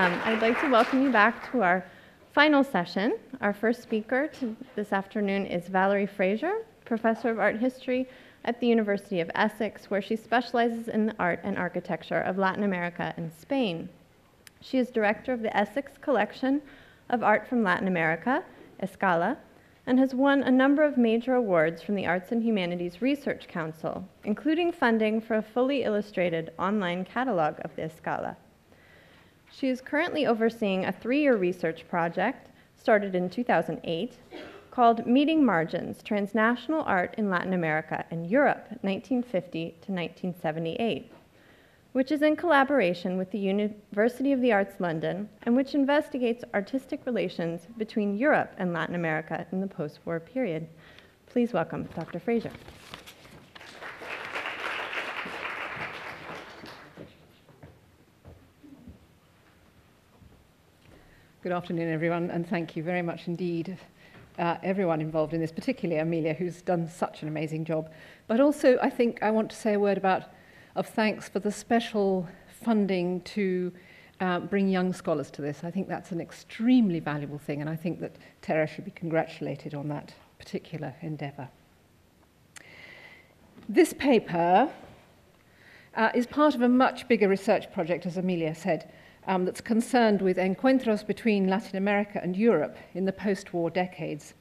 I'd like to welcome you back to our final session. Our first speaker this afternoon is Valerie Fraser, Professor of Art History at the University of Essex, where she specializes in the art and architecture of Latin America and Spain. She is director of the Essex Collection of Art from Latin America, Escala, and has won a number of major awards from the Arts and Humanities Research Council, including funding for a fully illustrated online catalog of the Escala. She is currently overseeing a 3-year research project started in 2008 called Meeting Margins, Transnational Art in Latin America and Europe, 1950 to 1978, which is in collaboration with the University of the Arts London and which investigates artistic relations between Europe and Latin America in the post-war period. Please welcome Dr. Fraser. Good afternoon, everyone, and thank you very much indeed, everyone involved in this, particularly Amelia, who's done such an amazing job. But also, I think I want to say a word of thanks for the special funding to bring young scholars to this. I think that's an extremely valuable thing, and I think that Tara should be congratulated on that particular endeavour. This paper is part of a much bigger research project, as Amelia said, that's concerned with encuentros between Latin America and Europe in the post-war decades,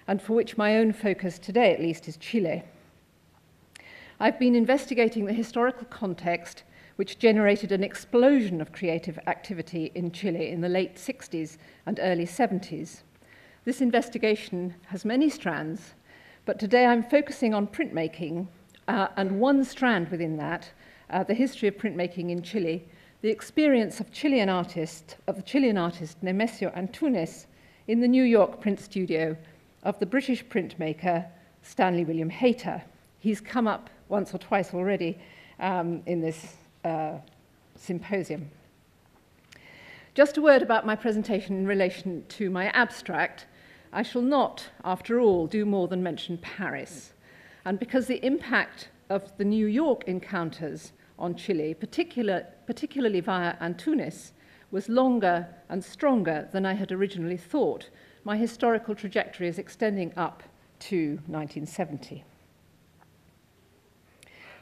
and for which my own focus today, at least, is Chile. I've been investigating the historical context which generated an explosion of creative activity in Chile in the late 60s and early 70s. This investigation has many strands, but today I'm focusing on printmaking, and one strand within that, the history of printmaking in Chile, the experience of the Chilean artist Nemesio Antunes in the New York print studio of the British printmaker Stanley William Hayter. He's come up once or twice already in this symposium. Just a word about my presentation in relation to my abstract. I shall not, after all, do more than mention Paris. And because the impact of the New York encounters on Chile, particularly via Antunes, was longer and stronger than I had originally thought, my historical trajectory is extending up to 1970.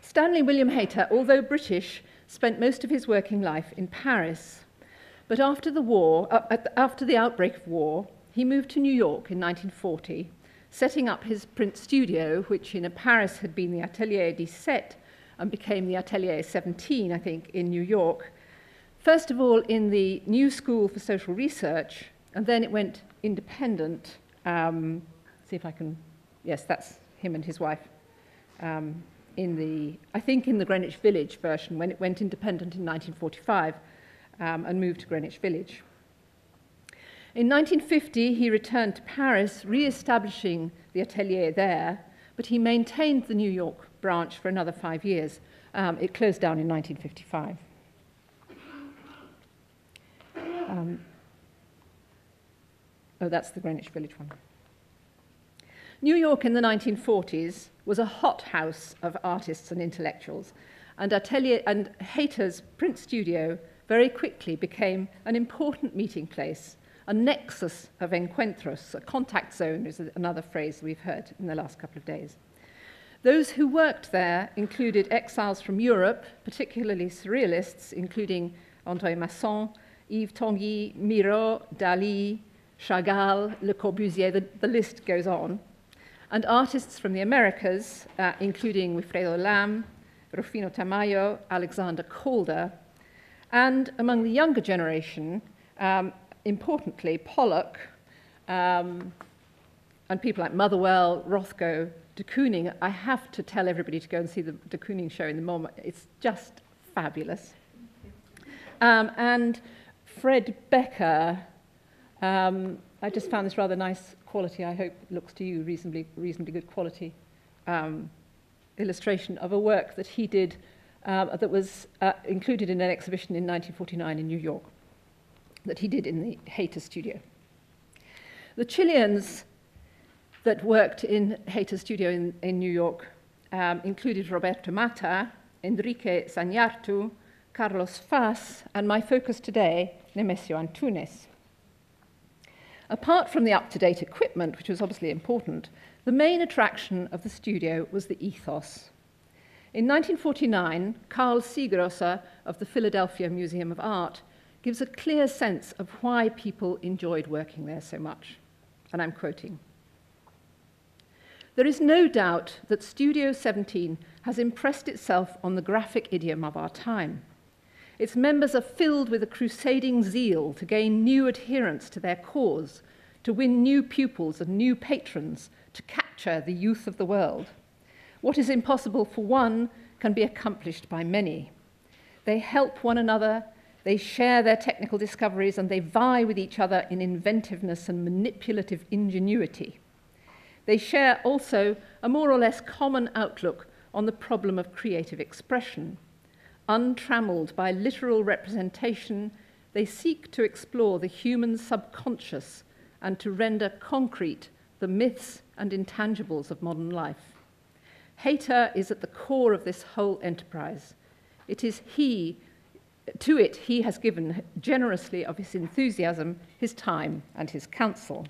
Stanley William Hayter, although British, spent most of his working life in Paris. But after the outbreak of war, he moved to New York in 1940, setting up his print studio, which in Paris had been the Atelier 17 and became the Atelier 17, I think, in New York. First of all, in the New School for Social Research, and then it went independent. See if I can, yes, that's him and his wife. I think in the Greenwich Village version, when it went independent in 1945 and moved to Greenwich Village. In 1950, he returned to Paris, re-establishing the atelier there, but he maintained the New York branch for another 5 years. It closed down in 1955. That's the Greenwich Village one. New York in the 1940s was a hothouse of artists and intellectuals, and Hayter's print studio very quickly became an important meeting place, a nexus of encuentros, a contact zone is another phrase we've heard in the last couple of days. Those who worked there included exiles from Europe, particularly surrealists, including André Masson, Yves Tanguy, Miro, Dali, Chagall, Le Corbusier, the list goes on, and artists from the Americas, including Wilfredo Lam, Rufino Tamayo, Alexander Calder, and among the younger generation, importantly, Pollock, and people like Motherwell, Rothko, de Kooning. I have to tell everybody to go and see the de Kooning show in the moment. It's just fabulous. And Fred Becker, I just found this rather nice quality, I hope it looks to you reasonably good quality, illustration of a work that he did that was included in an exhibition in 1949 in New York, that he did in the Hayter studio. The Chileans that worked in Hayter's studio in New York included Roberto Mata, Enrique Sañartu, Carlos Fas, and my focus today, Nemesio Antunes. Apart from the up-to-date equipment, which was obviously important, the main attraction of the studio was the ethos. In 1949, Carl Siegrosser of the Philadelphia Museum of Art gives a clear sense of why people enjoyed working there so much. And I'm quoting, "There is no doubt that Studio 17 has impressed itself on the graphic idiom of our time. Its members are filled with a crusading zeal to gain new adherents to their cause, to win new pupils and new patrons, to capture the youth of the world. What is impossible for one can be accomplished by many. They help one another, they share their technical discoveries, and they vie with each other in inventiveness and manipulative ingenuity. They share also a more or less common outlook on the problem of creative expression. Untrammeled by literal representation, they seek to explore the human subconscious and to render concrete the myths and intangibles of modern life. Hayter is at the core of this whole enterprise. To it he has given generously of his enthusiasm, his time, and his counsel."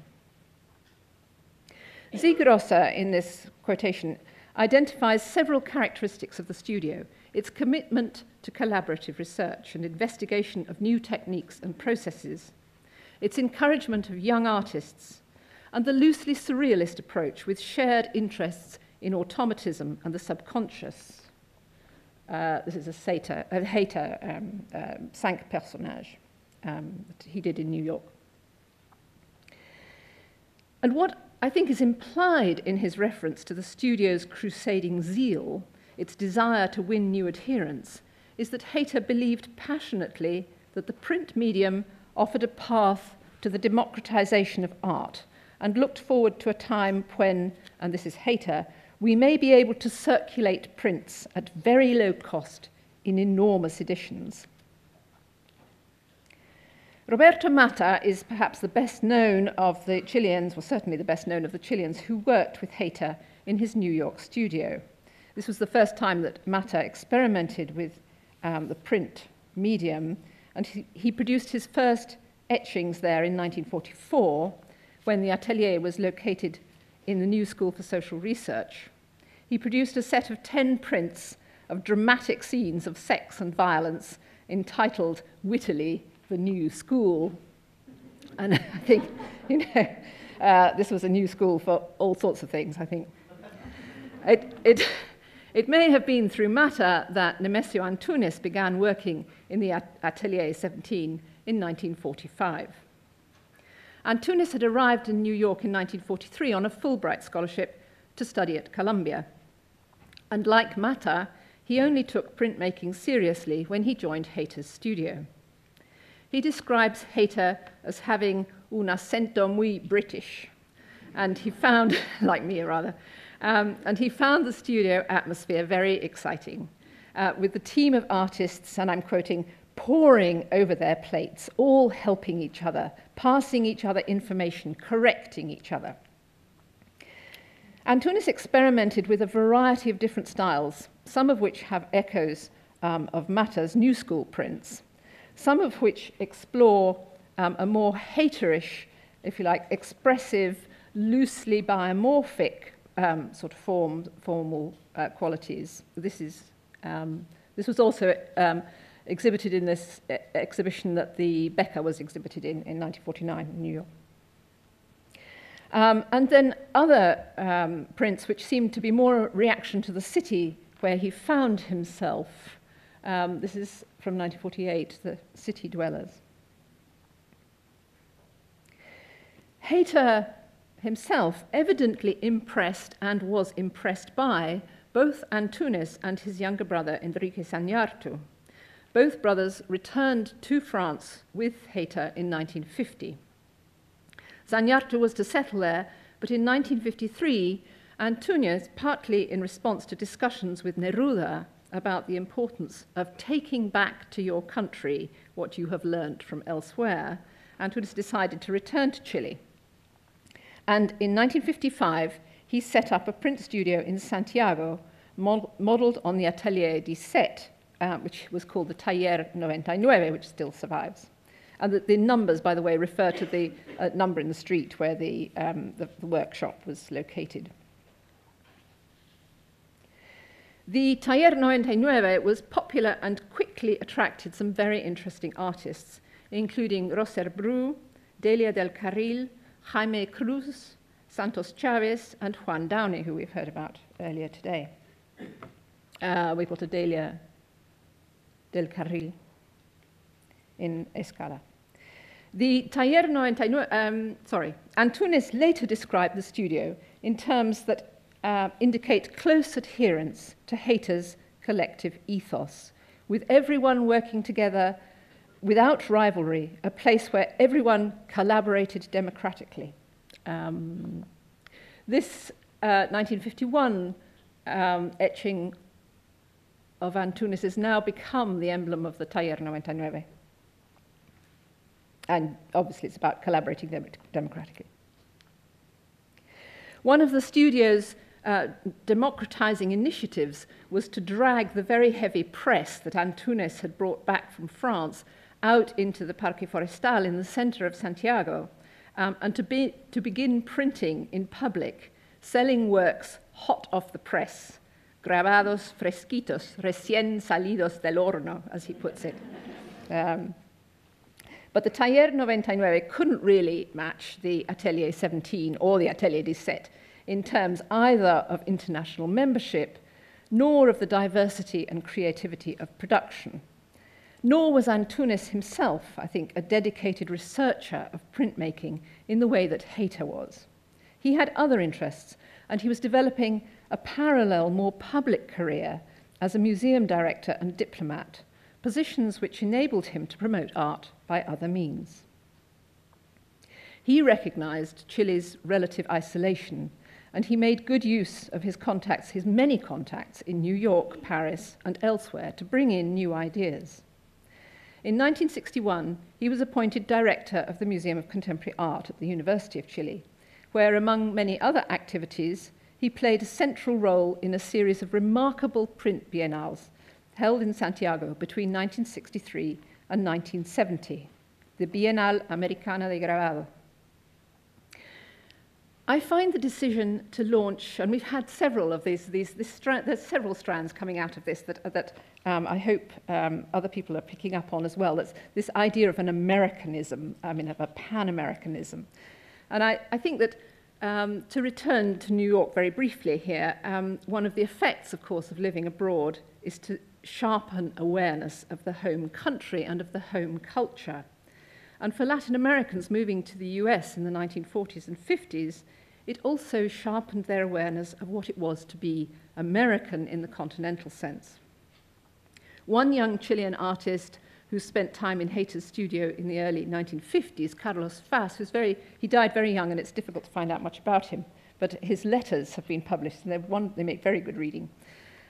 Siegrosser, in this quotation, identifies several characteristics of the studio: its commitment to collaborative research and investigation of new techniques and processes, its encouragement of young artists, and the loosely surrealist approach with shared interests in automatism and the subconscious. This is a Hayter, cinq personnages that he did in New York. And what I think is implied in his reference to the studio's crusading zeal, its desire to win new adherents, is that Hayter believed passionately that the print medium offered a path to the democratization of art and looked forward to a time when, and this is Hayter, we may be able to circulate prints at very low cost in enormous editions. Roberto Matta is perhaps the best known of the Chileans, or certainly the best known of the Chileans, who worked with Hayter in his New York studio. This was the first time that Matta experimented with the print medium, and he produced his first etchings there in 1944, when the atelier was located in the New School for Social Research. He produced a set of 10 prints of dramatic scenes of sex and violence entitled, wittily, The New School. And I think, this was a new school for all sorts of things, I think. It may have been through Matta that Nemesio Antunes began working in the Atelier 17 in 1945. Antunes had arrived in New York in 1943 on a Fulbright scholarship to study at Columbia. And like Matta, he only took printmaking seriously when he joined Hayter's studio. He describes Hayter as having un acento muy British, and he found, like me rather, and he found the studio atmosphere very exciting, with the team of artists, and I'm quoting, poring over their plates, all helping each other, passing each other information, correcting each other. Antunes experimented with a variety of different styles, some of which have echoes of Matta's New School prints, some of which explore a more Hayterish, if you like, expressive, loosely biomorphic sort of formal qualities. This was also exhibited in this exhibition that the Becker was exhibited in 1949 in New York. And then other prints which seemed to be more a reaction to the city where he found himself. This is from 1948, The City Dwellers. Hayter himself evidently impressed and was impressed by both Antunes and his younger brother Enrique Zañartu. Both brothers returned to France with Hayter in 1950. Zañartu was to settle there, but in 1953, Antunes, partly in response to discussions with Neruda about the importance of taking back to your country what you have learnt from elsewhere, Antunes decided to return to Chile. And in 1955, he set up a print studio in Santiago, modeled on the Atelier 17 which was called the Taller 99, which still survives. And the numbers, by the way, refer to the number in the street where the workshop was located. The Taller 99 was popular and quickly attracted some very interesting artists, including Roser Bru, Delia del Carril, Jaime Cruz, Santos Chavez, and Juan Downey, who we've heard about earlier today. We've got a Delia del Carril in Escala. The Taller 99, Antunes later described the studio in terms that indicate close adherence to Hayter's collective ethos, with everyone working together without rivalry, a place where everyone collaborated democratically. This 1951 etching of Antunes has now become the emblem of the Taller 99. And obviously it's about collaborating democratically. One of the studio's democratizing initiatives was to drag the very heavy press that Antunes had brought back from France out into the Parque Forestal in the center of Santiago, and to begin printing in public, selling works hot off the press, grabados fresquitos, recién salidos del horno, as he puts it. But the Taller 99 couldn't really match the Atelier 17 or the Atelier 17 in terms either of international membership, nor of the diversity and creativity of production. Nor was Antunes himself, I think, a dedicated researcher of printmaking in the way that Hayter was. He had other interests, and he was developing a parallel, more public career as a museum director and diplomat, positions which enabled him to promote art by other means. He recognized Chile's relative isolation, and he made good use of his contacts, his many contacts in New York, Paris, and elsewhere to bring in new ideas. In 1961, he was appointed director of the Museum of Contemporary Art at the University of Chile, where, among many other activities, he played a central role in a series of remarkable print biennales held in Santiago between 1963 and 1970, the Bienal Americana de Grabado. I find the decision to launch, and we've had several of these there's several strands coming out of this that I hope other people are picking up on as well. That's this idea of an Americanism, of a Pan-Americanism. And I think that to return to New York very briefly here, one of the effects, of course, of living abroad is to sharpen awareness of the home country and of the home culture. And for Latin Americans moving to the US in the 1940s and 50s, it also sharpened their awareness of what it was to be American in the continental sense. One young Chilean artist who spent time in Hayter's studio in the early 1950s, Carlos Faz, he died very young, and it's difficult to find out much about him, but his letters have been published, and they make very good reading.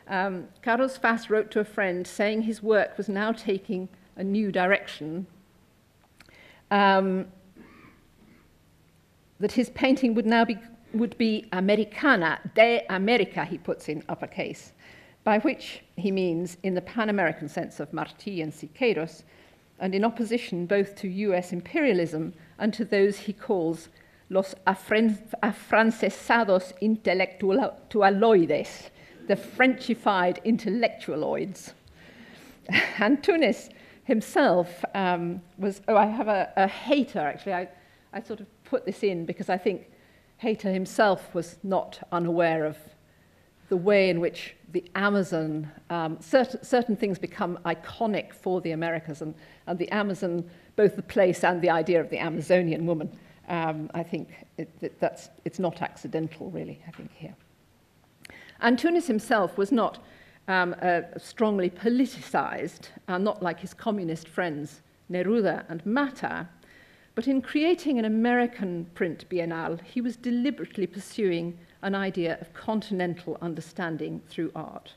Carlos Faz wrote to a friend saying his work was now taking a new direction, that his painting would be Americana, de America, he puts in uppercase, by which he means in the Pan-American sense of Martí and Siqueiros, and in opposition both to US imperialism and to those he calls los afrancesados intelectualoides, the Frenchified intellectualoids. Antunes himself was, I have a Hayter, actually. I sort of put this in because I think Hayter himself was not unaware of the way in which the Amazon, certain things become iconic for the Americas, and the Amazon, both the place and the idea of the Amazonian woman, I think it's not accidental, really, I think, here. Antunes himself was not strongly politicized, not like his communist friends Neruda and Mata, but in creating an American print biennale, he was deliberately pursuing an idea of continental understanding through art.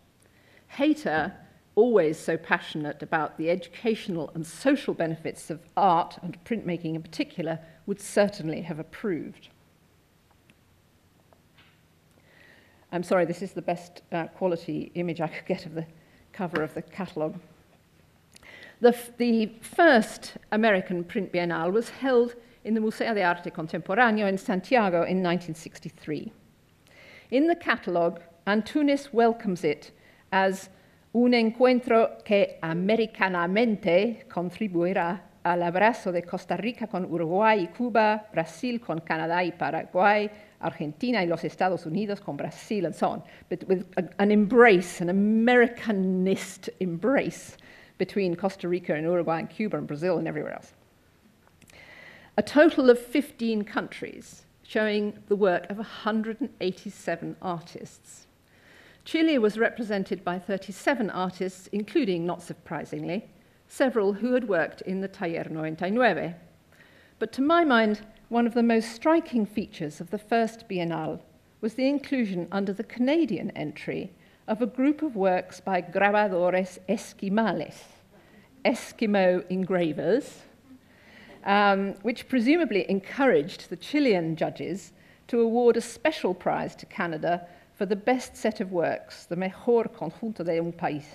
Hayter, always so passionate about the educational and social benefits of art and printmaking in particular, would certainly have approved. I'm sorry, this is the best quality image I could get of the cover of the catalogue. The first American print biennale was held in the Museo de Arte Contemporáneo in Santiago in 1963. In the catalogue, Antunes welcomes it as un encuentro que americanamente contribuirá al abrazo de Costa Rica con Uruguay y Cuba, Brasil con Canadá y Paraguay, Argentina y los Estados Unidos con Brasil, and so on, but with an embrace, an Americanist embrace between Costa Rica and Uruguay and Cuba and Brazil and everywhere else. A total of 15 countries showing the work of 187 artists. Chile was represented by 37 artists, including, not surprisingly, several who had worked in the Taller 99. But to my mind, one of the most striking features of the first Biennale was the inclusion under the Canadian entry of a group of works by grabadores esquimales, Eskimo engravers, which presumably encouraged the Chilean judges to award a special prize to Canada for the best set of works, the mejor conjunto de un país.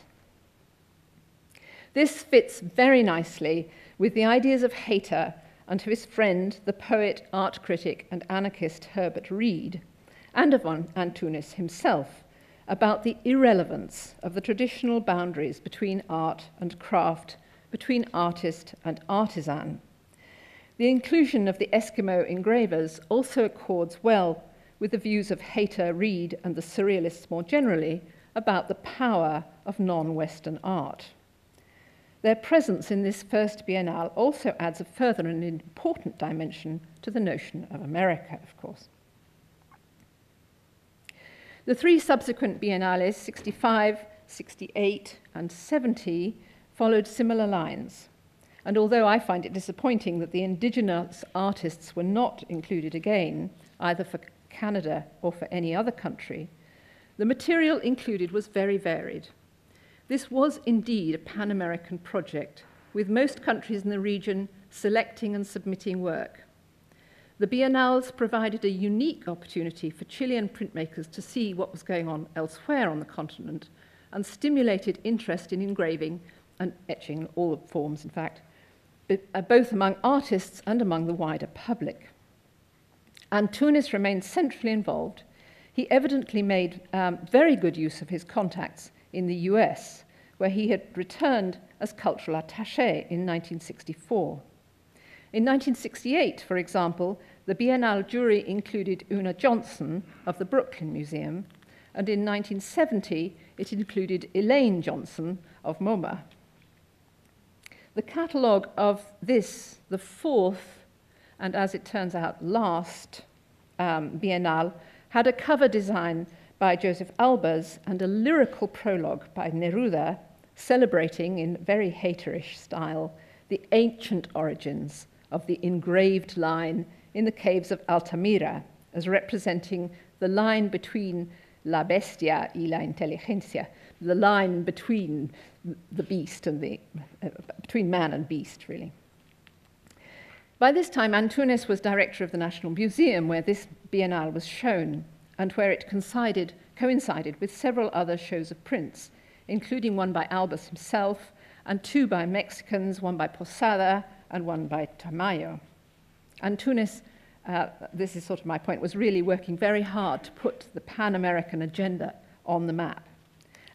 This fits very nicely with the ideas of Hayter and of his friend, the poet, art critic, and anarchist Herbert Reed, and of Antunes himself, about the irrelevance of the traditional boundaries between art and craft, between artist and artisan. The inclusion of the Eskimo engravers also accords well with the views of Hayter, Reed, and the Surrealists more generally about the power of non-Western art. Their presence in this first Biennale also adds a further and important dimension to the notion of America, of course. The three subsequent biennales, 65, 68, and 70, followed similar lines. And although I find it disappointing that the indigenous artists were not included again, either for Canada or for any other country, the material included was very varied. This was indeed a Pan-American project, with most countries in the region selecting and submitting work. The biennales provided a unique opportunity for Chilean printmakers to see what was going on elsewhere on the continent and stimulated interest in engraving and etching, all the forms, in fact, both among artists and among the wider public. Antunes remained centrally involved. He evidently made very good use of his contacts in the US, where he had returned as cultural attaché in 1964. In 1968, for example, the Biennale jury included Una Johnson of the Brooklyn Museum, and in 1970, it included Elaine Johnson of MoMA. The catalogue of this, the fourth, and as it turns out, last Biennale, had a cover design by Joseph Albers and a lyrical prologue by Neruda, celebrating in very Hayterish style the ancient origins of the engraved line in the caves of Altamira, as representing the line between la bestia y la inteligencia, the line between the beast and between man and beast, really. By this time, Antunes was director of the National Museum, where this biennale was shown, and where it coincided with several other shows of prints, including one by Albers himself, and two by Mexicans, one by Posada, and one by Tamayo. Antunes, this is sort of my point, was really working very hard to put the Pan-American agenda on the map.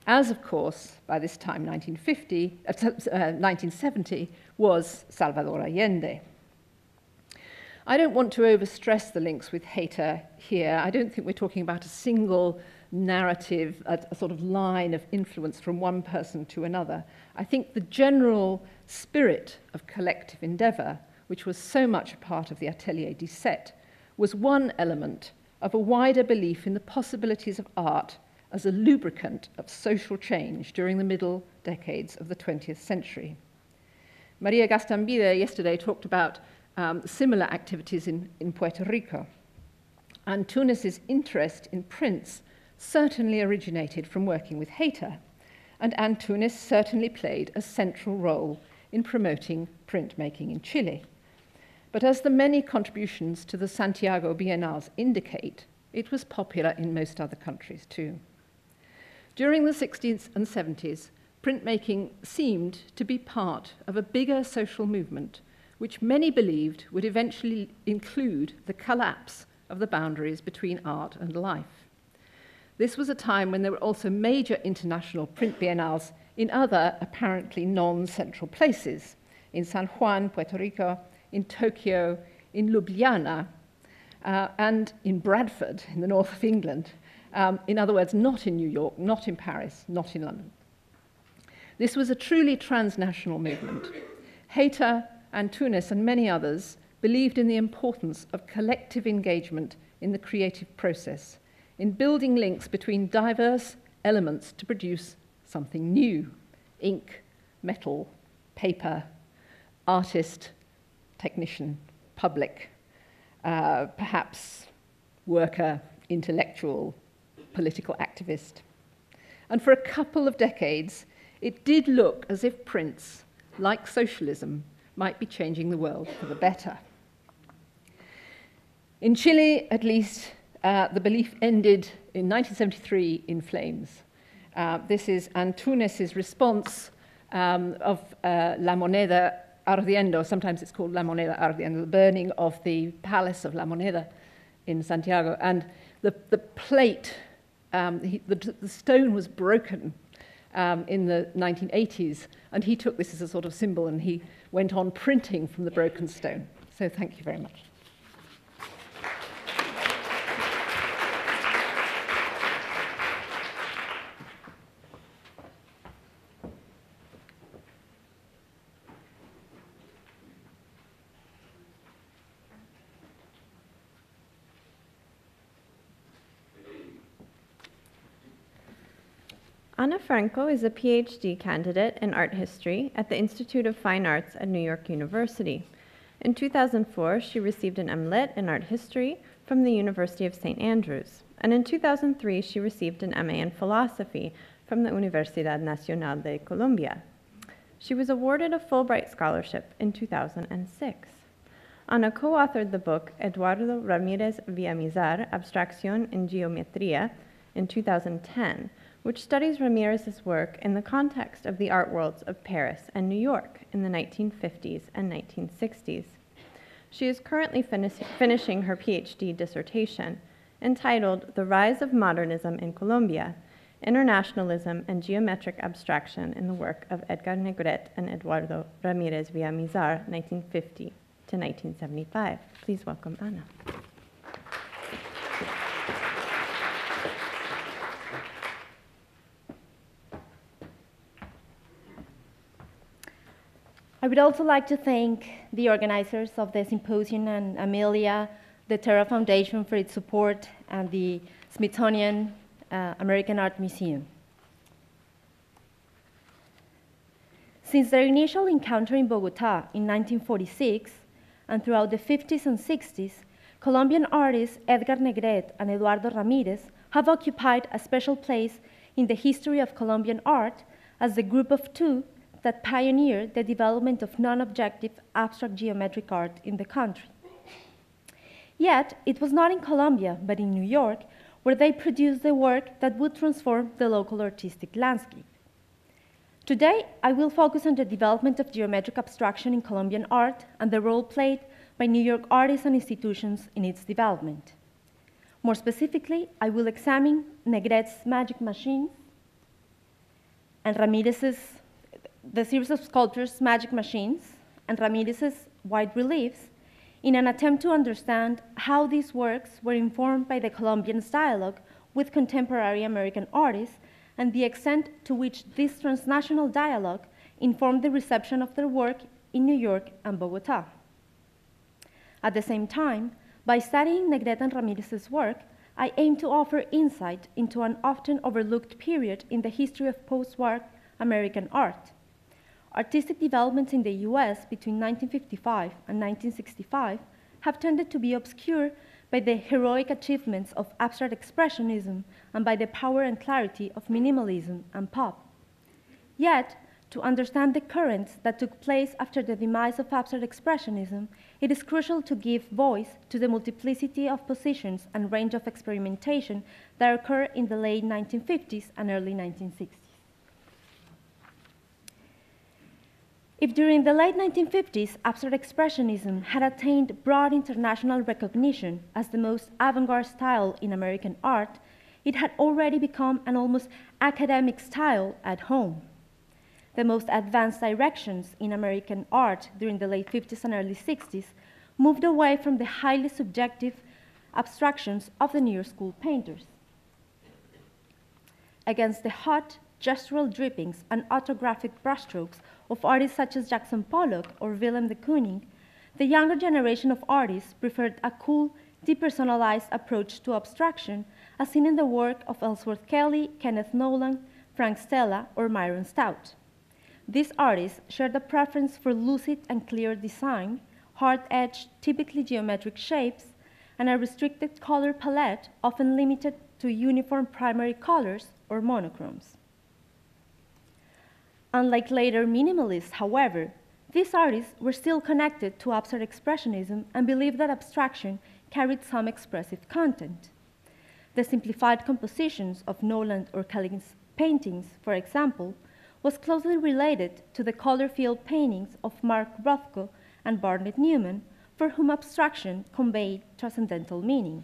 As, of course, by this time, 1970, was Salvador Allende. I don't want to overstress the links with Hayter here. I don't think we're talking about a single narrative, a sort of line of influence from one person to another. I think the general spirit of collective endeavor, which was so much a part of the Atelier 17, was one element of a wider belief in the possibilities of art as a lubricant of social change during the middle decades of the 20th century. Maria Gastambide yesterday talked about similar activities in Puerto Rico. Antunes' interest in prints certainly originated from working with Hayter, and Antunes certainly played a central role in promoting printmaking in Chile. But as the many contributions to the Santiago Biennales indicate, it was popular in most other countries too. During the 60s and 70s, printmaking seemed to be part of a bigger social movement, which many believed would eventually include the collapse of the boundaries between art and life. This was a time when there were also major international print biennales in other apparently non-central places, in San Juan, Puerto Rico, in Tokyo, in Ljubljana, and in Bradford, in the north of England. In other words, not in New York, not in Paris, not in London. This was a truly transnational movement. Hayter and Tunis and many others believed in the importance of collective engagement in the creative process, in building links between diverse elements to produce something new: ink, metal, paper, artist, technician, public, perhaps worker, intellectual, political activist. And for a couple of decades, it did look as if prints, like socialism, might be changing the world for the better. In Chile, at least, the belief ended in 1973 in flames. This is Antunes's response of La Moneda Ardiendo. Sometimes it's called La Moneda Ardiendo, the burning of the Palace of La Moneda in Santiago. And the plate, the stone was broken in the 1980s, and he took this as a sort of symbol, and he went on printing from the broken stone. So thank you very much. Franco is a Ph.D. candidate in art history at the Institute of Fine Arts at New York University. In 2004, she received an M.Lit in art history from the University of St. Andrews. And in 2003, she received an M.A. in philosophy from the Universidad Nacional de Colombia. She was awarded a Fulbright scholarship in 2006. Ana co-authored the book Eduardo Ramírez Villamizar, Abstraction en Geometría, in 2010, which studies Ramirez's work in the context of the art worlds of Paris and New York in the 1950s and 1960s. She is currently finishing her PhD dissertation, entitled The Rise of Modernism in Colombia, Internationalism and Geometric Abstraction in the Work of Edgar Negret and Eduardo Ramírez Villamizar, 1950 to 1975. Please welcome Ana. I would also like to thank the organizers of the symposium and Amelia, the Terra Foundation for its support, and the Smithsonian American Art Museum. Since their initial encounter in Bogotá in 1946, and throughout the 50s and 60s, Colombian artists Edgar Negret and Eduardo Ramírez have occupied a special place in the history of Colombian art as the group of two that pioneered the development of non-objective abstract geometric art in the country. Yet, it was not in Colombia, but in New York, where they produced the work that would transform the local artistic landscape. Today, I will focus on the development of geometric abstraction in Colombian art and the role played by New York artists and institutions in its development. More specifically, I will examine Negret's magic machines and the series of sculptures, Magic Machines, and Ramírez's wide reliefs in an attempt to understand how these works were informed by the Colombian's dialogue with contemporary American artists and the extent to which this transnational dialogue informed the reception of their work in New York and Bogotá. At the same time, by studying Negret and Ramírez's work, I aim to offer insight into an often overlooked period in the history of post-war American art. Artistic developments in the US between 1955 and 1965 have tended to be obscured by the heroic achievements of abstract expressionism and by the power and clarity of minimalism and pop. Yet, to understand the currents that took place after the demise of abstract expressionism, it is crucial to give voice to the multiplicity of positions and range of experimentation that occurred in the late 1950s and early 1960s. If during the late 1950s, abstract expressionism had attained broad international recognition as the most avant-garde style in American art, it had already become an almost academic style at home. The most advanced directions in American art during the late 50s and early 60s moved away from the highly subjective abstractions of the New York School painters. Against the hot, gestural drippings and autographic brushstrokes of artists such as Jackson Pollock or Willem de Kooning, the younger generation of artists preferred a cool, depersonalized approach to abstraction as seen in the work of Ellsworth Kelly, Kenneth Nolan, Frank Stella, or Myron Stout. These artists shared a preference for lucid and clear design, hard-edged, typically geometric shapes, and a restricted color palette often limited to uniform primary colors or monochromes. Unlike later minimalists, however, these artists were still connected to abstract expressionism and believed that abstraction carried some expressive content. The simplified compositions of Nolan or Kelly's paintings, for example, was closely related to the color-filled paintings of Mark Rothko and Barnett Newman, for whom abstraction conveyed transcendental meaning.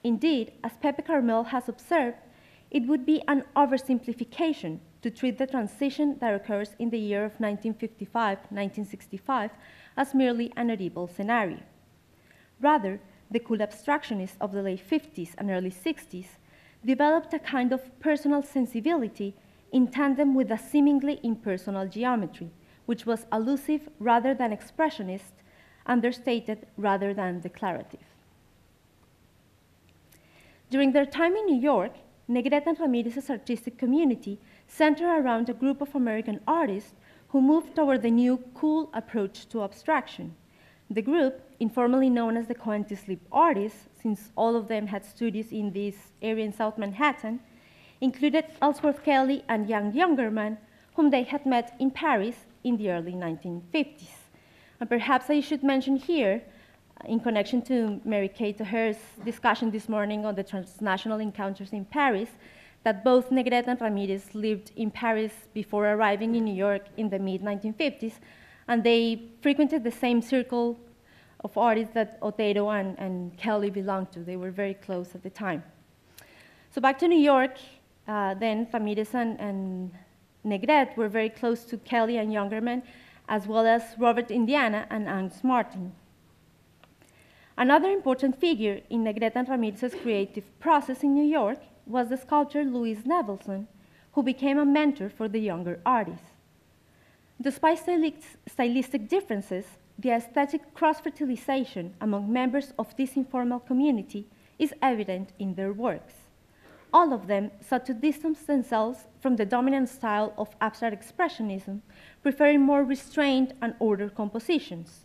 Indeed, as Pepe Carmel has observed, it would be an oversimplification to treat the transition that occurs in the year of 1955-1965 as merely an audible scenario. Rather, the cool abstractionists of the late 50s and early 60s developed a kind of personal sensibility in tandem with a seemingly impersonal geometry, which was allusive rather than expressionist, understated rather than declarative. During their time in New York, Negrete and Ramirez's artistic community centered around a group of American artists who moved toward the new cool approach to abstraction. The group, informally known as the Cohen-Sleep Artists, since all of them had studios in this area in South Manhattan, included Ellsworth Kelly and Jan Jungermann, whom they had met in Paris in the early 1950s. And perhaps I should mention here, in connection to Mary Kay O'Hare's discussion this morning on the transnational encounters in Paris, that both Negrete and Ramirez lived in Paris before arriving in New York in the mid-1950s, and they frequented the same circle of artists that Otero and Kelly belonged to. They were very close at the time. So back to New York, then Ramirez and Negrete were very close to Kelly and Jungermann, as well as Robert Indiana and Angus Martin. Another important figure in Negrete and Ramirez's creative process in New York was the sculptor Louise Nevelson, who became a mentor for the younger artists. Despite stylistic differences, the aesthetic cross-fertilization among members of this informal community is evident in their works. All of them sought to distance themselves from the dominant style of abstract expressionism, preferring more restrained and ordered compositions.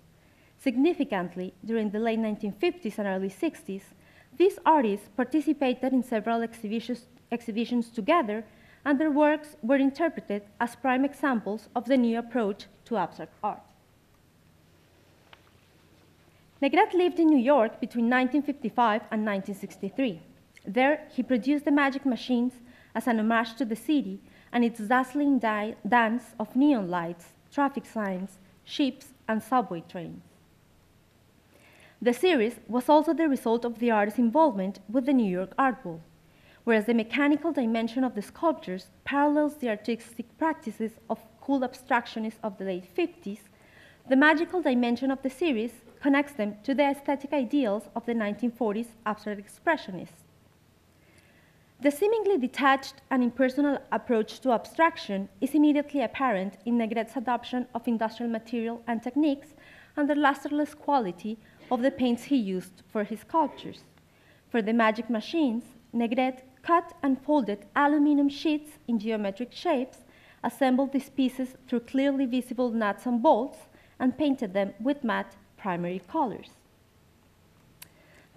Significantly, during the late 1950s and early 60s, these artists participated in several exhibitions together, and their works were interpreted as prime examples of the new approach to abstract art. Negrete lived in New York between 1955 and 1963. There, he produced the Magic Machines as an homage to the city and its dazzling dance of neon lights, traffic signs, ships, and subway trains. The series was also the result of the artist's involvement with the New York Art Ball. Whereas the mechanical dimension of the sculptures parallels the artistic practices of cool abstractionists of the late 50s, the magical dimension of the series connects them to the aesthetic ideals of the 1940s abstract expressionists. The seemingly detached and impersonal approach to abstraction is immediately apparent in Negrete's adoption of industrial material and techniques and the lusterless quality of the paints he used for his sculptures. For the Magic Machines, Negrete cut and folded aluminum sheets in geometric shapes, assembled these pieces through clearly visible nuts and bolts, and painted them with matte primary colors.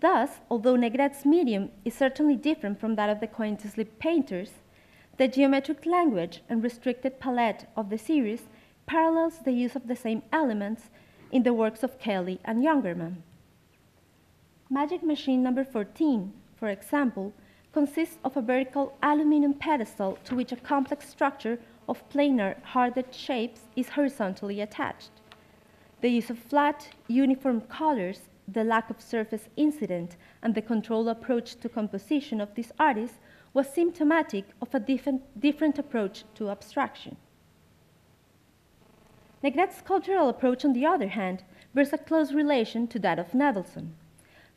Thus, although Negrete's medium is certainly different from that of the Cohen-Sleep painters, the geometric language and restricted palette of the series parallels the use of the same elements in the works of Kelly and Jungermann. Magic Machine number 14, for example, consists of a vertical aluminum pedestal to which a complex structure of planar, hard-edged shapes is horizontally attached. The use of flat, uniform colors, the lack of surface incident, and the controlled approach to composition of these artists was symptomatic of a different approach to abstraction. Negret's cultural approach, on the other hand, bears a close relation to that of Nevelson.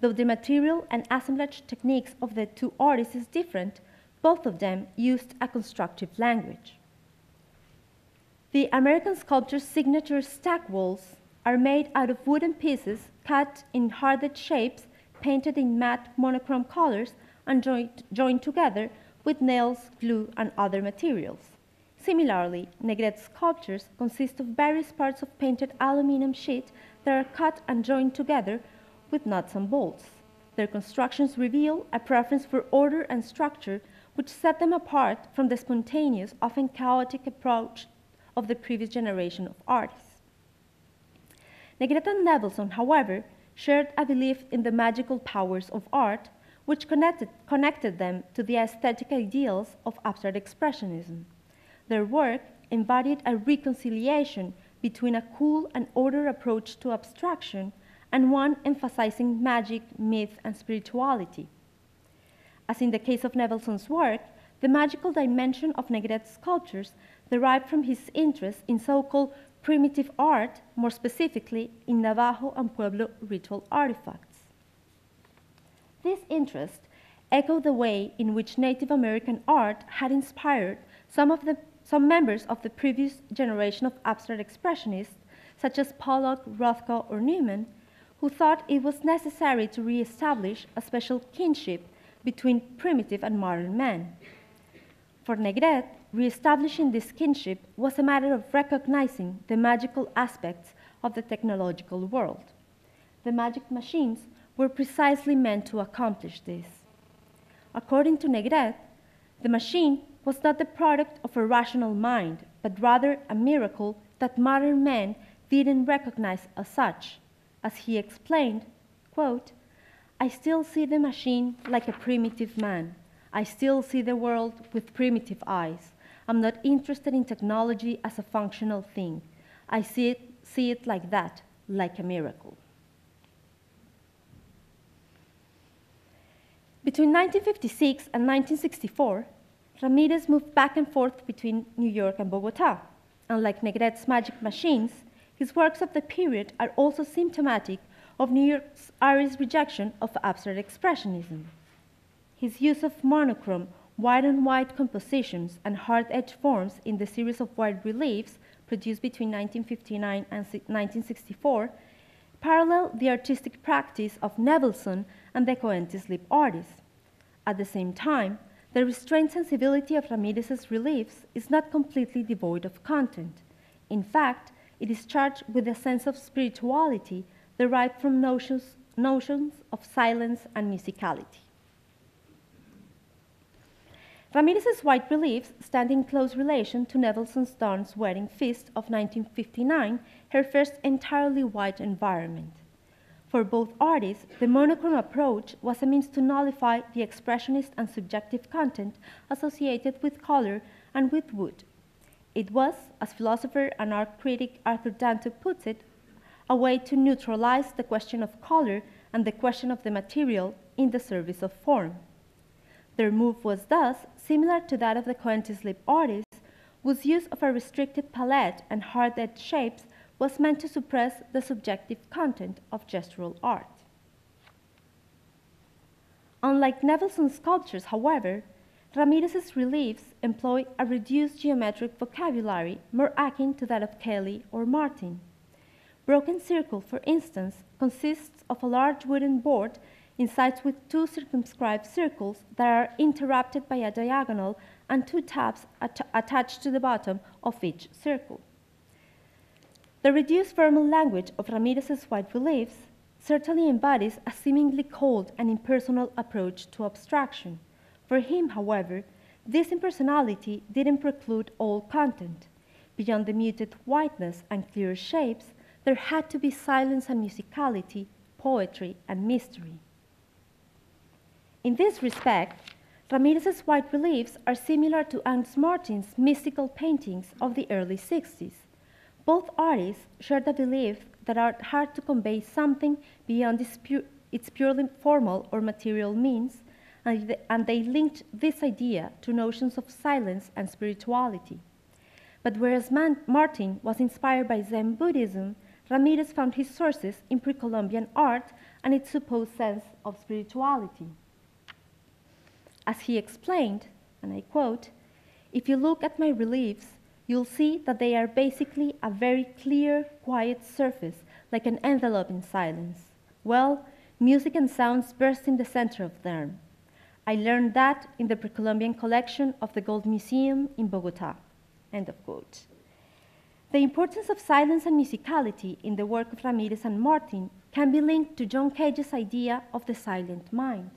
Though the material and assemblage techniques of the two artists is different, both of them used a constructive language. The American sculptor's signature stack walls are made out of wooden pieces cut in hard-edged shapes, painted in matte monochrome colors, and joined together with nails, glue, and other materials. Similarly, Negret's sculptures consist of various parts of painted aluminum sheet that are cut and joined together with nuts and bolts. Their constructions reveal a preference for order and structure, which set them apart from the spontaneous, often chaotic approach of the previous generation of artists. Negret and Nevelson, however, shared a belief in the magical powers of art, which connected them to the aesthetic ideals of abstract expressionism. Their work embodied a reconciliation between a cool and ordered approach to abstraction and one emphasizing magic, myth, and spirituality. As in the case of Nevelson's work, the magical dimension of Negret's sculptures derived from his interest in so-called primitive art, more specifically in Navajo and Pueblo ritual artifacts. This interest echoed the way in which Native American art had inspired some members of the previous generation of abstract expressionists, such as Pollock, Rothko, or Newman, who thought it was necessary to re-establish a special kinship between primitive and modern man. For Negret, re-establishing this kinship was a matter of recognizing the magical aspects of the technological world. The magic machines were precisely meant to accomplish this. According to Negret, the machine was not the product of a rational mind, but rather a miracle that modern men didn't recognize as such. As he explained, quote, "I still see the machine like a primitive man. I still see the world with primitive eyes. I'm not interested in technology as a functional thing. I see it like that, like a miracle." Between 1956 and 1964, Ramirez moved back and forth between New York and Bogotá. Unlike Negret's magic machines, his works of the period are also symptomatic of New York's artist rejection of abstract expressionism. His use of monochrome, white-on-white compositions, and hard-edged forms in the series of white reliefs produced between 1959 and 1964 parallel the artistic practice of Nevelson and the Coente slip artists. At the same time, the restrained sensibility of Ramirez's reliefs is not completely devoid of content. In fact, it is charged with a sense of spirituality derived from notions of silence and musicality. Ramirez's white reliefs stand in close relation to Nevelson's Dawn's Wedding Feast of 1959, her first entirely white environment. For both artists, the monochrome approach was a means to nullify the expressionist and subjective content associated with color and with wood. It was, as philosopher and art critic Arthur Dante puts it, a way to neutralize the question of color and the question of the material in the service of form. Their move was thus similar to that of the Coente slip artists, whose use of a restricted palette and hard-edged shapes was meant to suppress the subjective content of gestural art. Unlike Nevelson's sculptures, however, Ramirez's reliefs employ a reduced geometric vocabulary more akin to that of Kelly or Martin. Broken Circle, for instance, consists of a large wooden board incised with two circumscribed circles that are interrupted by a diagonal and two tabs attached to the bottom of each circle. The reduced formal language of Ramirez's white reliefs certainly embodies a seemingly cold and impersonal approach to abstraction. For him, however, this impersonality didn't preclude all content. Beyond the muted whiteness and clear shapes, there had to be silence and musicality, poetry and mystery. In this respect, Ramirez's white reliefs are similar to Ernst Martin's mystical paintings of the early 60s. Both artists shared the belief that art had to convey something beyond its purely formal or material means, and they linked this idea to notions of silence and spirituality. But whereas Martin was inspired by Zen Buddhism, Ramirez found his sources in pre-Colombian art and its supposed sense of spirituality. As he explained, and I quote, "If you look at my reliefs, you'll see that they are basically a very clear, quiet surface, like an envelope in silence. Well, music and sounds burst in the center of them. I learned that in the pre-Columbian collection of the Gold Museum in Bogotá." End of quote. The importance of silence and musicality in the work of Ramirez and Martin can be linked to John Cage's idea of the silent mind.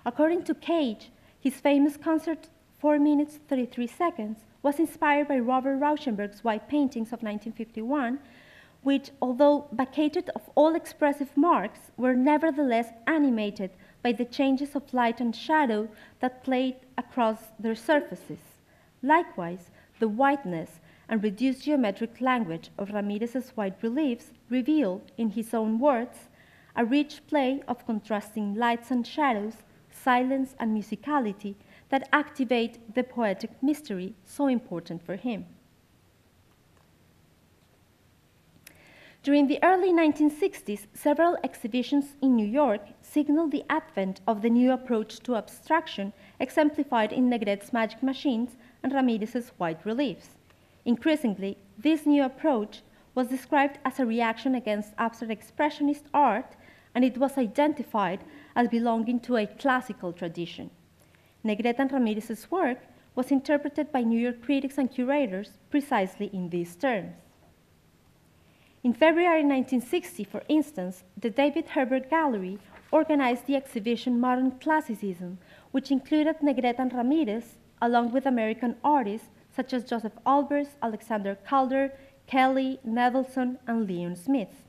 According to Cage, his famous concert 4 minutes 33 seconds was inspired by Robert Rauschenberg's white paintings of 1951, which, although vacated of all expressive marks, were nevertheless animated by the changes of light and shadow that played across their surfaces. Likewise, the whiteness and reduced geometric language of Ramirez's white reliefs reveal, in his own words, a rich play of contrasting lights and shadows, silence and musicality that activate the poetic mystery so important for him. During the early 1960s, several exhibitions in New York signaled the advent of the new approach to abstraction exemplified in Negret's magic machines and Ramirez's white reliefs. Increasingly, this new approach was described as a reaction against abstract expressionist art, and it was identified as belonging to a classical tradition. Negret and Ramirez's work was interpreted by New York critics and curators precisely in these terms. In February 1960, for instance, the David Herbert Gallery organized the exhibition Modern Classicism, which included Negret and Ramirez, along with American artists such as Joseph Albers, Alexander Calder, Kelly, Nevelson, and Leon Smith.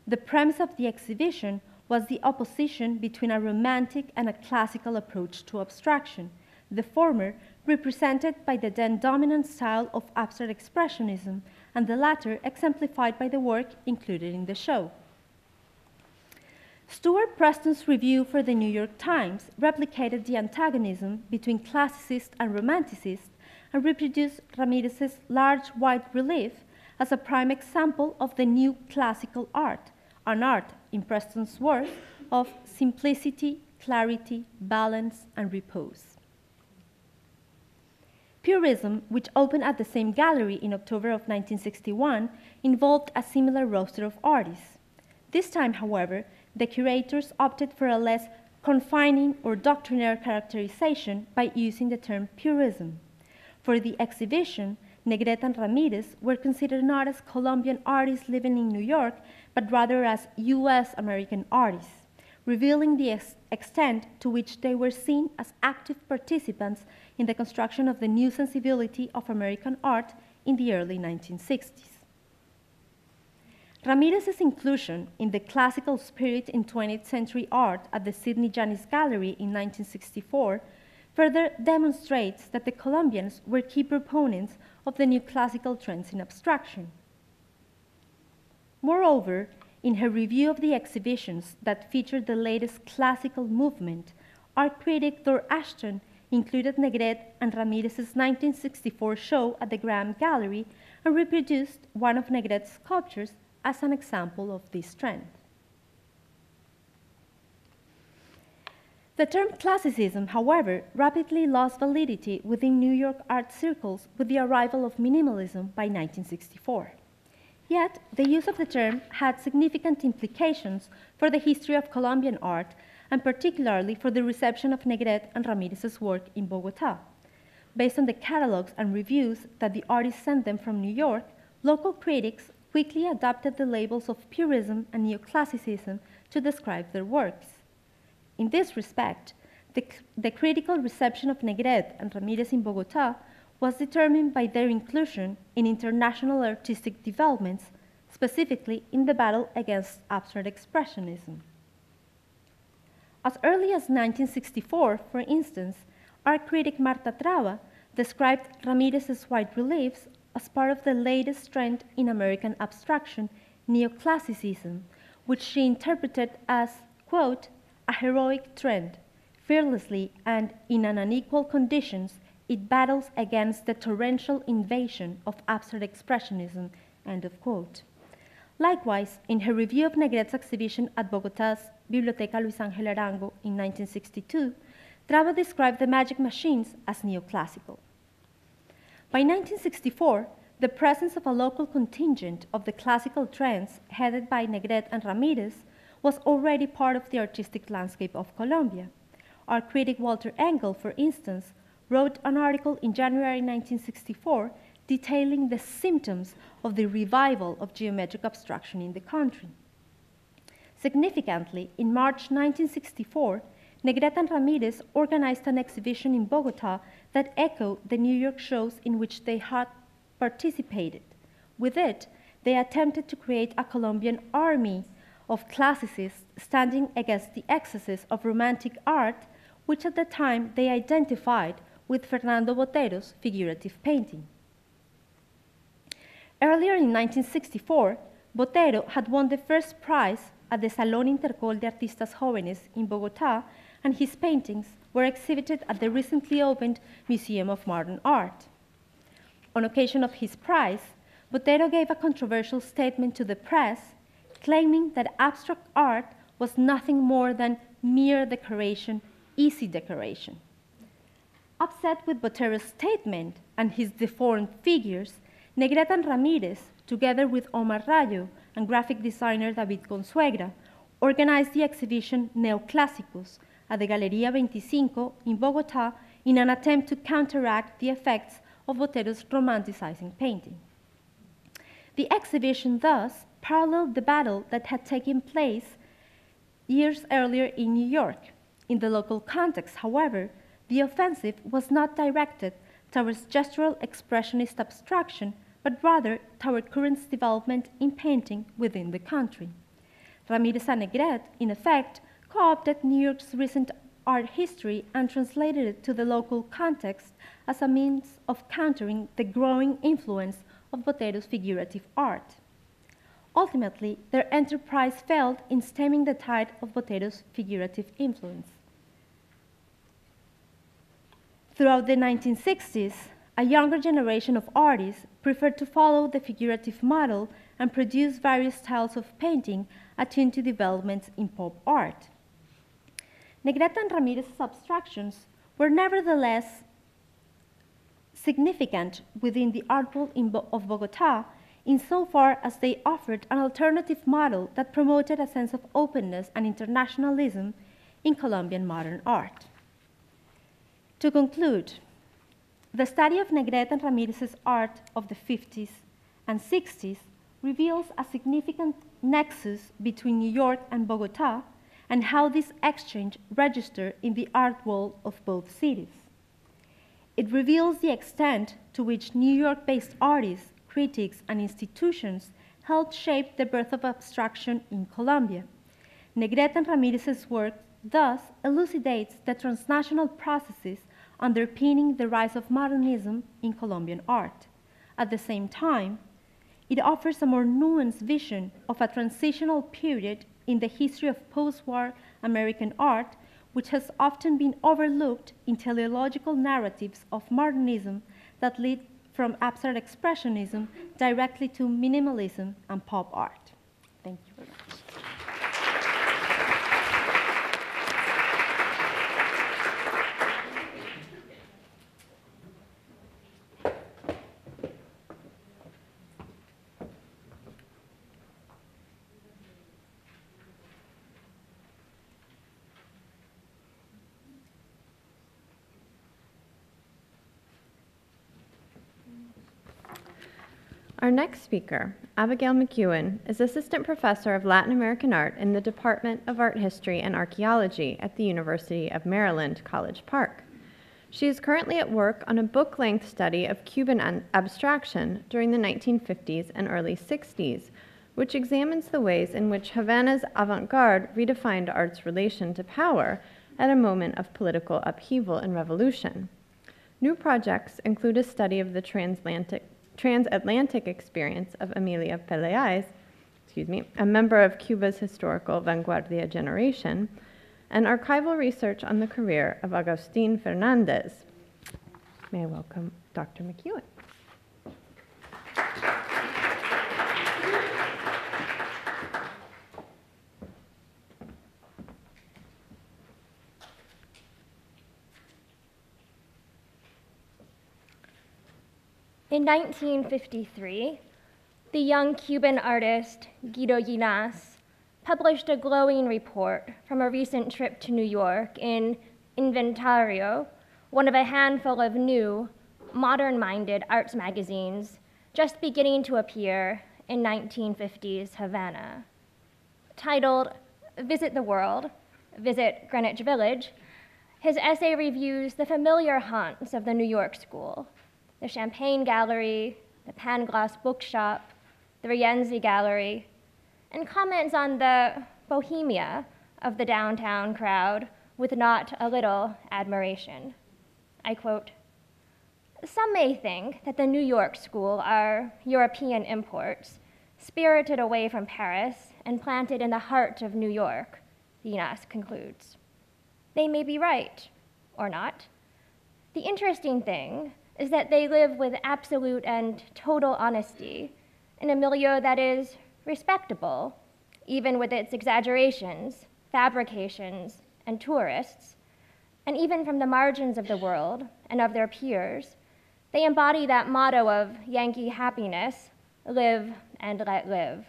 The premise of the exhibition was the opposition between a romantic and a classical approach to abstraction, the former represented by the then dominant style of abstract expressionism, and the latter exemplified by the work included in the show. Stuart Preston's review for the New York Times replicated the antagonism between classicists and romanticists and reproduced Ramirez's large white relief as a prime example of the new classical art, an art, in Preston's words, of simplicity, clarity, balance, and repose. Purism, which opened at the same gallery in October of 1961, involved a similar roster of artists. This time, however, the curators opted for a less confining or doctrinaire characterization by using the term purism. For the exhibition, Negret and Ramirez were considered not as Colombian artists living in New York, but rather as U.S. American artists, revealing the extent to which they were seen as active participants in the construction of the new sensibility of American art in the early 1960s. Ramirez's inclusion in the classical spirit in 20th century art at the Sidney Janis Gallery in 1964 further demonstrates that the Colombians were key proponents of the new classical trends in abstraction. Moreover, in her review of the exhibitions that featured the latest classical movement, art critic Thor Ashton included Negret and Ramirez's 1964 show at the Graham Gallery and reproduced one of Negret's sculptures as an example of this trend. The term classicism, however, rapidly lost validity within New York art circles with the arrival of minimalism by 1964. Yet, the use of the term had significant implications for the history of Colombian art, and particularly for the reception of Negret and Ramirez's work in Bogotá. Based on the catalogs and reviews that the artists sent them from New York, local critics quickly adopted the labels of purism and neoclassicism to describe their works. In this respect, the critical reception of Negret and Ramirez in Bogotá was determined by their inclusion in international artistic developments, specifically in the battle against abstract expressionism. As early as 1964, for instance, art critic Marta Traba described Ramirez's white reliefs as part of the latest trend in American abstraction, neoclassicism, which she interpreted as, quote, a heroic trend. Fearlessly and in unequal conditions, it battles against the torrential invasion of abstract expressionism, end of quote. Likewise, in her review of Negret's exhibition at Bogotá's Biblioteca Luis Ángel Arango in 1962, Traba described the magic machines as neoclassical. By 1964, the presence of a local contingent of the classical trends headed by Negret and Ramirez was already part of the artistic landscape of Colombia. Our critic Walter Engel, for instance, wrote an article in January 1964 detailing the symptoms of the revival of geometric abstraction in the country. Significantly, in March 1964, Negret and Ramirez organized an exhibition in Bogotá that echoed the New York shows in which they had participated. With it, they attempted to create a Colombian army of classicists standing against the excesses of romantic art, which at the time they identified with Fernando Botero's figurative painting. Earlier in 1964, Botero had won the first prize at the Salón Intercol de Artistas Jóvenes in Bogotá, and his paintings were exhibited at the recently opened Museum of Modern Art. On occasion of his prize, Botero gave a controversial statement to the press, claiming that abstract art was nothing more than mere decoration, easy decoration. Upset with Botero's statement and his deformed figures, Negret and Ramirez, together with Omar Rayo and graphic designer David Consuegra, organized the exhibition Neoclásicos at the Galería 25 in Bogotá in an attempt to counteract the effects of Botero's romanticizing painting. The exhibition thus paralleled the battle that had taken place years earlier in New York. In the local context, however, the offensive was not directed towards gestural expressionist abstraction, but rather toward current development in painting within the country. Ramirez and Negret, in effect, co-opted New York's recent art history and translated it to the local context as a means of countering the growing influence of Botero's figurative art. Ultimately, their enterprise failed in stemming the tide of Botero's figurative influence. Throughout the 1960s, a younger generation of artists preferred to follow the figurative model and produce various styles of painting attuned to developments in pop art. Negret and Ramirez's abstractions were nevertheless significant within the art world of Bogotá insofar as they offered an alternative model that promoted a sense of openness and internationalism in Colombian modern art. To conclude, the study of Negret and Ramirez's art of the 50s and 60s reveals a significant nexus between New York and Bogotá and how this exchange registered in the art world of both cities. It reveals the extent to which New York-based artists, critics, and institutions helped shape the birth of abstraction in Colombia. Negret and Ramirez's work thus elucidates the transnational processes underpinning the rise of modernism in Colombian art. At the same time, it offers a more nuanced vision of a transitional period in the history of post-war American art, which has often been overlooked in teleological narratives of modernism that lead from abstract expressionism directly to minimalism and pop art. Thank you very much. Our next speaker, Abigail McEwen, is Assistant Professor of Latin American Art in the Department of Art History and Archaeology at the University of Maryland, College Park. She is currently at work on a book-length study of Cuban abstraction during the 1950s and early 60s, which examines the ways in which Havana's avant-garde redefined art's relation to power at a moment of political upheaval and revolution. New projects include a study of the transatlantic experience of Emilia Peleáez, a member of Cuba's historical vanguardia generation, and archival research on the career of Agustín Fernández. May I welcome Dr. McEwen. In 1953, the young Cuban artist Guido Llinas published a glowing report from a recent trip to New York in Inventario, one of a handful of new, modern-minded arts magazines just beginning to appear in 1950s Havana. Titled Visit the World, Visit Greenwich Village, his essay reviews the familiar haunts of the New York School: the Champagne Gallery, the Pangloss Bookshop, the Rienzi Gallery, and comments on the bohemia of the downtown crowd with not a little admiration. I quote, "Some may think that the New York School are European imports, spirited away from Paris and planted in the heart of New York," Llinas concludes. They may be right, or not. The interesting thing is that they live with absolute and total honesty in a milieu that is respectable, even with its exaggerations, fabrications, and tourists. And even from the margins of the world and of their peers, they embody that motto of Yankee happiness: live and let live.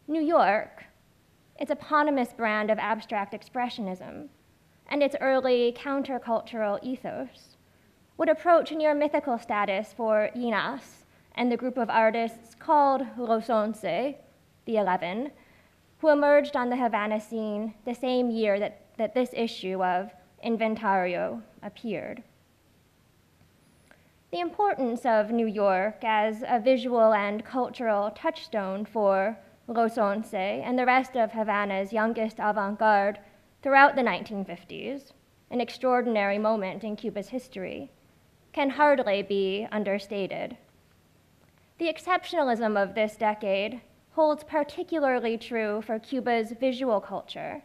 New York, its eponymous brand of abstract expressionism, and its early countercultural ethos, would approach near mythical status for Llinas and the group of artists called Los Once, the 11, who emerged on the Havana scene the same year that this issue of Inventario appeared. The importance of New York as a visual and cultural touchstone for Los Once and the rest of Havana's youngest avant-garde throughout the 1950s, an extraordinary moment in Cuba's history, can hardly be understated. The exceptionalism of this decade holds particularly true for Cuba's visual culture,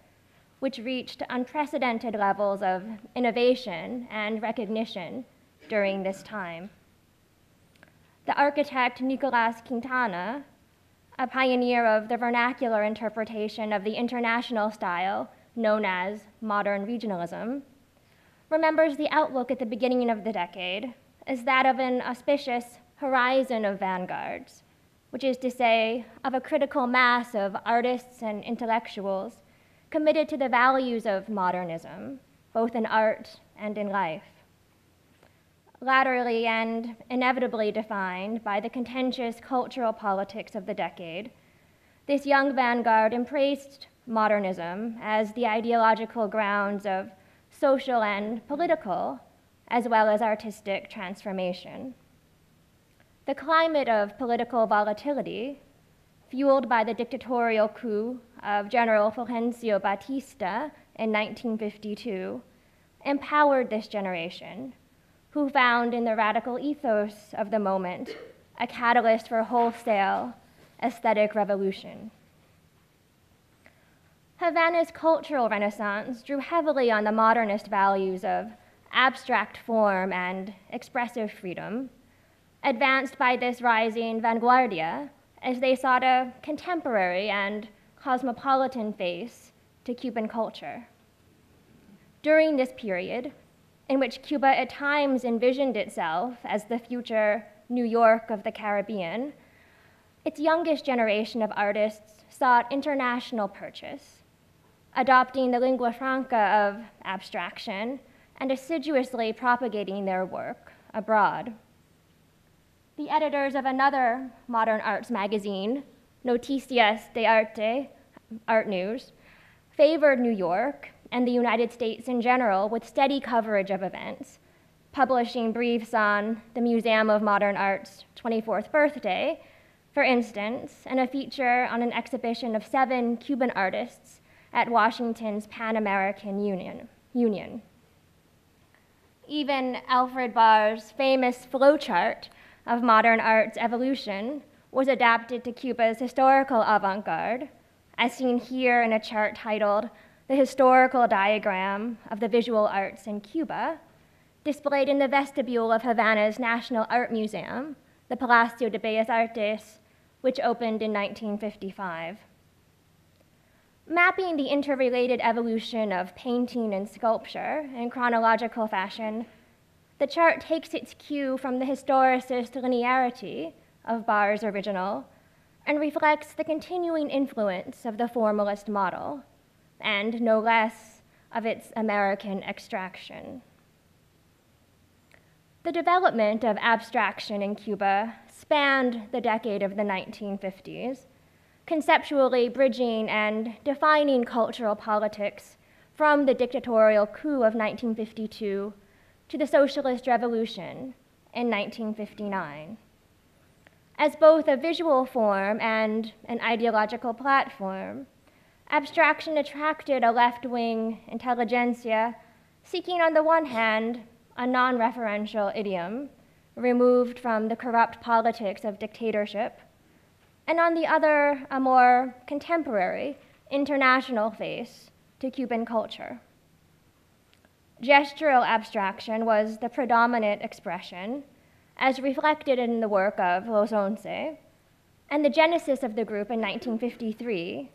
which reached unprecedented levels of innovation and recognition during this time. The architect Nicolás Quintana, a pioneer of the vernacular interpretation of the international style known as modern regionalism, remembers the outlook at the beginning of the decade as that of an auspicious horizon of vanguards, which is to say, of a critical mass of artists and intellectuals committed to the values of modernism, both in art and in life. Latterly and inevitably defined by the contentious cultural politics of the decade, this young vanguard embraced modernism as the ideological grounds of social and political, as well as artistic transformation. The climate of political volatility, fueled by the dictatorial coup of General Fulgencio Batista in 1952, empowered this generation, who found in the radical ethos of the moment a catalyst for wholesale aesthetic revolution. Havana's cultural renaissance drew heavily on the modernist values of abstract form and expressive freedom, advanced by this rising vanguardia as they sought a contemporary and cosmopolitan face to Cuban culture. During this period, in which Cuba at times envisioned itself as the future New York of the Caribbean, its youngest generation of artists sought international purchase, adopting the lingua franca of abstraction and assiduously propagating their work abroad. The editors of another modern arts magazine, Noticias de Arte, Art News, favored New York and the United States in general with steady coverage of events, publishing briefs on the Museum of Modern Art's 24th birthday, for instance, in a feature on an exhibition of 7 Cuban artists at Washington's Pan American Union. Even Alfred Barr's famous flowchart of modern art's evolution was adapted to Cuba's historical avant-garde, as seen here in a chart titled "The Historical Diagram of the Visual Arts in Cuba," displayed in the vestibule of Havana's National Art Museum, the Palacio de Bellas Artes, which opened in 1955. Mapping the interrelated evolution of painting and sculpture in chronological fashion, the chart takes its cue from the historicist linearity of Barr's original and reflects the continuing influence of the formalist model, and no less of its American extraction. The development of abstraction in Cuba spanned the decade of the 1950s, conceptually bridging and defining cultural politics from the dictatorial coup of 1952 to the socialist revolution in 1959. As both a visual form and an ideological platform, abstraction attracted a left-wing intelligentsia seeking, on the one hand, a non-referential idiom removed from the corrupt politics of dictatorship, and on the other, a more contemporary, international face to Cuban culture. Gestural abstraction was the predominant expression, as reflected in the work of Los Once, and the genesis of the group in 1953,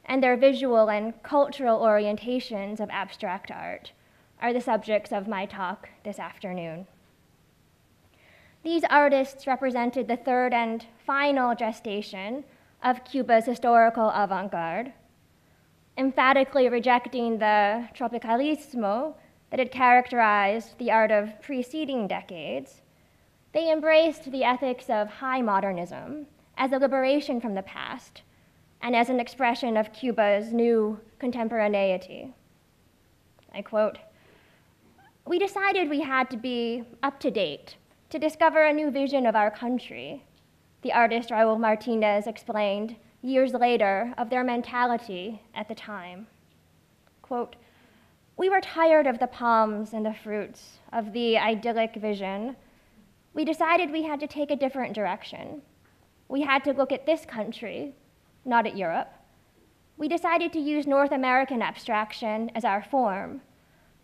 and their visual and cultural orientations of abstract art are the subjects of my talk this afternoon. These artists represented the third and final gestation of Cuba's historical avant-garde, emphatically rejecting the tropicalismo that had characterized the art of preceding decades. They embraced the ethics of high modernism as a liberation from the past and as an expression of Cuba's new contemporaneity. I quote, "We decided we had to be up to date to discover a new vision of our country," the artist Raul Martinez explained years later of their mentality at the time. Quote, "We were tired of the palms and the fruits, of the idyllic vision. We decided we had to take a different direction. We had to look at this country, not at Europe. We decided to use North American abstraction as our form,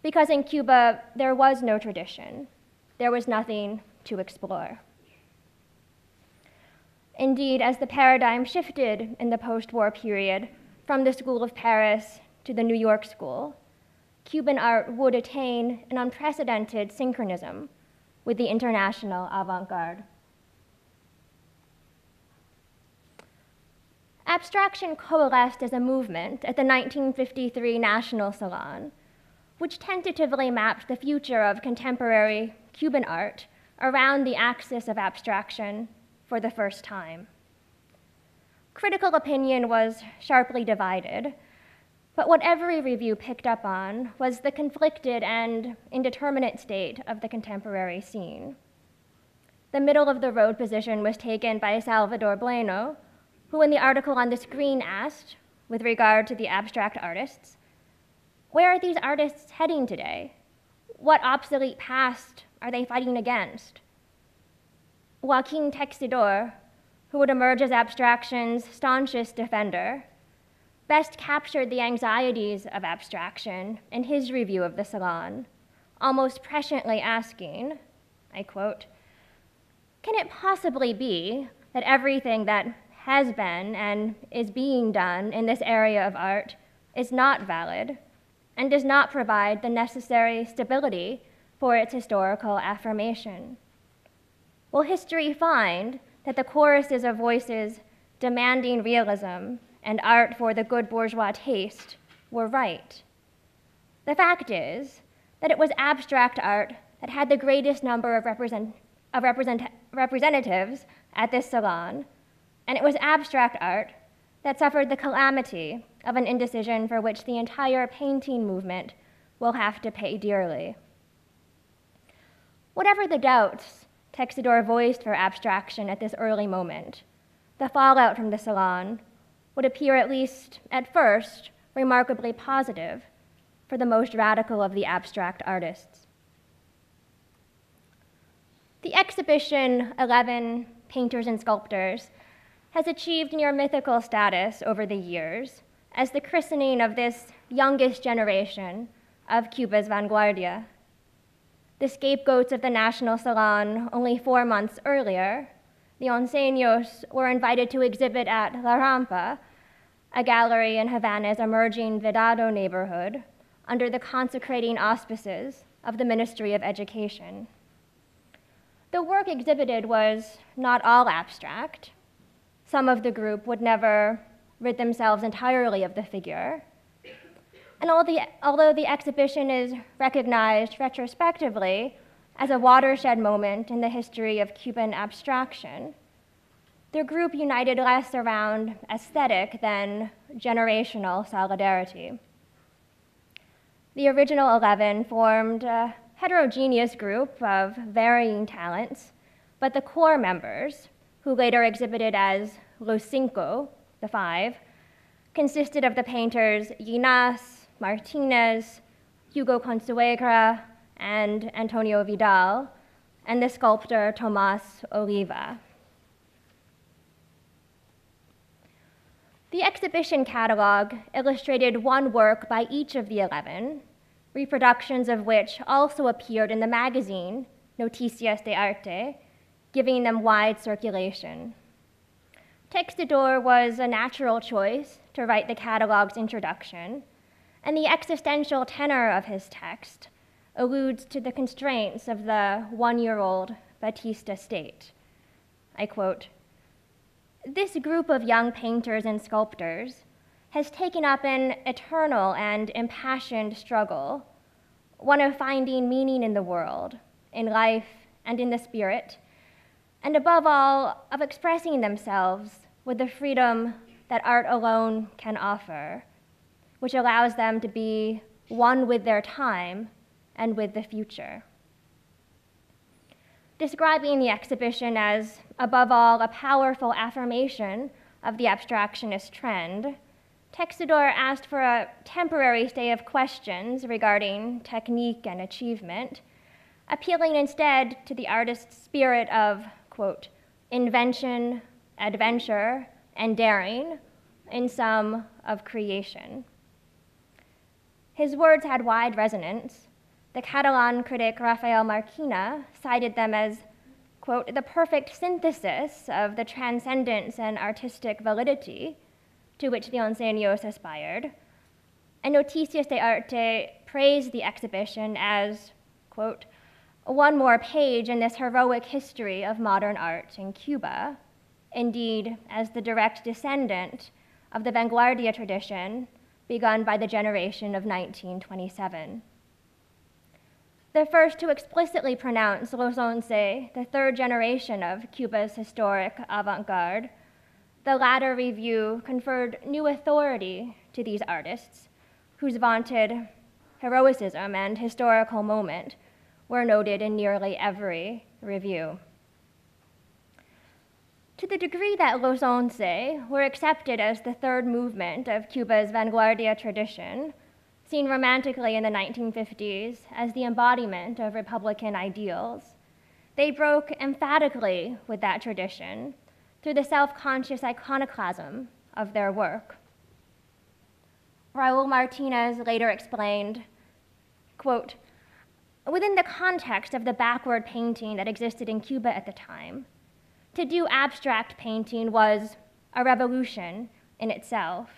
because in Cuba there was no tradition. There was nothing to explore." Indeed, as the paradigm shifted in the post-war period from the School of Paris to the New York School, Cuban art would attain an unprecedented synchronism with the international avant-garde. Abstraction coalesced as a movement at the 1953 National Salon, which tentatively mapped the future of contemporary Cuban art around the axis of abstraction for the first time. Critical opinion was sharply divided, but what every review picked up on was the conflicted and indeterminate state of the contemporary scene. The middle-of-the-road position was taken by Salvador Bueno, who in the article on the screen asked, with regard to the abstract artists, "Where are these artists heading today? What obsolete past are they fighting against?" Joaquin Texidor, who would emerge as abstraction's staunchest defender, best captured the anxieties of abstraction in his review of the Salon, almost presciently asking, I quote, "Can it possibly be that everything that has been and is being done in this area of art is not valid and does not provide the necessary stability for its historical affirmation? Will history find that the choruses of voices demanding realism and art for the good bourgeois taste were right? The fact is that it was abstract art that had the greatest number of representatives at this salon, and it was abstract art that suffered the calamity of an indecision for which the entire painting movement will have to pay dearly. Whatever the doubts Texidor voiced for abstraction at this early moment, the fallout from the Salon would appear, at least at first, remarkably positive for the most radical of the abstract artists. The exhibition, 11 Painters and Sculptors, has achieved near mythical status over the years as the christening of this youngest generation of Cuba's vanguardia. The scapegoats of the National Salon only 4 months earlier, the Onceños were invited to exhibit at La Rampa, a gallery in Havana's emerging Vedado neighborhood, under the consecrating auspices of the Ministry of Education. The work exhibited was not all abstract. Some of the group would never rid themselves entirely of the figure. And although the exhibition is recognized retrospectively as a watershed moment in the history of Cuban abstraction, the group united less around aesthetic than generational solidarity. The original 11 formed a heterogeneous group of varying talents, but the core members, who later exhibited as Los Cinco, the Five, consisted of the painters Llinás, Martinez, Hugo Consuegra, and Antonio Vidal, and the sculptor Tomás Oliva. The exhibition catalog illustrated one work by each of the 11, reproductions of which also appeared in the magazine Noticias de Arte, giving them wide circulation. Textidor was a natural choice to write the catalog's introduction, and the existential tenor of his text alludes to the constraints of the one-year-old Batista state. I quote, "This group of young painters and sculptors has taken up an eternal and impassioned struggle, one of finding meaning in the world, in life, and in the spirit, and above all, of expressing themselves with the freedom that art alone can offer, which allows them to be one with their time and with the future." Describing the exhibition as, above all, a powerful affirmation of the abstractionist trend, Textidor asked for a temporary stay of questions regarding technique and achievement, appealing instead to the artist's spirit of, quote, invention, adventure, and daring, in sum, of creation. His words had wide resonance. The Catalan critic Rafael Marquina cited them as, quote, the perfect synthesis of the transcendence and artistic validity to which the Onceños aspired. And Noticias de Arte praised the exhibition as, quote, one more page in this heroic history of modern art in Cuba, indeed, as the direct descendant of the vanguardia tradition begun by the generation of 1927. The first to explicitly pronounce Los Once the third generation of Cuba's historic avant-garde, the latter review conferred new authority to these artists, whose vaunted heroicism and historical moment were noted in nearly every review. To the degree that Los Once were accepted as the third movement of Cuba's vanguardia tradition, seen romantically in the 1950s as the embodiment of Republican ideals, they broke emphatically with that tradition through the self-conscious iconoclasm of their work. Raul Martinez later explained, quote, within the context of the backward painting that existed in Cuba at the time, to do abstract painting was a revolution in itself.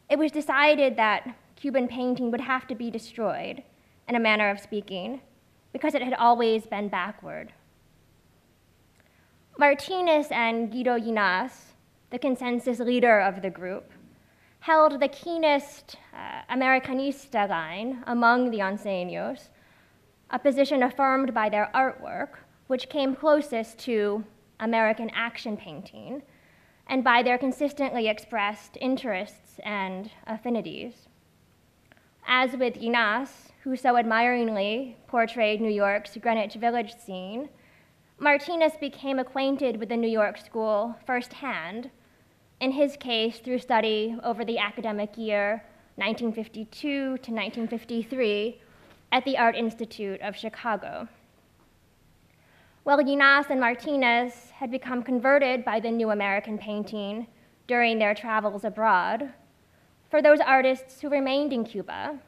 It was decided that Cuban painting would have to be destroyed, in a manner of speaking, because it had always been backward. Martinez and Guido Llinás, the consensus leader of the group, held the keenest Americanista line among the Onceños, a position affirmed by their artwork, which came closest to American action painting, and by their consistently expressed interests and affinities. As with Llinás, who so admiringly portrayed New York's Greenwich Village scene, Martinez became acquainted with the New York school firsthand, in his case through study over the academic year 1952 to 1953 at the Art Institute of Chicago. While Llinás and Martinez had become converted by the new American painting during their travels abroad, for those artists who remained in Cuba,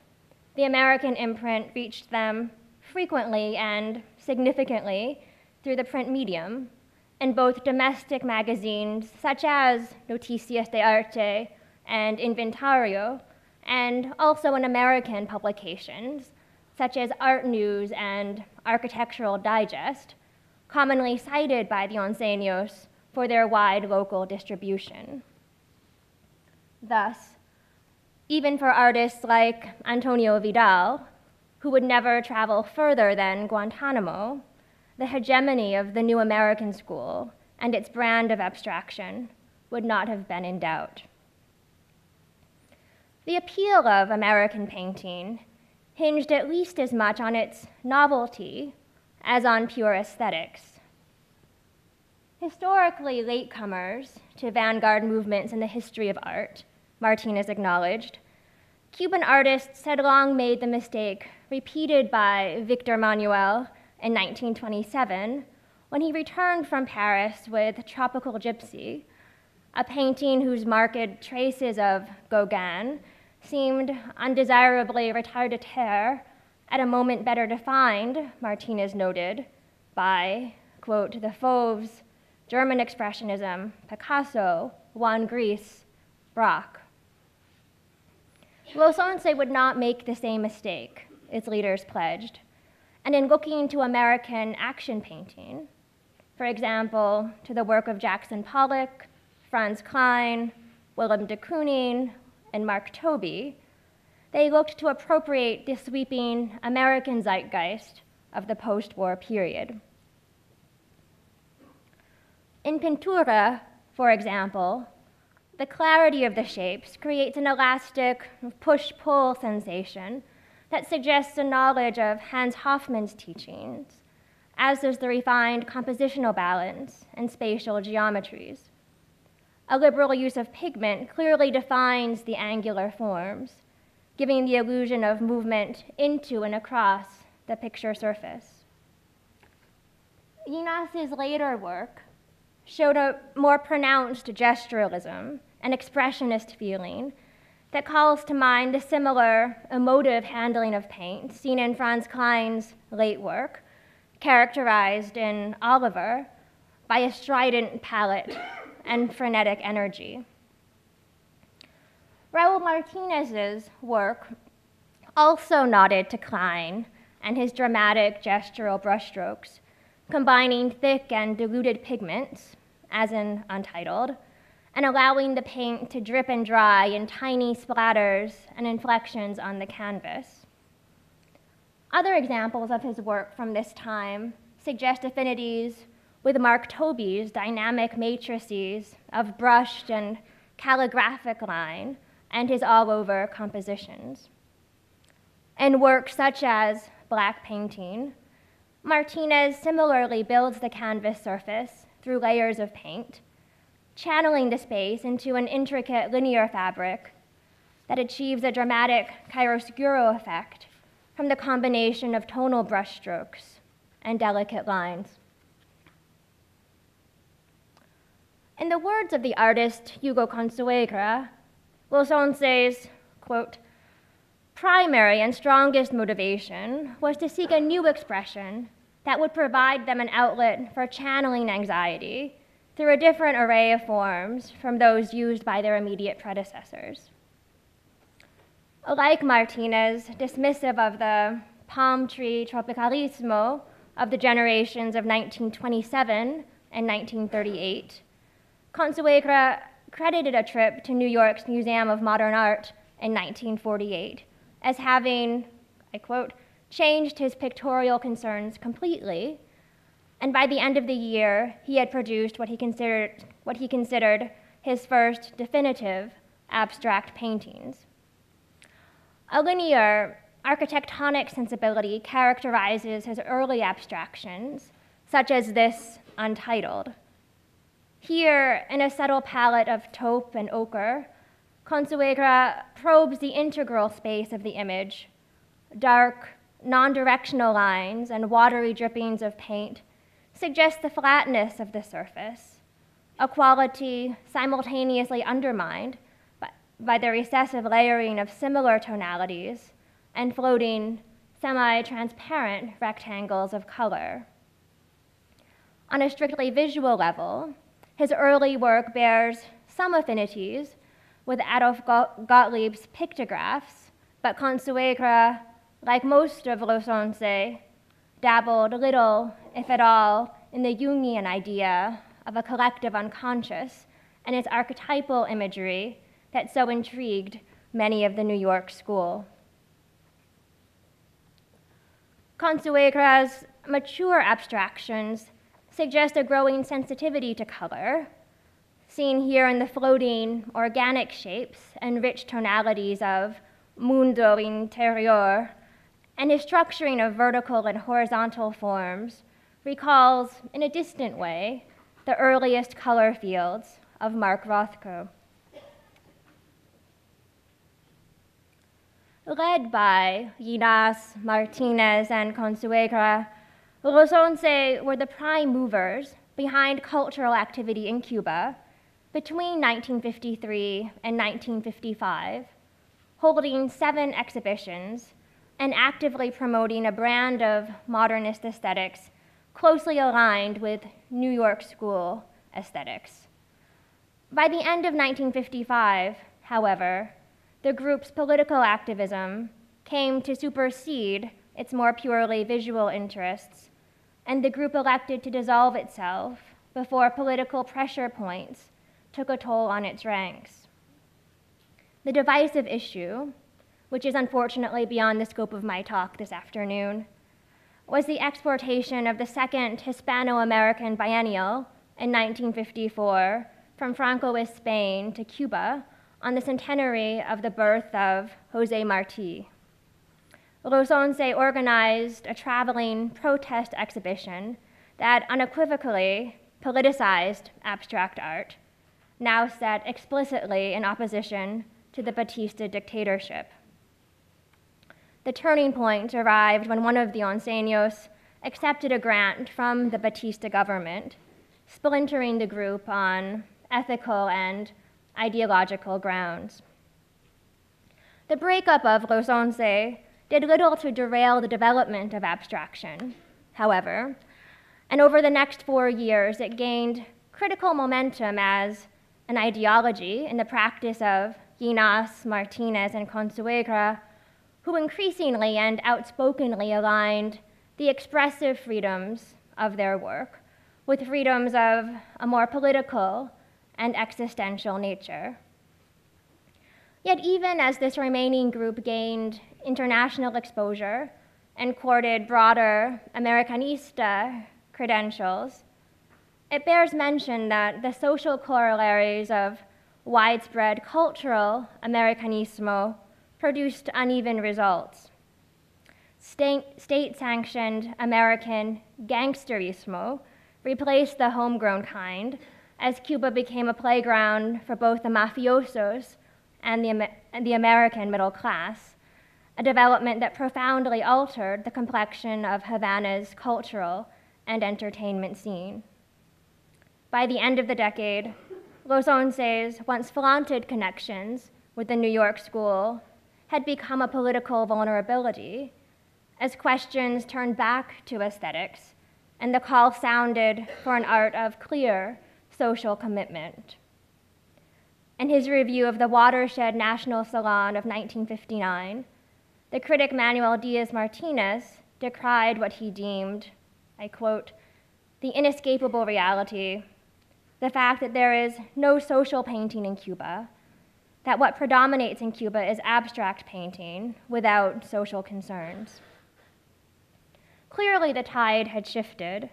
the American imprint reached them frequently and significantly through the print medium in both domestic magazines such as Noticias de Arte and Inventario, and also in American publications such as Art News and Architectural Digest, commonly cited by the Onceños for their wide local distribution. Thus, even for artists like Antonio Vidal, who would never travel further than Guantanamo, the hegemony of the new American school and its brand of abstraction would not have been in doubt. The appeal of American painting hinged at least as much on its novelty as on pure aesthetics. Historically latecomers to vanguard movements in the history of art, Martinez acknowledged, Cuban artists had long made the mistake repeated by Victor Manuel in 1927 when he returned from Paris with Tropical Gypsy, a painting whose marked traces of Gauguin seemed undesirably retardataire at a moment better defined, Martinez noted, by, quote, the Fauves, German Expressionism, Picasso, Juan Gris, Braque. Los Once would not make the same mistake, its leaders pledged, and in looking to American action painting, for example, to the work of Jackson Pollock, Franz Klein, Willem de Kooning, and Mark Tobey, they looked to appropriate the sweeping American zeitgeist of the post-war period. In Pintura, for example, the clarity of the shapes creates an elastic push-pull sensation that suggests a knowledge of Hans Hofmann's teachings, as does the refined compositional balance and spatial geometries. A liberal use of pigment clearly defines the angular forms, giving the illusion of movement into and across the picture surface. Llinás's later work showed a more pronounced gesturalism, an expressionist feeling that calls to mind the similar emotive handling of paint seen in Franz Klein's late work, characterized in Oliver by a strident palette and frenetic energy. Raul Martinez's work also nodded to Klein and his dramatic gestural brushstrokes, combining thick and diluted pigments, as in Untitled, and allowing the paint to drip and dry in tiny splatters and inflections on the canvas. Other examples of his work from this time suggest affinities with Mark Tobey's dynamic matrices of brushed and calligraphic line and his all-over compositions. In works such as Black Painting, Martinez similarly builds the canvas surface through layers of paint, channeling the space into an intricate linear fabric that achieves a dramatic chiaroscuro effect from the combination of tonal brushstrokes and delicate lines. In the words of the artist Hugo Consuegra, Los Once's, quote, primary and strongest motivation was to seek a new expression that would provide them an outlet for channeling anxiety through a different array of forms from those used by their immediate predecessors. Like Martinez, dismissive of the palm tree tropicalismo of the generations of 1927 and 1938, Consuegra credited a trip to New York's Museum of Modern Art in 1948 as having, I quote, changed his pictorial concerns completely, and by the end of the year, he had produced what he considered his first definitive abstract paintings. A linear architectonic sensibility characterizes his early abstractions, such as this Untitled. Here, in a subtle palette of taupe and ochre, Consuegra probes the integral space of the image. Dark, non-directional lines and watery drippings of paint suggest the flatness of the surface, a quality simultaneously undermined by the recessive layering of similar tonalities and floating, semi-transparent rectangles of color. On a strictly visual level, his early work bears some affinities with Adolf Gottlieb's pictographs, but Consuegra, like most of Los Once, dabbled little, if at all, in the Jungian idea of a collective unconscious and its archetypal imagery that so intrigued many of the New York school. Consuegra's mature abstractions suggest a growing sensitivity to color, seen here in the floating organic shapes and rich tonalities of mundo interior, and his structuring of vertical and horizontal forms recalls, in a distant way, the earliest color fields of Mark Rothko. Led by Llinás, Martinez, and Consuegra, Los Once were the prime movers behind cultural activity in Cuba between 1953 and 1955, holding 7 exhibitions and actively promoting a brand of modernist aesthetics closely aligned with New York school aesthetics. By the end of 1955, however, the group's political activism came to supersede its more purely visual interests, and the group elected to dissolve itself before political pressure points took a toll on its ranks. The divisive issue, which is unfortunately beyond the scope of my talk this afternoon, was the exportation of the second Hispano-American biennial in 1954 from Francoist Spain to Cuba on the centenary of the birth of José Martí. Los Once organized a traveling protest exhibition that unequivocally politicized abstract art, now set explicitly in opposition to the Batista dictatorship. The turning point arrived when one of the onceños accepted a grant from the Batista government, splintering the group on ethical and ideological grounds. The breakup of Los Once did little to derail the development of abstraction, however, and over the next 4 years it gained critical momentum as an ideology in the practice of Llinás, Martinez, and Consuegra, who increasingly and outspokenly aligned the expressive freedoms of their work with freedoms of a more political and existential nature. Yet even as this remaining group gained international exposure and courted broader Americanista credentials, it bears mention that the social corollaries of widespread cultural Americanismo produced uneven results. State-sanctioned American gangsterismo replaced the homegrown kind as Cuba became a playground for both the mafiosos and the American middle class, a development that profoundly altered the complexion of Havana's cultural and entertainment scene. By the end of the decade, Los Once's once flaunted connections with the New York school had become a political vulnerability as questions turned back to aesthetics and the call sounded for an art of clear social commitment. In his review of the Watershed National Salon of 1959, the critic Manuel Diaz-Martinez decried what he deemed, I quote, the inescapable reality, the fact that there is no social painting in Cuba, that what predominates in Cuba is abstract painting without social concerns. Clearly, the tide had shifted,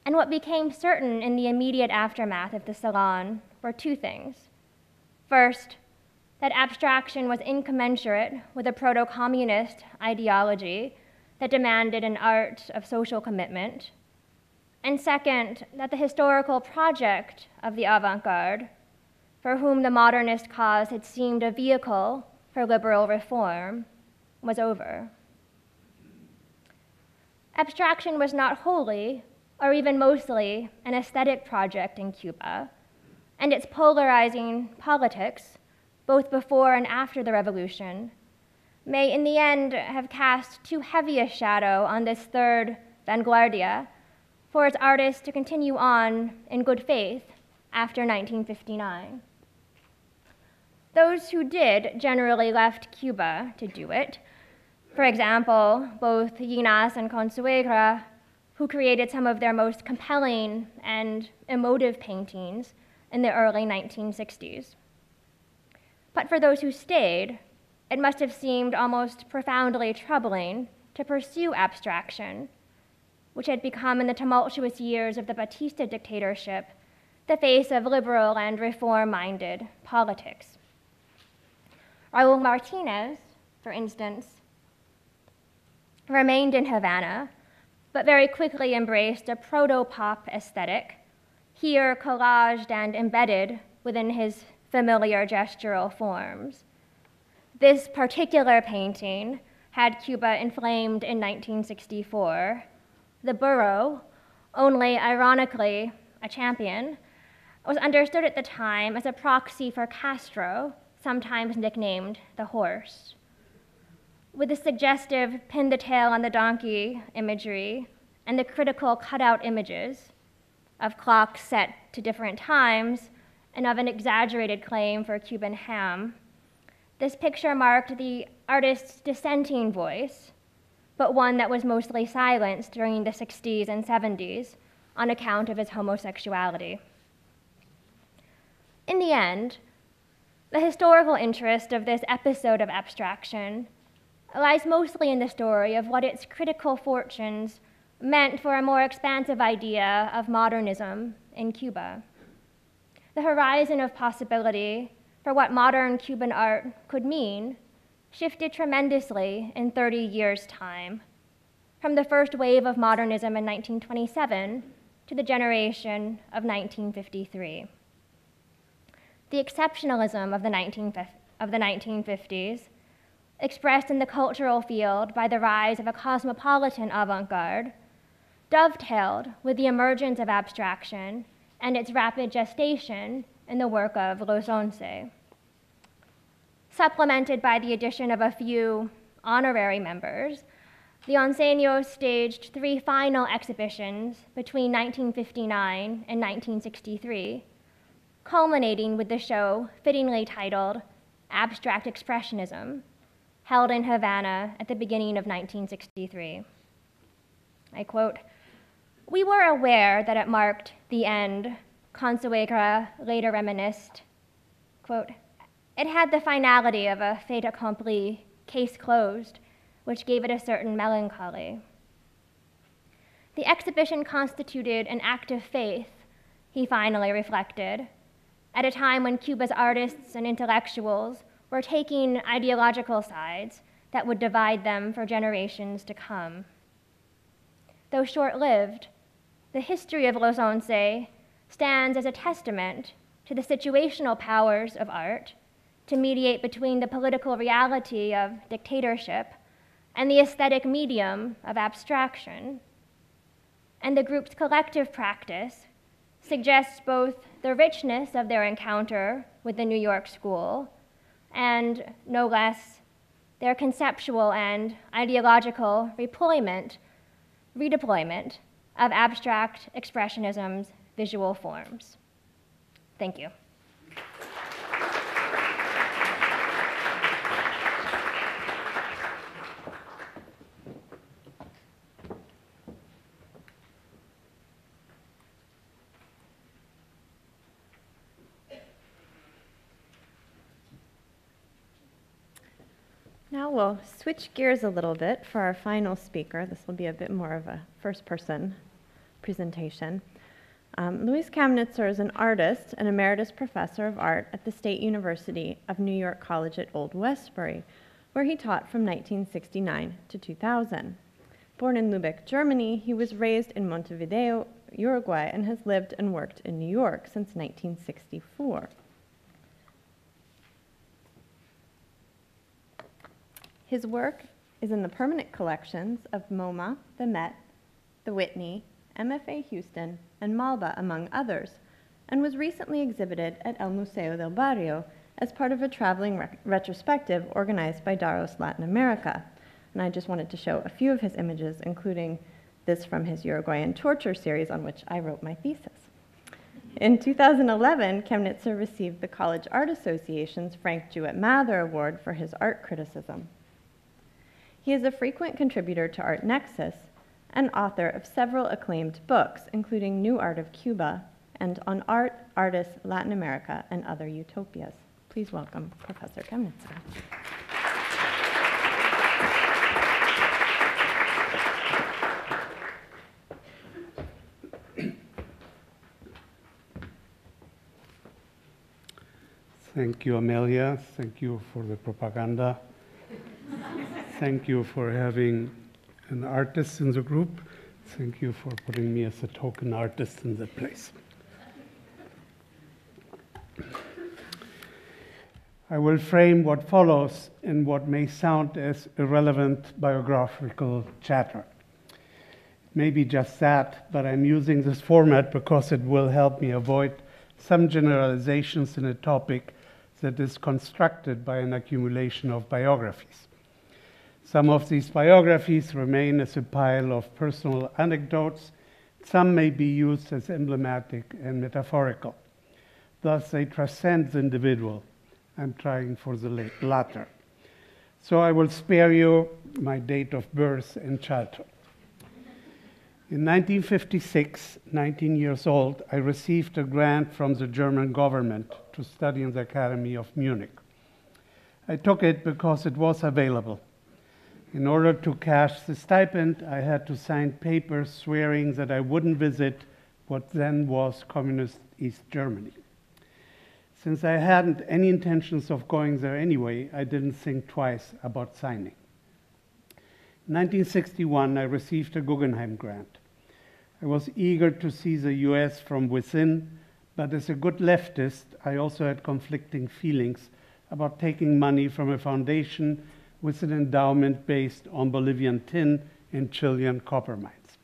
and what became certain in the immediate aftermath of the Salon were 2 things. First, that abstraction was incommensurate with a proto-communist ideology that demanded an art of social commitment. and second, that the historical project of the avant-garde, for whom the modernist cause had seemed a vehicle for liberal reform, was over. Abstraction was not wholly, or even mostly, an aesthetic project in Cuba, and its polarizing politics, both before and after the revolution, may in the end have cast too heavy a shadow on this third vanguardia for its artists to continue on in good faith after 1959. Those who did generally left Cuba to do it. For example, both Llinás and Consuegra, who created some of their most compelling and emotive paintings in the early 1960s. But for those who stayed, it must have seemed almost profoundly troubling to pursue abstraction, which had become in the tumultuous years of the Batista dictatorship the face of liberal and reform-minded politics. Raúl Martínez, for instance, remained in Havana, but very quickly embraced a proto-pop aesthetic, here collaged and embedded within his familiar gestural forms. This particular painting had Cuba inflamed in 1964. The burro, only ironically a champion, was understood at the time as a proxy for Castro, sometimes nicknamed the horse. With the suggestive pin the tail on the donkey imagery and the critical cutout images of clocks set to different times and of an exaggerated claim for Cuban ham, this picture marked the artist's dissenting voice, but one that was mostly silenced during the 60s and 70s on account of his homosexuality. In the end, the historical interest of this episode of abstraction lies mostly in the story of what its critical fortunes meant for a more expansive idea of modernism in Cuba. The horizon of possibility for what modern Cuban art could mean shifted tremendously in 30 years' time, from the first wave of modernism in 1927 to the generation of 1953. The exceptionalism of the 1950s, expressed in the cultural field by the rise of a cosmopolitan avant-garde, dovetailed with the emergence of abstraction and its rapid gestation in the work of Los Once. Supplemented by the addition of a few honorary members, the Onceños staged 3 final exhibitions between 1959 and 1963, culminating with the show fittingly titled Abstract Expressionism, held in Havana at the beginning of 1963. I quote, "We were aware that it marked the end," Consuegra later reminisced. Quote, "It had the finality of a fait accompli, case closed, which gave it a certain melancholy." The exhibition constituted an act of faith, he finally reflected, at a time when Cuba's artists and intellectuals were taking ideological sides that would divide them for generations to come. Though short-lived, the history of Los Once stands as a testament to the situational powers of art to mediate between the political reality of dictatorship and the aesthetic medium of abstraction. And the group's collective practice suggests both the richness of their encounter with the New York school and, no less, their conceptual and ideological redeployment of abstract expressionism's visual forms. Thank you. Now we'll switch gears a little bit for our final speaker. This will be a bit more of a first-person presentation. Luis Camnitzer is an artist and emeritus professor of art at the State University of New York College at Old Westbury, where he taught from 1969 to 2000. Born in Lübeck, Germany, he was raised in Montevideo, Uruguay, and has lived and worked in New York since 1964. His work is in the permanent collections of MoMA, the Met, the Whitney, MFA Houston, and Malba, among others, and was recently exhibited at El Museo del Barrio as part of a traveling retrospective organized by Daros Latin America. And I just wanted to show a few of his images, including this from his Uruguayan torture series on which I wrote my thesis. In 2011, Camnitzer received the College Art Association's Frank Jewett Mather Award for his art criticism. He is a frequent contributor to Art Nexus and author of several acclaimed books, including New Art of Cuba and On Art, Artists, Latin America, and Other Utopias. Please welcome Professor Camnitzer. Thank you, Amelia. Thank you for the propaganda. Thank you for having an artist in the group. Thank you for putting me as a token artist in that place. I will frame what follows in what may sound as irrelevant biographical chatter. Maybe just that, but I'm using this format because it will help me avoid some generalizations in a topic that is constructed by an accumulation of biographies. Some of these biographies remain as a pile of personal anecdotes. Some may be used as emblematic and metaphorical. Thus, they transcend the individual. I'm trying for the latter. So I will spare you my date of birth and childhood. In 1956, 19 years old, I received a grant from the German government to study in the Academy of Munich. I took it because it was available. In order to cash the stipend, I had to sign papers swearing that I wouldn't visit what then was communist East Germany. Since I hadn't any intentions of going there anyway, I didn't think twice about signing. In 1961, I received a Guggenheim grant. I was eager to see the US from within, but as a good leftist, I also had conflicting feelings about taking money from a foundation with an endowment based on Bolivian tin and Chilean copper mines.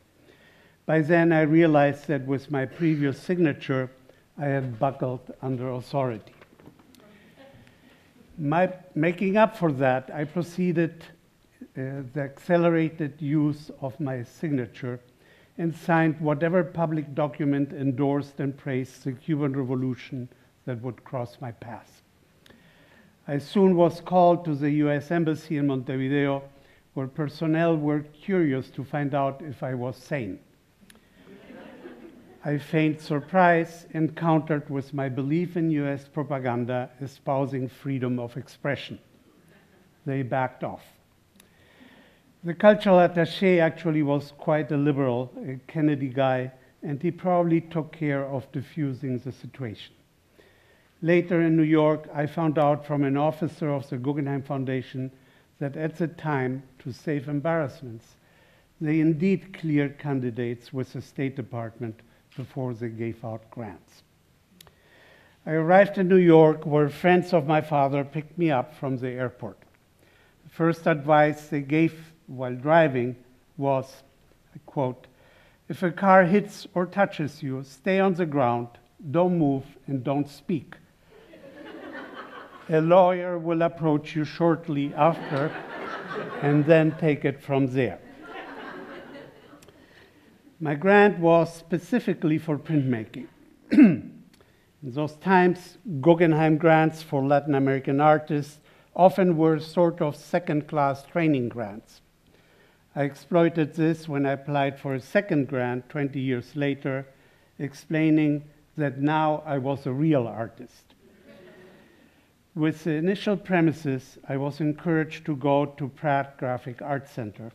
By then, I realized that with my previous signature, I had buckled under authority. Making up for that, I proceeded the accelerated use of my signature and signed whatever public document endorsed and praised the Cuban Revolution that would cross my path. I soon was called to the US Embassy in Montevideo, where personnel were curious to find out if I was sane. I feigned surprise and countered with my belief in US propaganda espousing freedom of expression. They backed off. The cultural attaché actually was quite a liberal, a Kennedy guy, and he probably took care of diffusing the situation. Later in New York, I found out from an officer of the Guggenheim Foundation that at the time, to save embarrassments, they indeed cleared candidates with the State Department before they gave out grants. I arrived in New York, where friends of my father picked me up from the airport. The first advice they gave while driving was, I quote, "If a car hits or touches you, stay on the ground, don't move, and don't speak. A lawyer will approach you shortly after and then take it from there." My grant was specifically for printmaking. In those times, Guggenheim grants for Latin American artists often were sort of second-class training grants. I exploited this when I applied for a second grant 20 years later, explaining that now I was a real artist. With the initial premises, I was encouraged to go to Pratt Graphic Arts Center,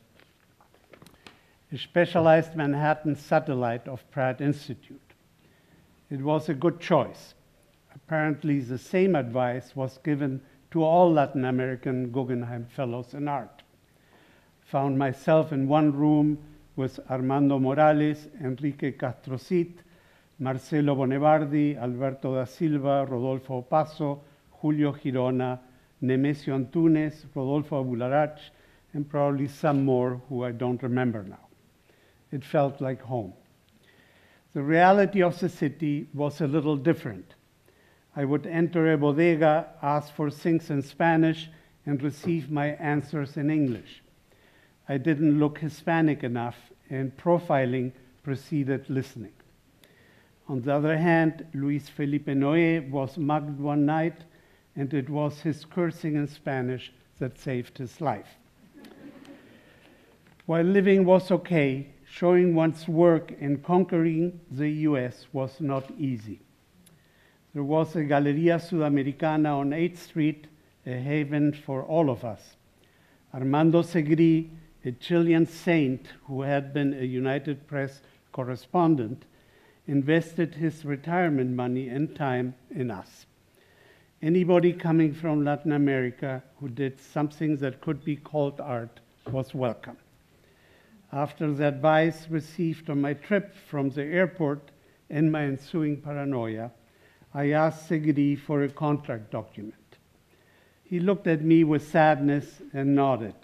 a specialized Manhattan satellite of Pratt Institute. It was a good choice. Apparently, the same advice was given to all Latin American Guggenheim Fellows in Art. Found myself in one room with Armando Morales, Enrique Castrocit, Marcelo Bonevardi, Alberto da Silva, Rodolfo Paso, Julio Girona, Nemesio Antunes, Rodolfo Abularach, and probably some more who I don't remember now. It felt like home. The reality of the city was a little different. I would enter a bodega, ask for things in Spanish, and receive my answers in English. I didn't look Hispanic enough, and profiling preceded listening. On the other hand, Luis Felipe Noé was mugged one night, and it was his cursing in Spanish that saved his life. While living was okay, showing one's work and conquering the US was not easy. There was a Galeria Sudamericana on 8th Street, a haven for all of us. Armando Segri, a Chilean saint who had been a United Press correspondent, invested his retirement money and time in us. Anybody coming from Latin America who did something that could be called art was welcome. After the advice received on my trip from the airport and my ensuing paranoia, I asked Segri for a contract document. He looked at me with sadness and nodded.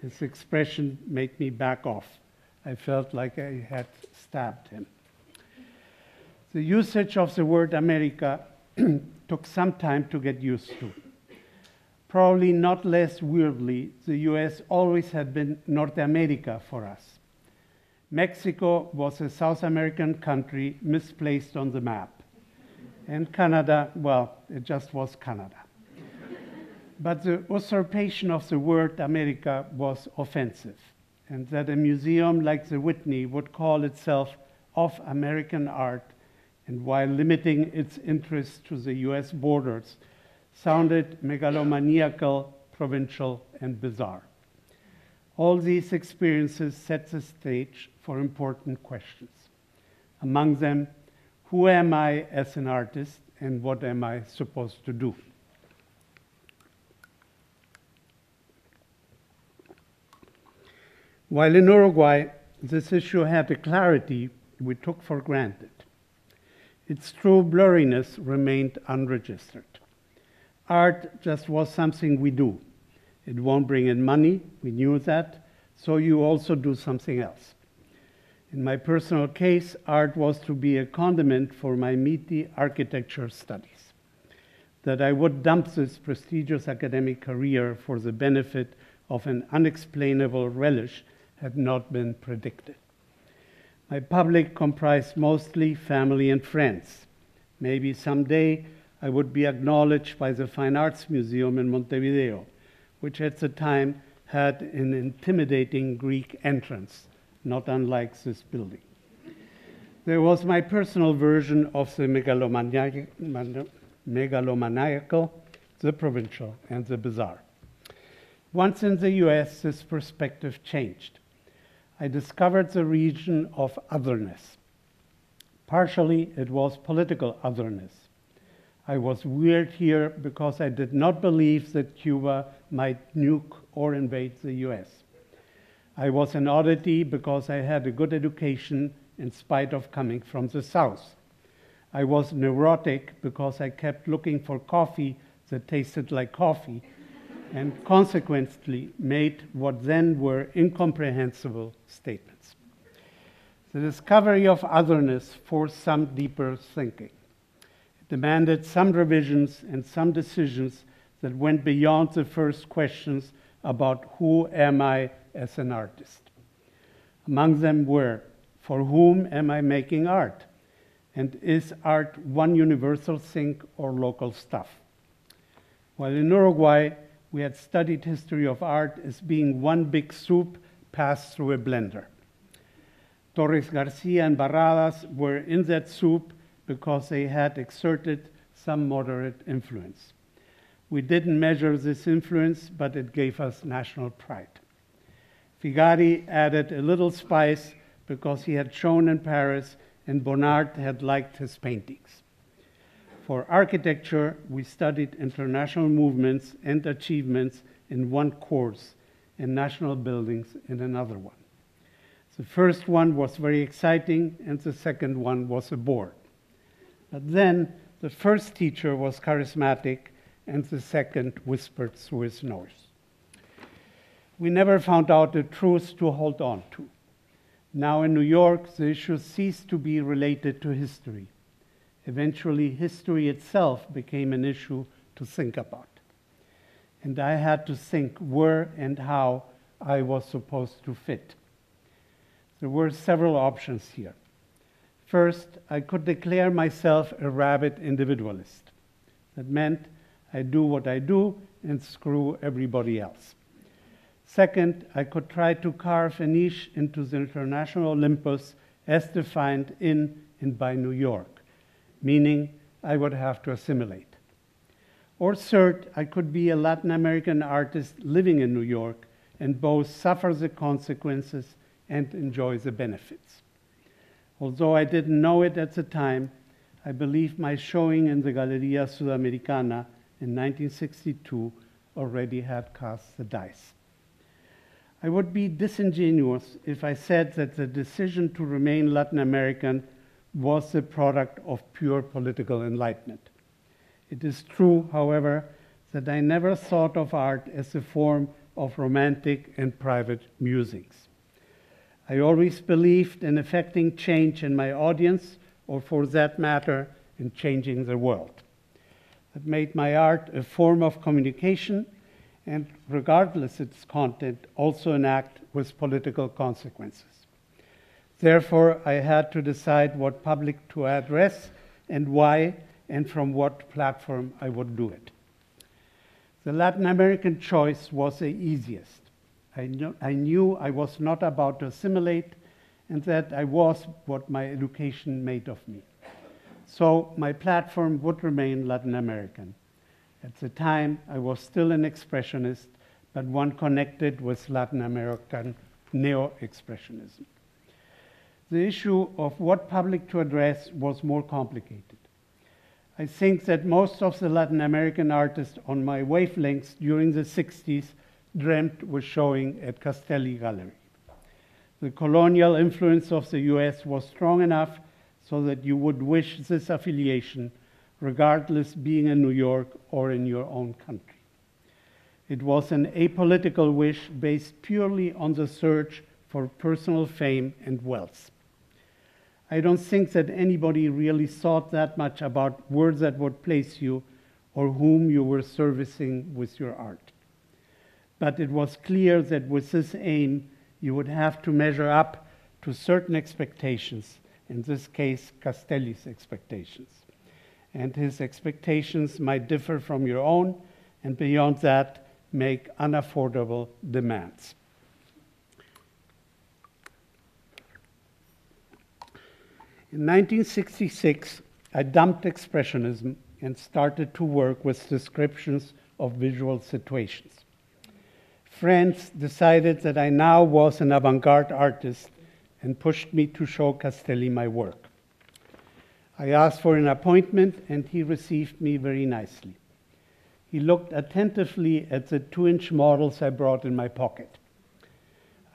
His expression made me back off. I felt like I had stabbed him. The usage of the word America took some time to get used to. Probably not less weirdly, the US always had been North America for us. Mexico was a South American country misplaced on the map. And Canada, well, it just was Canada. But the usurpation of the word America was offensive, and that a museum like the Whitney would call itself of American art, and while limiting its interest to the US borders, sounded megalomaniacal, provincial, and bizarre. All these experiences set the stage for important questions. Among them, who am I as an artist, and what am I supposed to do? While in Uruguay, this issue had a clarity we took for granted. Its true blurriness remained unregistered. Art just was something we do. It won't bring in money, we knew that, so you also do something else. In my personal case, art was to be a condiment for my meaty architecture studies. That I would dump this prestigious academic career for the benefit of an unexplainable relish had not been predicted. My public comprised mostly family and friends. Maybe someday I would be acknowledged by the Fine Arts Museum in Montevideo, which at the time had an intimidating Greek entrance, not unlike this building. There was my personal version of the megalomaniacal, the provincial, and the bizarre. Once in the US, this perspective changed. I discovered the region of otherness. Partially, it was political otherness. I was weird here because I did not believe that Cuba might nuke or invade the US. I was an oddity because I had a good education in spite of coming from the South. I was neurotic because I kept looking for coffee that tasted like coffee and consequently made what then were incomprehensible statements. The discovery of otherness forced some deeper thinking. It demanded some revisions and some decisions that went beyond the first questions about who am I as an artist. Among them were, for whom am I making art? And is art one universal thing or local stuff? While in Uruguay, we had studied history of art as being one big soup passed through a blender. Torres Garcia and Barradas were in that soup because they had exerted some moderate influence. We didn't measure this influence, but it gave us national pride. Figari added a little spice because he had shown in Paris and Bonnard had liked his paintings. For architecture, we studied international movements and achievements in one course and national buildings in another one. The first one was very exciting, and the second one was a bore. But then the first teacher was charismatic, and the second whispered through his nose. We never found out the truth to hold on to. Now in New York, the issue ceased to be related to history. Eventually, history itself became an issue to think about. And I had to think where and how I was supposed to fit. There were several options here. First, I could declare myself a rabid individualist. That meant I do what I do and screw everybody else. Second, I could try to carve a niche into the international Olympus as defined in and by New York, meaning I would have to assimilate. Or third, I could be a Latin American artist living in New York and both suffer the consequences and enjoy the benefits. Although I didn't know it at the time, I believe my showing in the Galeria Sudamericana in 1962 already had cast the dice. I would be disingenuous if I said that the decision to remain Latin American was the product of pure political enlightenment. It is true, however, that I never thought of art as a form of romantic and private musings. I always believed in effecting change in my audience, or for that matter, in changing the world. That made my art a form of communication, and regardless of its content, also an act with political consequences. Therefore, I had to decide what public to address and why, and from what platform I would do it. The Latin American choice was the easiest. I knew I was not about to assimilate, and that I was what my education made of me. So my platform would remain Latin American. At the time, I was still an expressionist, but one connected with Latin American neo-expressionism. The issue of what public to address was more complicated. I think that most of the Latin American artists on my wavelengths during the 60s dreamt with showing at Castelli Gallery. The colonial influence of the US was strong enough so that you would wish this affiliation, regardless being in New York or in your own country. It was an apolitical wish based purely on the search for personal fame and wealth. I don't think that anybody really thought that much about where that would place you or whom you were servicing with your art. But it was clear that with this aim, you would have to measure up to certain expectations, in this case, Castelli's expectations. And his expectations might differ from your own, and beyond that, make unaffordable demands. In 1966, I dumped Expressionism and started to work with descriptions of visual situations. Friends decided that I now was an avant-garde artist and pushed me to show Castelli my work. I asked for an appointment, and he received me very nicely. He looked attentively at the 2-inch models I brought in my pocket.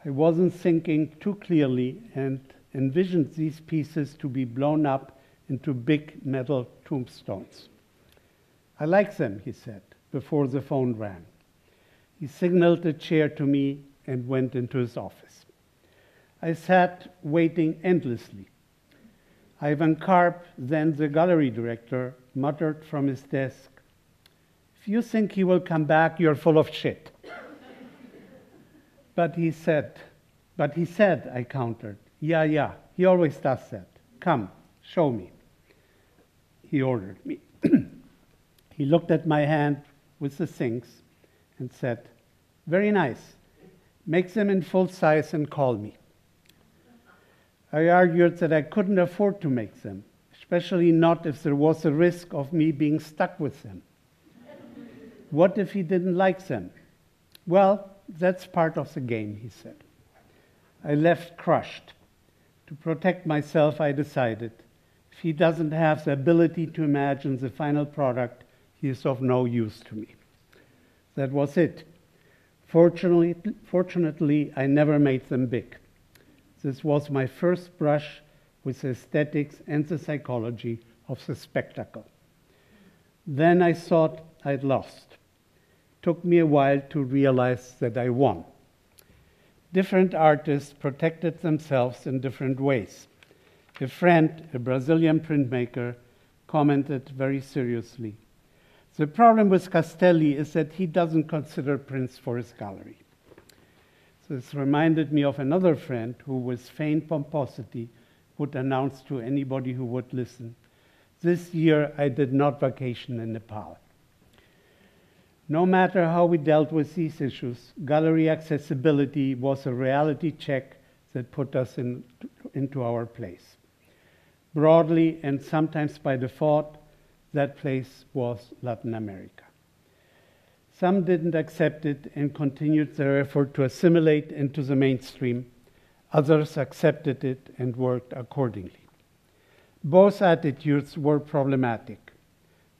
I wasn't thinking too clearly and envisioned these pieces to be blown up into big metal tombstones. I like them, he said, before the phone rang. He signaled a chair to me and went into his office. I sat waiting endlessly. Ivan Karp, then the gallery director, muttered from his desk, "If you think he will come back, you're full of shit." But he said, I countered, yeah, he always does that. Come, show me. He ordered me. He looked at my hand with the things and said, "Very nice. Make them in full size and call me." I argued that I couldn't afford to make them, especially not if there was a risk of me being stuck with them. What if he didn't like them? Well, that's part of the game, he said. I left crushed. To protect myself, I decided, if he doesn't have the ability to imagine the final product, he is of no use to me. That was it. Fortunately, I never made them big. This was my first brush with the aesthetics and the psychology of the spectacle. Then I thought I'd lost. Took me a while to realize that I won. Different artists protected themselves in different ways. A friend, a Brazilian printmaker, commented very seriously, "The problem with Castelli is that he doesn't consider prints for his gallery." This reminded me of another friend who, with feigned pomposity, would announce to anybody who would listen, "This year I did not vacation in Nepal." No matter how we dealt with these issues, gallery accessibility was a reality check that put us into our place. Broadly, and sometimes by default, that place was Latin America. Some didn't accept it and continued their effort to assimilate into the mainstream. Others accepted it and worked accordingly. Both attitudes were problematic.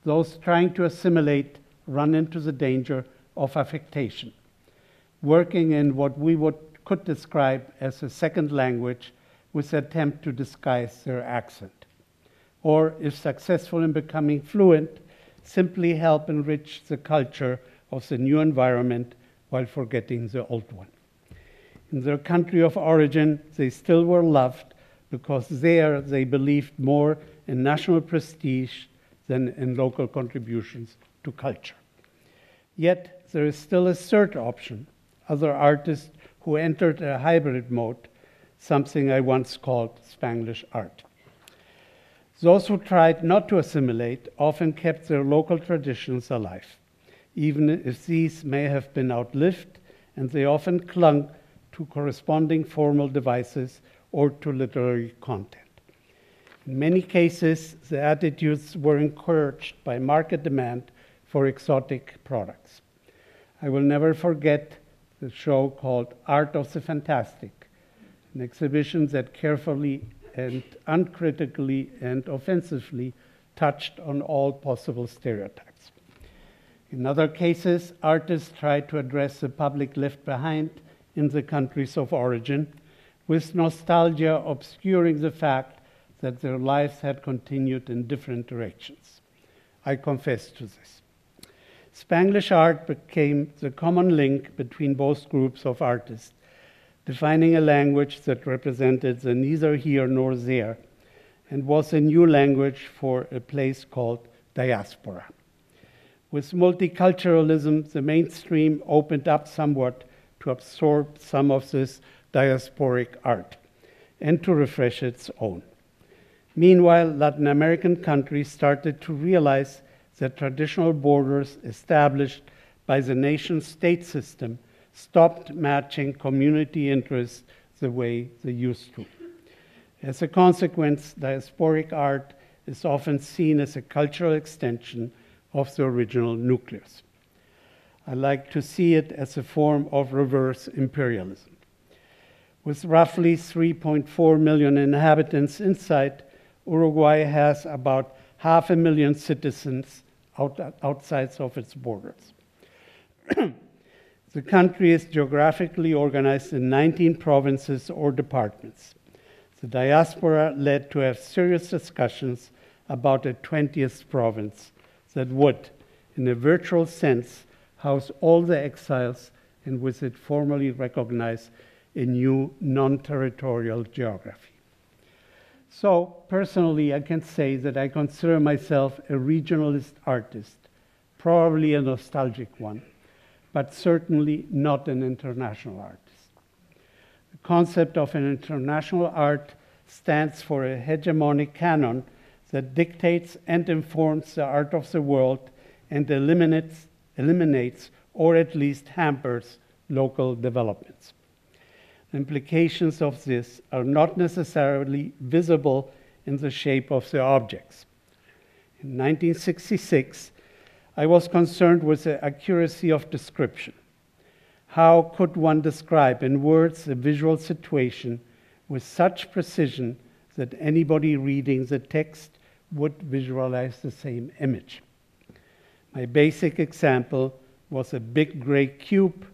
Those trying to assimilate run into the danger of affectation, working in what we could describe as a second language with the attempt to disguise their accent. Or, if successful in becoming fluent, simply help enrich the culture of the new environment while forgetting the old one. In their country of origin, they still were loved because there they believed more in national prestige than in local contributions to culture. Yet there is still a third option, other artists who entered a hybrid mode, something I once called Spanglish art. Those who tried not to assimilate often kept their local traditions alive, even if these may have been outlived, and they often clung to corresponding formal devices or to literary content. In many cases, the attitudes were encouraged by market demand for exotic products. I will never forget the show called Art of the Fantastic, an exhibition that carefully and uncritically and offensively touched on all possible stereotypes. In other cases, artists tried to address the public left behind in the countries of origin, with nostalgia obscuring the fact that their lives had continued in different directions. I confess to this. Spanglish art became the common link between both groups of artists, defining a language that represented the neither here nor there, and was a new language for a place called Diaspora. With multiculturalism, the mainstream opened up somewhat to absorb some of this diasporic art and to refresh its own. Meanwhile, Latin American countries started to realize that traditional borders established by the nation-state system stopped matching community interests the way they used to. As a consequence, diasporic art is often seen as a cultural extension of the original nucleus. I like to see it as a form of reverse imperialism. With roughly 3.4 million inhabitants inside, Uruguay has about 500,000 citizens outside of its borders. The country is geographically organized in 19 provinces or departments. The diaspora led to have serious discussions about a 20th province that would, in a virtual sense, house all the exiles and with it formally recognize a new non-territorial geography. So, personally, I can say that I consider myself a regionalist artist, probably a nostalgic one, but certainly not an international artist. The concept of an international art stands for a hegemonic canon that dictates and informs the art of the world and eliminates or at least hampers local developments. The implications of this are not necessarily visible in the shape of the objects. In 1966, I was concerned with the accuracy of description. How could one describe in words a visual situation with such precision that anybody reading the text would visualize the same image? My basic example was a big gray cube,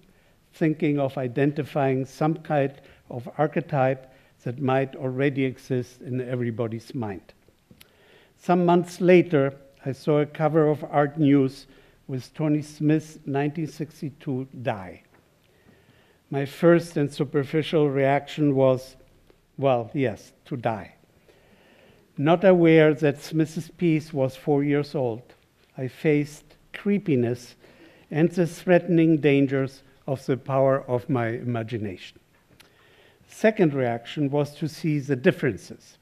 thinking of identifying some kind of archetype that might already exist in everybody's mind. Some months later, I saw a cover of Art News with Tony Smith's 1962 Die. My first and superficial reaction was, well, yes, to die. Not aware that Smith's piece was 4 years old, I faced creepiness and the threatening dangers of the power of my imagination. Second reaction was to see the differences.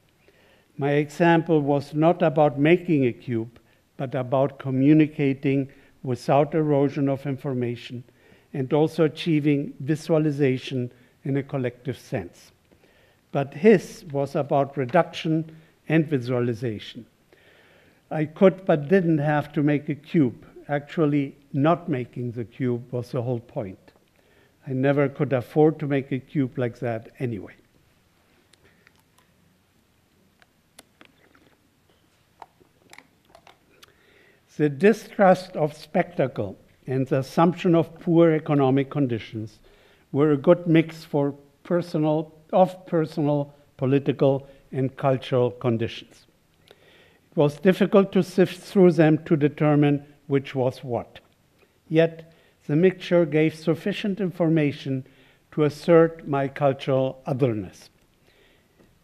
My example was not about making a cube, but about communicating without erosion of information and also achieving visualization in a collective sense. But his was about reduction and visualization. I could but didn't have to make a cube. Actually, not making the cube was the whole point. I never could afford to make a cube like that anyway. The distrust of spectacle and the assumption of poor economic conditions were a good mix for personal, political, and cultural conditions. It was difficult to sift through them to determine which was what. Yet, the mixture gave sufficient information to assert my cultural otherness.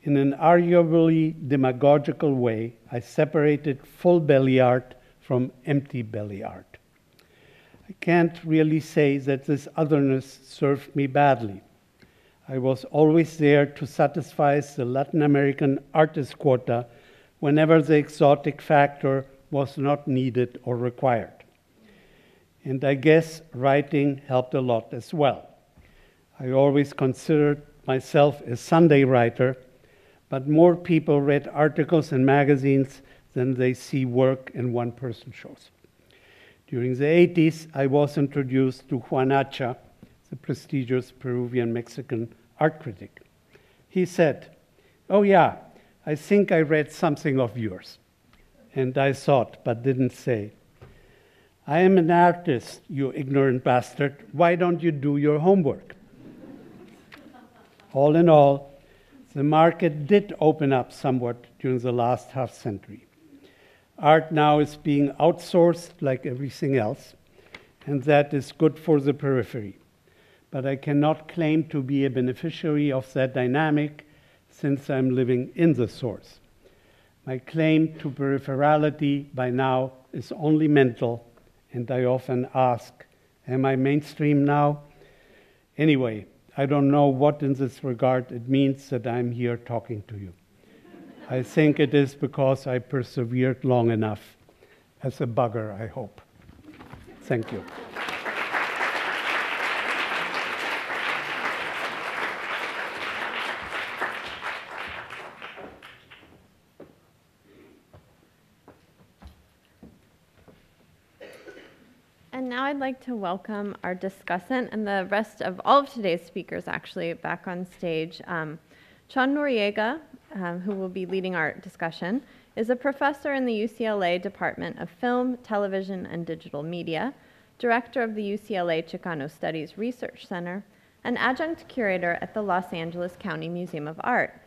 In an arguably demagogical way, I separated full belly art from empty belly art. I can't really say that this otherness served me badly. I was always there to satisfy the Latin American artist quota whenever the exotic factor was not needed or required. And I guess writing helped a lot as well. I always considered myself a Sunday writer, but more people read articles in magazines than they see work in one-person shows. During the 80s, I was introduced to Juan Hacha, the prestigious Peruvian-Mexican art critic. He said, "Oh yeah, I think I read something of yours." And I thought, but didn't say, "I am an artist, you ignorant bastard. Why don't you do your homework?" All in all, the market did open up somewhat during the last half century. Art now is being outsourced like everything else, and that is good for the periphery. But I cannot claim to be a beneficiary of that dynamic since I'm living in the source. My claim to peripherality by now is only mental, and I often ask, am I mainstream now? Anyway, I don't know what in this regard it means that I'm here talking to you. I think it is because I persevered long enough. As a bugger, I hope. Thank you. And now I'd like to welcome our discussant and the rest of all of today's speakers actually back on stage. Chon Noriega, who will be leading our discussion, is a professor in the UCLA Department of Film, Television, and Digital Media, director of the UCLA Chicano Studies Research Center, and adjunct curator at the Los Angeles County Museum of Art.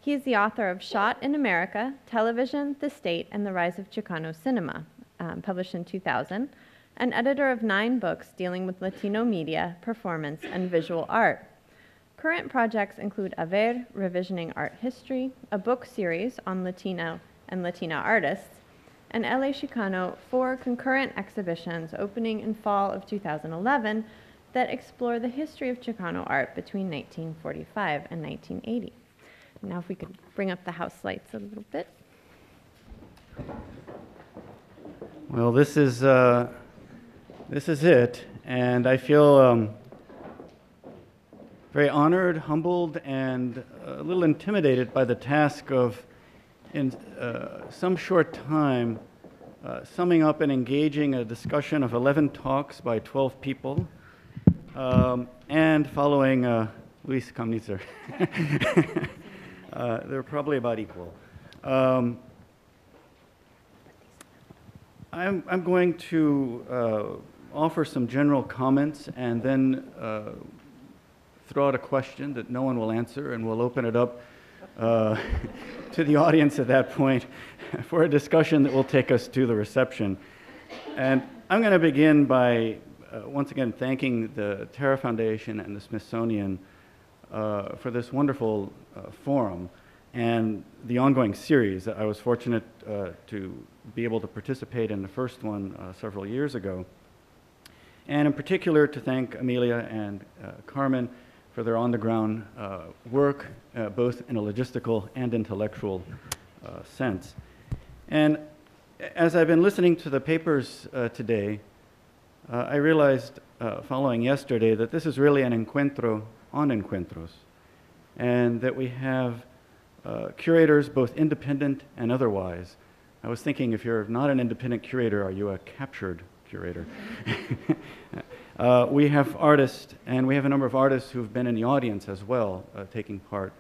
He is the author of Shot in America, Television, the State, and the Rise of Chicano Cinema, published in 2000, and editor of 9 books dealing with Latino media, performance, and visual art. Current projects include A Ver, Revisioning Art History, a book series on Latino and Latina artists, and LA Chicano, 4 concurrent exhibitions opening in fall of 2011 that explore the history of Chicano art between 1945 and 1980. Now if we could bring up the house lights a little bit. Well, this is it, and I feel very honored, humbled, and a little intimidated by the task of, in some short time, summing up and engaging a discussion of 11 talks by 12 people, and following Luis Camnitzer. They're probably about equal. I'm going to offer some general comments and then throw out a question that no one will answer, and we'll open it up to the audience at that point for a discussion that will take us to the reception. And I'm going to begin by once again thanking the Terra Foundation and the Smithsonian for this wonderful forum and the ongoing series. I was fortunate to be able to participate in the first one several years ago. And in particular to thank Amelia and Carmen for their on-the-ground work, both in a logistical and intellectual sense. And as I've been listening to the papers today, I realized following yesterday that this is really an encuentro on Encuentros, and that we have curators, both independent and otherwise. I was thinking, if you're not an independent curator, are you a captured curator? We have artists, and we have a number of artists who've been in the audience as well, taking part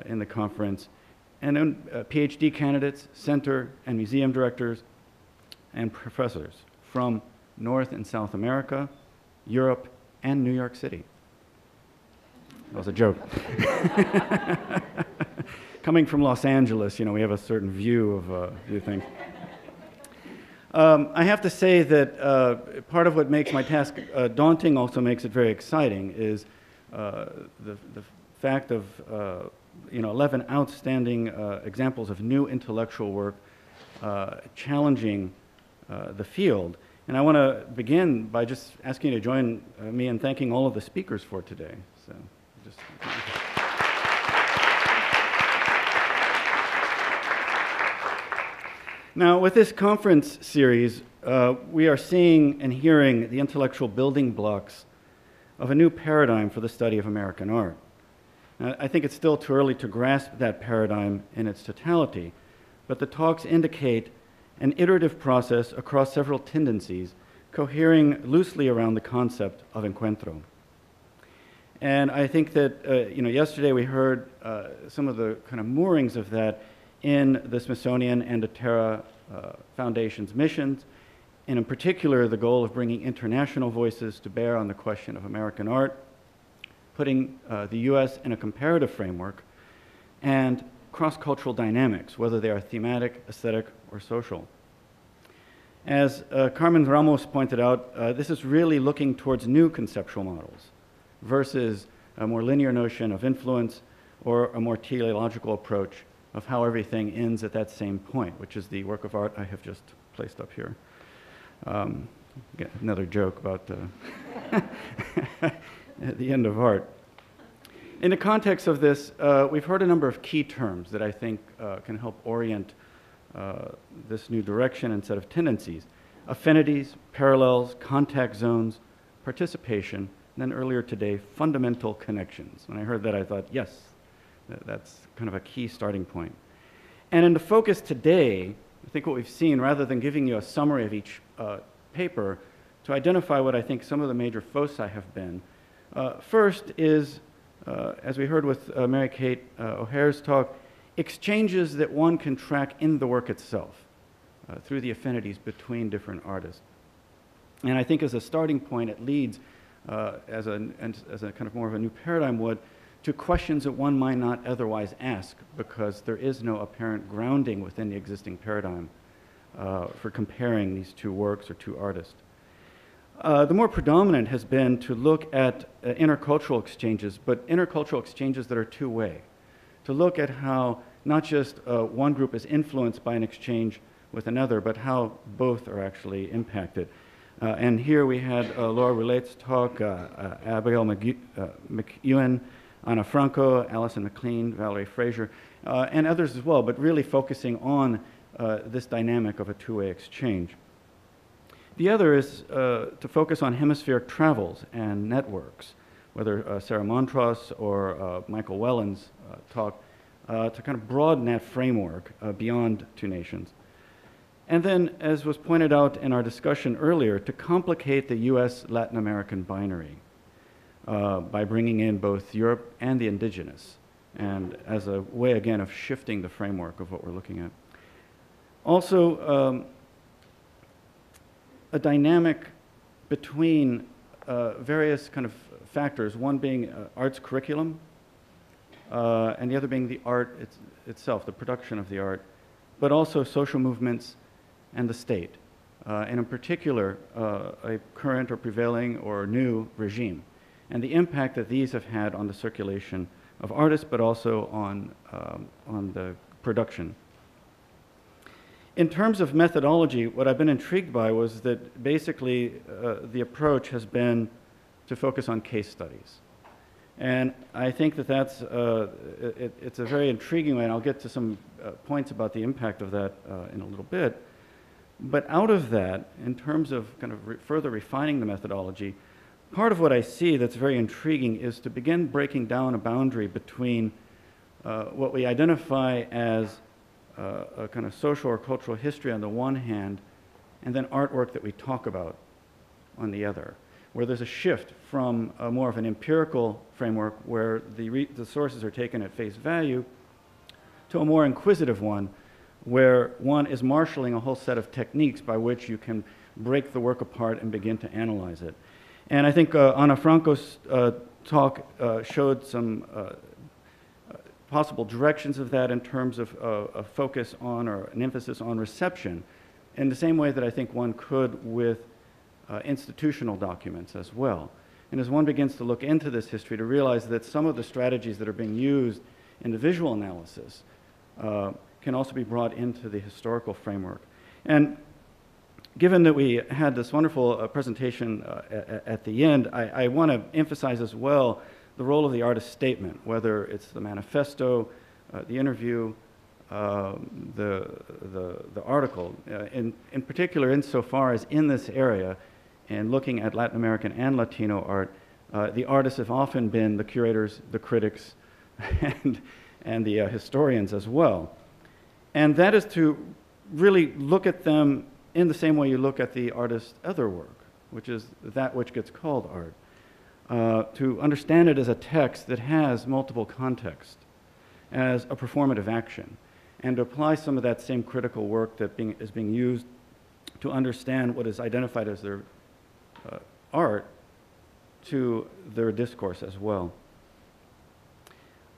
in the conference, and then Ph.D. candidates, center and museum directors, and professors from North and South America, Europe, and New York City. That was a joke. Coming from Los Angeles, you know, we have a certain view of a few things. I have to say that part of what makes my task daunting also makes it very exciting is the fact of 11 outstanding examples of new intellectual work challenging the field. And I want to begin by just asking you to join me in thanking all of the speakers for today. So, just. Now, with this conference series, we are seeing and hearing the intellectual building blocks of a new paradigm for the study of American art. Now, I think it's still too early to grasp that paradigm in its totality, but the talks indicate an iterative process across several tendencies, cohering loosely around the concept of encuentro. And I think that, yesterday we heard some of the kind of moorings of that in the Smithsonian and the Terra Foundation's missions, and in particular the goal of bringing international voices to bear on the question of American art, putting the US in a comparative framework, and cross-cultural dynamics, whether they are thematic, aesthetic, or social. As Carmen Ramos pointed out, this is really looking towards new conceptual models versus a more linear notion of influence or a more teleological approach of how everything ends at that same point, which is the work of art I have just placed up here. Another joke about the end of art. In the context of this, we've heard a number of key terms that I think can help orient this new direction and set of tendencies. Affinities, parallels, contact zones, participation, and then earlier today, fundamental connections. When I heard that, I thought, yes, that's kind of a key starting point. And in the focus today, I think what we've seen, rather than giving you a summary of each paper, to identify what I think some of the major foci have been. First is, as we heard with Mary Kate O'Hare's talk, exchanges that one can track in the work itself through the affinities between different artists. And I think as a starting point, it leads, as a kind of more of a new paradigm would, to questions that one might not otherwise ask because there is no apparent grounding within the existing paradigm for comparing these two works or two artists. The more predominant has been to look at intercultural exchanges, but intercultural exchanges that are two-way. To look at how not just one group is influenced by an exchange with another, but how both are actually impacted. And here we had Laura Roulette's talk, Abigail McEwen, Anna Franco, Alison McLean, Valerie Fraser, and others as well, but really focusing on this dynamic of a two-way exchange. The other is to focus on hemispheric travels and networks, whether Sarah Montross or Michael Whelan's talk, to kind of broaden that framework beyond two nations. And then, as was pointed out in our discussion earlier, to complicate the US-Latin American binary by bringing in both Europe and the indigenous, and as a way, again, of shifting the framework of what we're looking at. Also, a dynamic between various kind of factors, one being arts curriculum, and the other being the art itself, the production of the art, but also social movements and the state, and in particular, a current or prevailing or new regime, and the impact that these have had on the circulation of artists, but also on the production. In terms of methodology, what I've been intrigued by was that basically the approach has been to focus on case studies. And I think that that's, it's a very intriguing way, and I'll get to some points about the impact of that in a little bit. But out of that, in terms of kind of further refining the methodology, part of what I see that's very intriguing is to begin breaking down a boundary between what we identify as a kind of social or cultural history on the one hand, and then artwork that we talk about on the other, where there's a shift from a more of an empirical framework where the sources are taken at face value to a more inquisitive one, where one is marshaling a whole set of techniques by which you can break the work apart and begin to analyze it. And I think Ana Franco's talk showed some possible directions of that in terms of a focus on or an emphasis on reception, in the same way that I think one could with institutional documents as well. And as one begins to look into this history, to realize that some of the strategies that are being used in the visual analysis can also be brought into the historical framework. And given that we had this wonderful presentation at the end, I want to emphasize as well the role of the artist's statement, whether it's the manifesto, the interview, the article, in particular insofar as in this area, and looking at Latin American and Latino art, the artists have often been the curators, the critics, and the historians as well. And that is to really look at them in the same way you look at the artist's other work, which is that which gets called art. To understand it as a text that has multiple contexts, as a performative action, and to apply some of that same critical work that is being used to understand what is identified as their art to their discourse as well.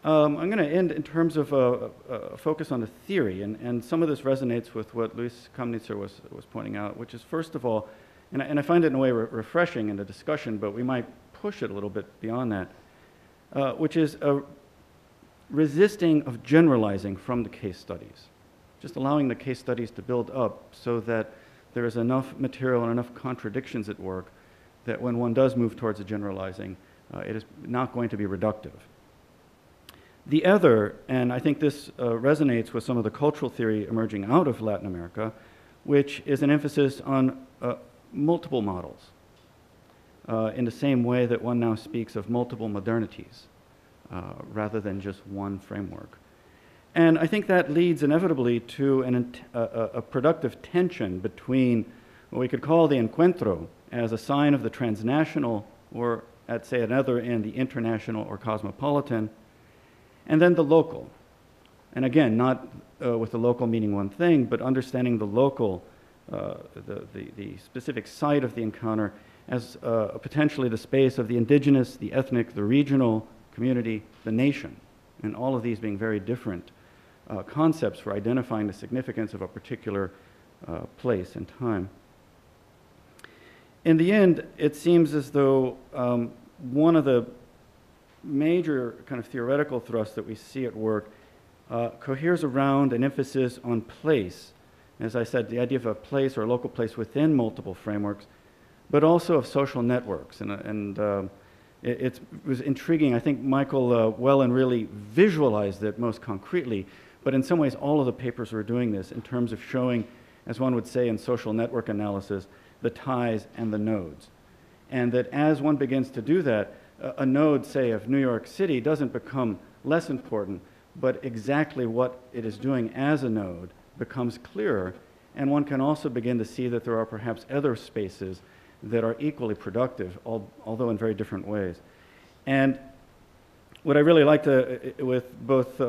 I'm going to end in terms of a focus on the theory, and some of this resonates with what Luis Camnitzer was pointing out, which is, first of all, and I find it in a way refreshing in the discussion, but we might push it a little bit beyond that, which is a resisting of generalizing from the case studies, just allowing the case studies to build up so that there is enough material and enough contradictions at work that when one does move towards a generalizing, it is not going to be reductive. The other, and I think this resonates with some of the cultural theory emerging out of Latin America, which is an emphasis on multiple models, in the same way that one now speaks of multiple modernities, rather than just one framework. And I think that leads inevitably to a productive tension between what we could call the encuentro as a sign of the transnational, or at, say, another end, the international or cosmopolitan, and then the local. And again, not with the local meaning one thing, but understanding the local, the specific site of the encounter as potentially the space of the indigenous, the ethnic, the regional community, the nation, and all of these being very different concepts for identifying the significance of a particular place and time. In the end, it seems as though one of the major kind of theoretical thrusts that we see at work coheres around an emphasis on place. As I said, the idea of a place or a local place within multiple frameworks, but also of social networks. It was intriguing. I think Michael Wellen really visualized it most concretely, but in some ways all of the papers were doing this in terms of showing, as one would say in social network analysis, the ties and the nodes. And that as one begins to do that, a node, say, of New York City doesn't become less important, but exactly what it is doing as a node becomes clearer, and one can also begin to see that there are perhaps other spaces that are equally productive, although in very different ways. And what I really liked with both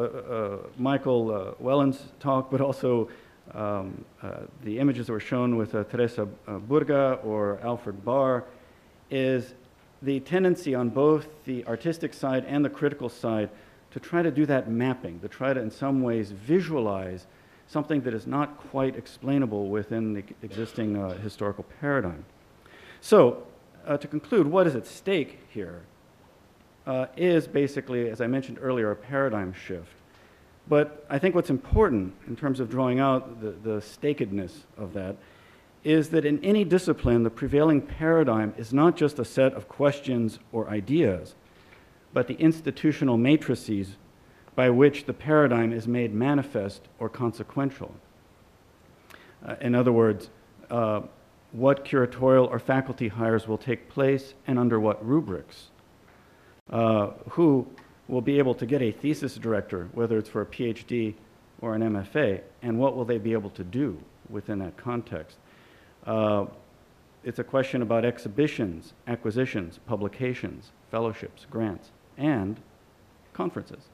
Michael Wellen's talk, but also the images that were shown with Teresa Burga or Alfred Barr, is the tendency on both the artistic side and the critical side to try to do that mapping, to try to in some ways visualize something that is not quite explainable within the existing historical paradigm. So, to conclude, what is at stake here is basically, as I mentioned earlier, a paradigm shift. But I think what's important in terms of drawing out the stakedness of that is that in any discipline, the prevailing paradigm is not just a set of questions or ideas, but the institutional matrices by which the paradigm is made manifest or consequential. In other words, what curatorial or faculty hires will take place and under what rubrics. Who will be able to get a thesis director, whether it's for a Ph.D. or an MFA, and what will they be able to do within that context? It's a question about exhibitions, acquisitions, publications, fellowships, grants, and conferences.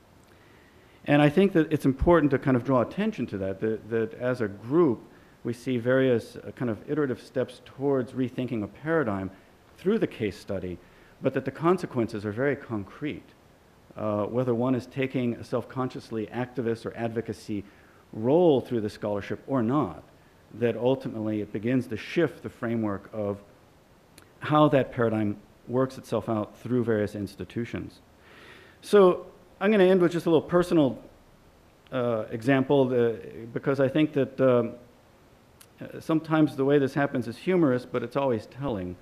And I think that it's important to kind of draw attention to that as a group, we see various kind of iterative steps towards rethinking a paradigm through the case study, but that the consequences are very concrete. Whether one is taking a self-consciously activist or advocacy role through the scholarship or not, that ultimately it begins to shift the framework of how that paradigm works itself out through various institutions. So I'm going to end with just a little personal example because I think that sometimes the way this happens is humorous, but it's always telling.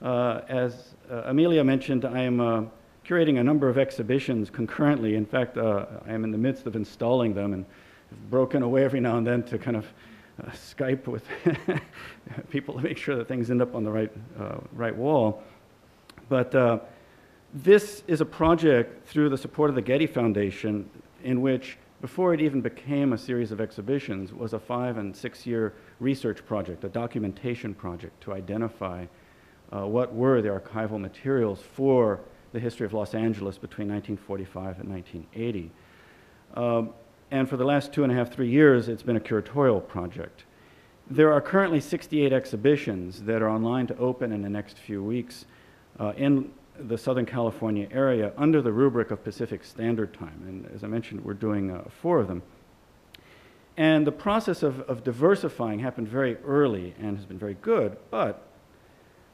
As Amelia mentioned, I am curating a number of exhibitions concurrently. In fact, I am in the midst of installing them and have broken away every now and then to kind of Skype with people to make sure that things end up on the right wall. But this is a project through the support of the Getty Foundation in which, before it even became a series of exhibitions, was a 5- and 6-year research project, a documentation project to identify what were the archival materials for the history of Los Angeles between 1945 and 1980. And for the last 2.5, 3 years, it's been a curatorial project. There are currently 68 exhibitions that are online to open in the next few weeks in the Southern California area under the rubric of Pacific Standard Time. And as I mentioned, we're doing 4 of them. And the process of diversifying happened very early and has been very good, but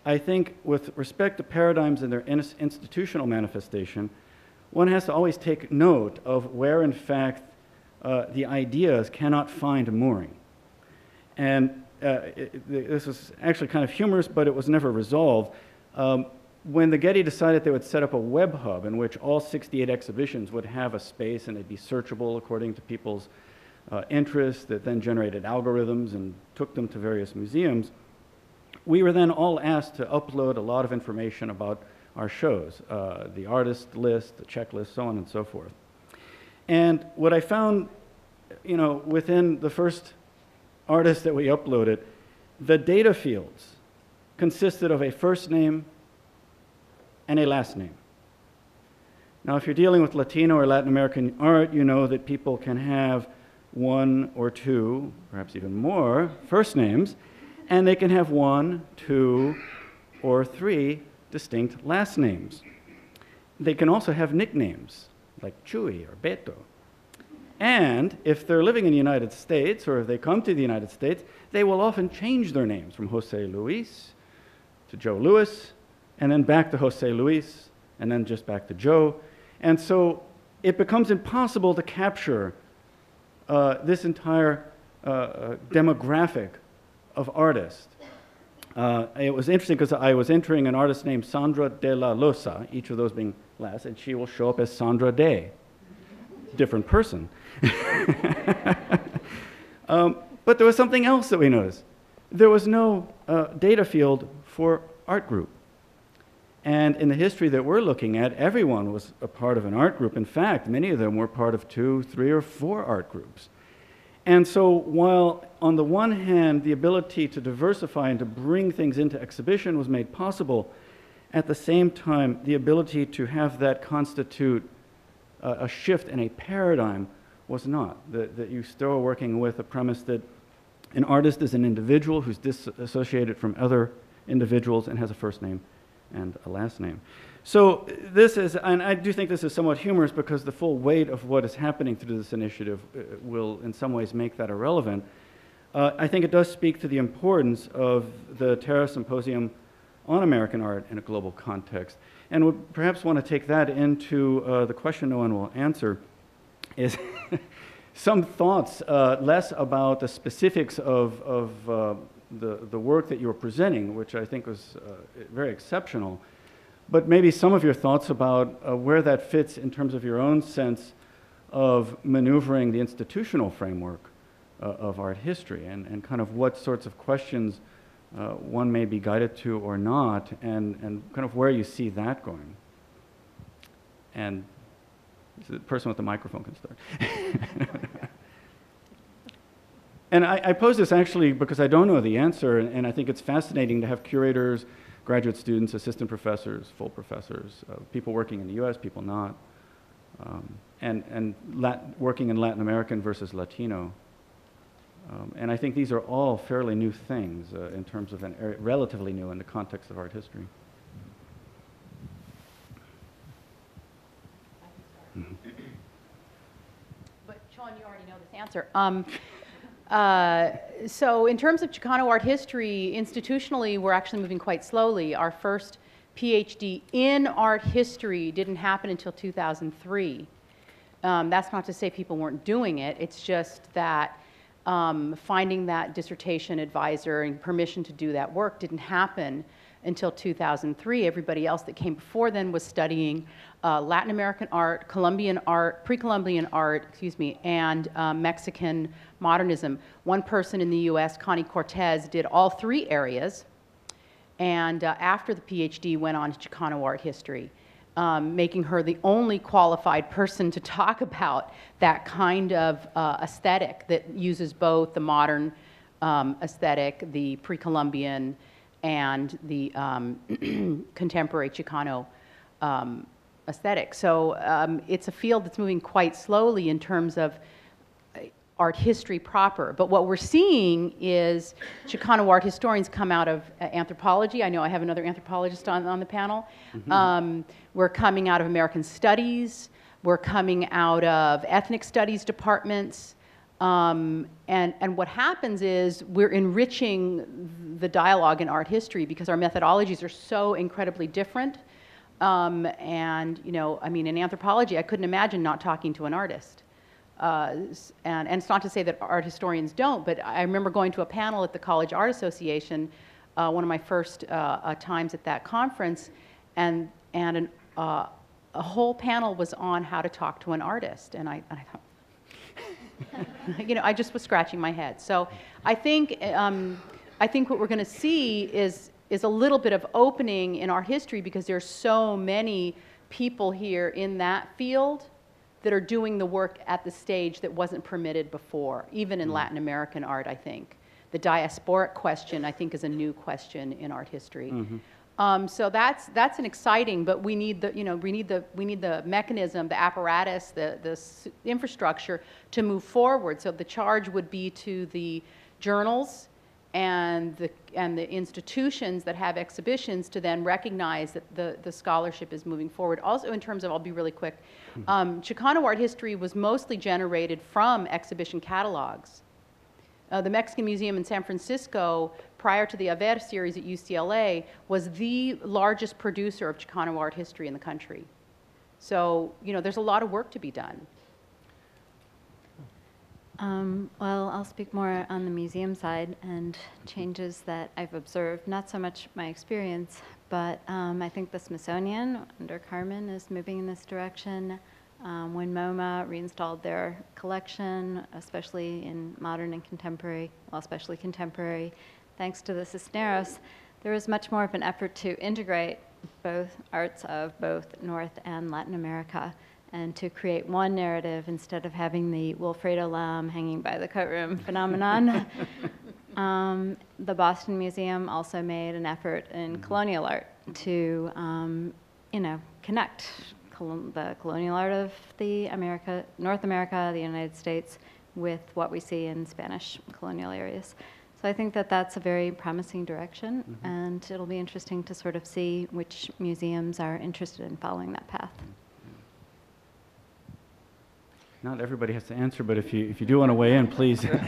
I think with respect to paradigms and their institutional manifestation, one has to always take note of where, in fact, the ideas cannot find mooring. And this was actually kind of humorous, but it was never resolved. When the Getty decided they would set up a web hub in which all 68 exhibitions would have a space and they'd be searchable according to people's interests, that then generated algorithms and took them to various museums, we were then all asked to upload a lot of information about our shows, the artist list, the checklist, so on and so forth. And what I found, within the first artist that we uploaded, the data fields consisted of a first name and a last name. Now, if you're dealing with Latino or Latin American art, you know that people can have 1 or 2, perhaps even more, first names, and they can have 1, 2, or 3 distinct last names. They can also have nicknames, like Chuy or Beto. And if they're living in the United States, or if they come to the United States, they will often change their names from Jose Luis to Joe Louis, and then back to Jose Luis, and then just back to Joe. And so it becomes impossible to capture this entire demographic of artists. It was interesting because I was entering an artist named Sandra de la Losa, each of those being last, and she will show up as Sandra Day. Different person. But there was something else that we noticed. There was no data field for art group. And in the history that we're looking at, everyone was a part of an art group. In fact, many of them were part of 2, 3, or 4 art groups. And so while on the one hand, the ability to diversify and to bring things into exhibition was made possible, at the same time, the ability to have that constitute a shift in a paradigm was not. That you still are working with a premise that an artist is an individual who's disassociated from other individuals and has a first name and a last name. So this is, and I do think this is somewhat humorous because the full weight of what is happening through this initiative will in some ways make that irrelevant. I think it does speak to the importance of the Terra Symposium on American art in a global context. And would perhaps want to take that into the question no one will answer is some thoughts, less about the specifics of the work that you were presenting, which I think was very exceptional, but maybe some of your thoughts about where that fits in terms of your own sense of maneuvering the institutional framework of art history, and kind of what sorts of questions one may be guided to or not, and kind of where you see that going. And the person with the microphone can start. And I pose this actually because I don't know the answer, and I think it's fascinating to have curators, graduate students, assistant professors, full professors, people working in the US, people not, and working in Latin American versus Latino. And I think these are all fairly new things in terms of relatively new in the context of art history. But Chon, you already know this answer. So in terms of Chicano art history, institutionally, we're actually moving quite slowly. Our first Ph.D. in art history didn't happen until 2003. That's not to say people weren't doing it. It's just that finding that dissertation advisor and permission to do that work didn't happen until 2003. Everybody else that came before then was studying Latin American art, Colombian art, pre-Columbian art, excuse me, and Mexican modernism. One person in the US, Connie Cortez, did all three areas, and after the PhD went on to Chicano art history, making her the only qualified person to talk about that kind of aesthetic that uses both the modern aesthetic, the pre-Columbian, and the contemporary Chicano aesthetic. So it's a field that's moving quite slowly in terms of art history proper. But what we're seeing is Chicano art historians come out of anthropology. I know I have another anthropologist on the panel. Mm-hmm. We're coming out of American studies. We're coming out of ethnic studies departments. And what happens is we're enriching the dialogue in art history because our methodologies are so incredibly different. And, you know, I mean, in anthropology, I couldn't imagine not talking to an artist. And it's not to say that art historians don't, but I remember going to a panel at the College Art Association, one of my first times at that conference, and a whole panel was on how to talk to an artist. And I thought, you know, I just was scratching my head. So I think what we're going to see is a little bit of opening in art history because there's so many people here in that field that are doing the work at the stage that wasn't permitted before, even in Latin American art, I think. The diasporic question, I think, is a new question in art history. Mm-hmm. So that's an exciting, but we need the, you know, we need the mechanism, the apparatus, the infrastructure to move forward. So the charge would be to the journals and the institutions that have exhibitions to then recognize that the scholarship is moving forward. Also in terms of, I'll be really quick, Chicano art history was mostly generated from exhibition catalogs. The Mexican Museum in San Francisco, prior to the Haver series at UCLA, was the largest producer of Chicano art history in the country. So, you know, there's a lot of work to be done. Well, I'll speak more on the museum side and changes that I've observed, not so much my experience, but I think the Smithsonian under Carmen is moving in this direction. When MoMA reinstalled their collection, especially in modern and contemporary, well, especially contemporary, thanks to the Cisneros, there was much more of an effort to integrate both arts of both North and Latin America, and to create one narrative instead of having the Wilfredo Lam hanging by the coat room phenomenon. The Boston Museum also made an effort in colonial art to, you know, connect the colonial art of North America, the United States, with what we see in Spanish colonial areas. So I think that that's a very promising direction, and it'll be interesting to sort of see which museums are interested in following that path. Not everybody has to answer, but if you do want to weigh in, please. Here,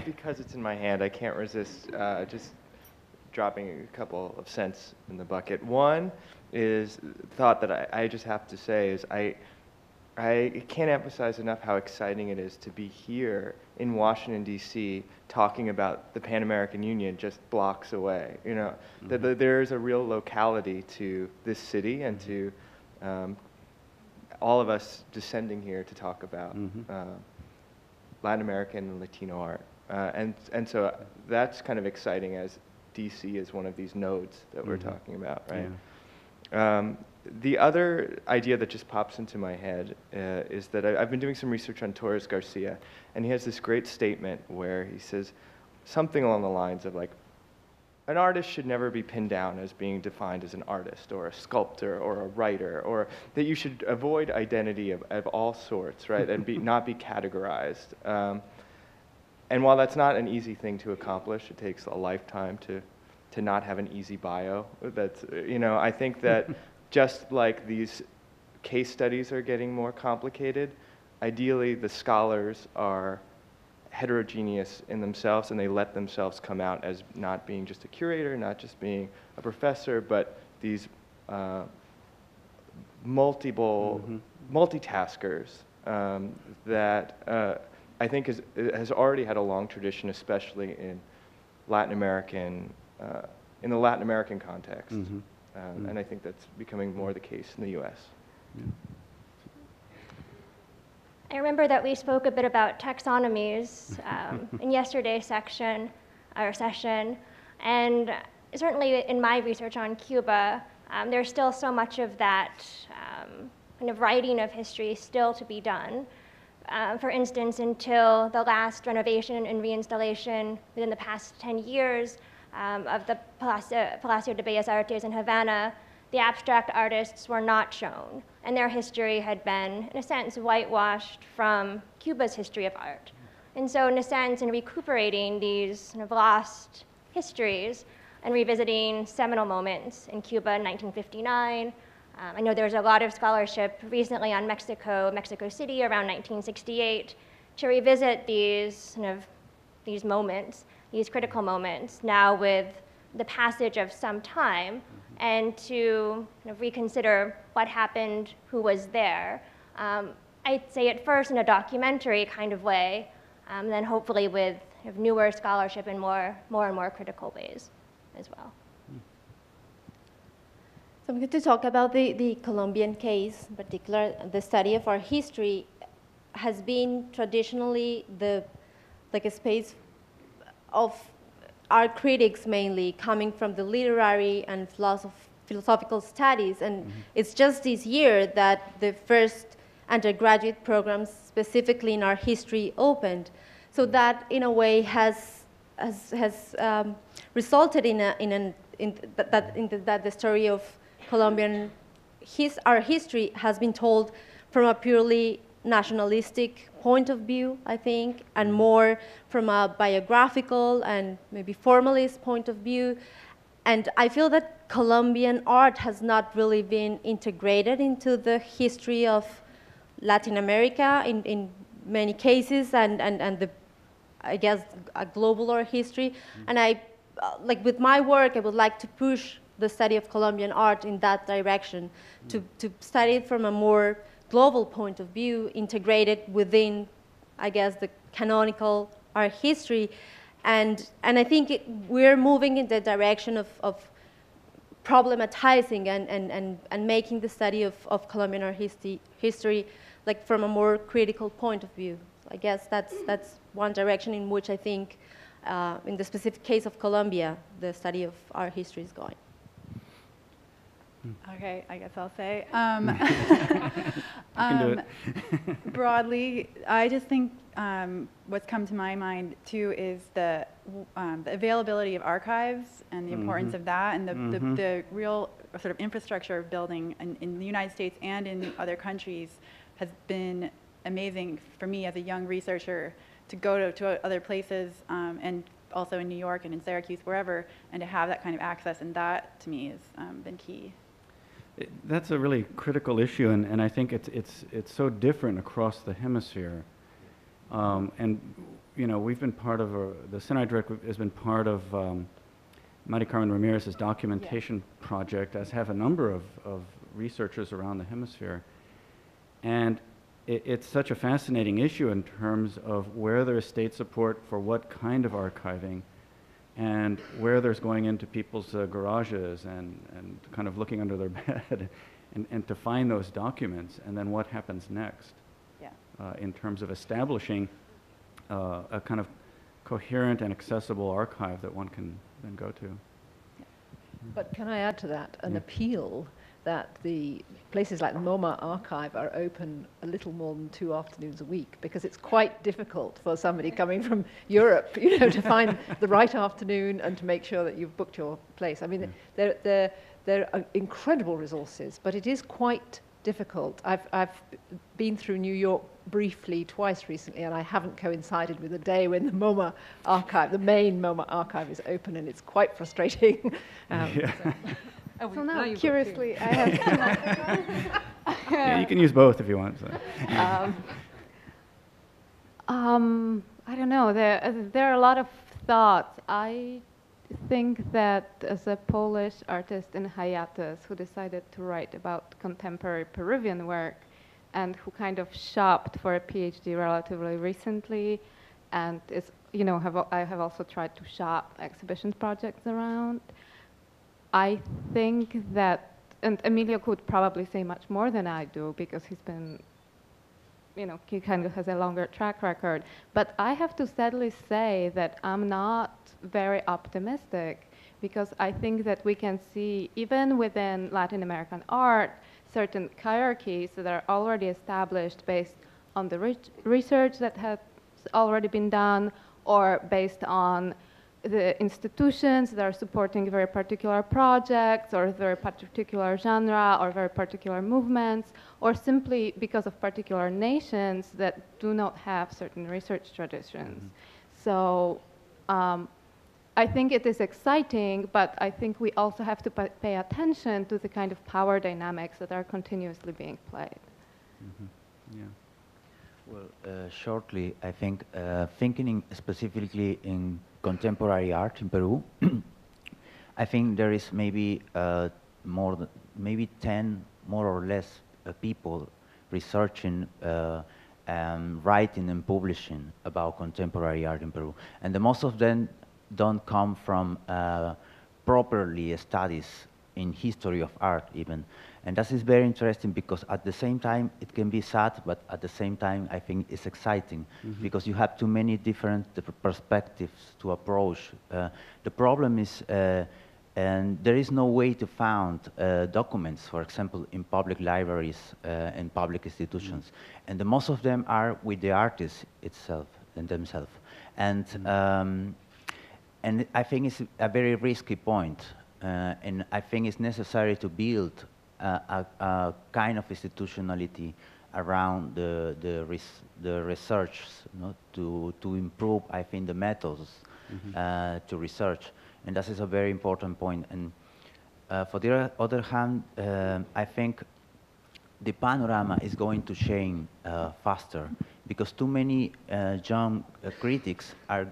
because it's in my hand, I can't resist just dropping a couple of cents in the bucket. One is thought that I just have to say is I can't emphasize enough how exciting it is to be here in Washington, D.C., talking about the Pan American Union just blocks away. You know, that there is a real locality to this city and to all of us descending here to talk about Latin American and Latino art. And so that's kind of exciting, as D.C. is one of these nodes that we're talking about, right? Yeah. The other idea that just pops into my head is that I've been doing some research on Torres Garcia, and he has this great statement where he says something along the lines of like, an artist should never be pinned down as being defined as an artist or a sculptor or a writer, or that you should avoid identity of all sorts, right, and not be categorized. And while that's not an easy thing to accomplish, it takes a lifetime to not have an easy bio. That's, you know, I think that just like these case studies are getting more complicated, ideally the scholars are heterogeneous in themselves, and they let themselves come out as not being just a curator, not just being a professor, but these multitaskers that I think has already had a long tradition, especially in Latin American, in the Latin American context. And I think that's becoming more the case in the U.S. Yeah. I remember that we spoke a bit about taxonomies in yesterday's session, and certainly in my research on Cuba, there's still so much of that kind of writing of history still to be done. For instance, until the last renovation and reinstallation within the past 10 years of the Palacio de Bellas Artes in Havana, the abstract artists were not shown, and their history had been, in a sense, whitewashed from Cuba's history of art. And so, in a sense, in recuperating these kind of lost histories and revisiting seminal moments in Cuba in 1959, I know there was a lot of scholarship recently on Mexico City around 1968, to revisit these moments, these critical moments, now with the passage of some time, and to reconsider what happened, who was there. I'd say at first in a documentary kind of way, then hopefully with newer scholarship in more and more critical ways as well. So I'm going to talk about the Colombian case, in particular. The study of art history has been traditionally a space of art critics, mainly coming from the literary and philosophical studies, and it's just this year that the first undergraduate programs specifically in art history opened. So that, in a way, has resulted in that the story of Colombian art history has been told from a purely nationalistic point of view, I think, and more from a biographical and maybe formalist point of view. And I feel that Colombian art has not really been integrated into the history of Latin America in many cases, and I guess a global art history. And like with my work, I would like to push the study of Colombian art in that direction, to study it from a more global point of view, integrated within, I guess, the canonical art history. And I think we're moving in the direction of problematizing and making the study of Colombian art history like from a more critical point of view. I guess that's one direction in which I think, in the specific case of Colombia, the study of art history is going. Okay, I guess I'll say. You can do it. Broadly, I just think what's come to my mind too is the availability of archives and the importance of that, and the real sort of infrastructure of building in the United States and in other countries has been amazing for me as a young researcher to go to other places, and also in New York and in Syracuse, wherever, and to have that kind of access, and that to me has been key. That's a really critical issue, and I think it's so different across the hemisphere. And you know, we've been part of the Sinai Direct has been part of Mari Carmen Ramirez's documentation project, as have a number of researchers around the hemisphere. And it's such a fascinating issue in terms of where there is state support for what kind of archiving, and where there's going into people's garages and kind of looking under their bed and to find those documents, and then what happens next in terms of establishing a kind of coherent and accessible archive that one can then go to. But can I add to that an appeal that the places like the MoMA archive are open a little more than 2 afternoons a week, because it's quite difficult for somebody coming from Europe, you know, to find the right afternoon and to make sure that you've booked your place. I mean, there are incredible resources, but it is quite difficult. I've been through New York briefly twice recently, and I haven't coincided with a day when the MoMA archive, the main MoMA archive, is open, and it's quite frustrating. So now, curiously, I have yeah, you can use both if you want. So. I don't know. There are a lot of thoughts. I think that as a Polish artist in hiatus who decided to write about contemporary Peruvian work and who kind of shopped for a PhD relatively recently, and is, you know, I have also tried to shop exhibitions projects around. I think that, and Emilio could probably say much more than I do because he's been, you know, he kind of has a longer track record. But I have to sadly say that I'm not very optimistic, because I think that we can see, even within Latin American art, certain hierarchies that are already established based on the research that has already been done, or based on the institutions that are supporting very particular projects or very particular genre or very particular movements, or simply because of particular nations that do not have certain research traditions. So I think it is exciting, but I think we also have to pay attention to the kind of power dynamics that are continuously being played. Yeah. Well, shortly, I think thinking specifically in contemporary art in Peru, I think there is maybe maybe 10 more or less people researching, writing and publishing about contemporary art in Peru, and the most of them don't come from properly studies in history of art even. And that is very interesting, because at the same time it can be sad, but at the same time I think it's exciting, because you have too many different perspectives to approach. The problem is, and there is no way to find documents, for example, in public libraries and public institutions. And the most of them are with the artists itself and themselves. And I think it's a very risky point. And I think it's necessary to build a kind of institutionality around the research, you know, to improve, I think, the methods to research. And that is a very important point. And for the other hand, I think the panorama is going to change faster, because too many young critics are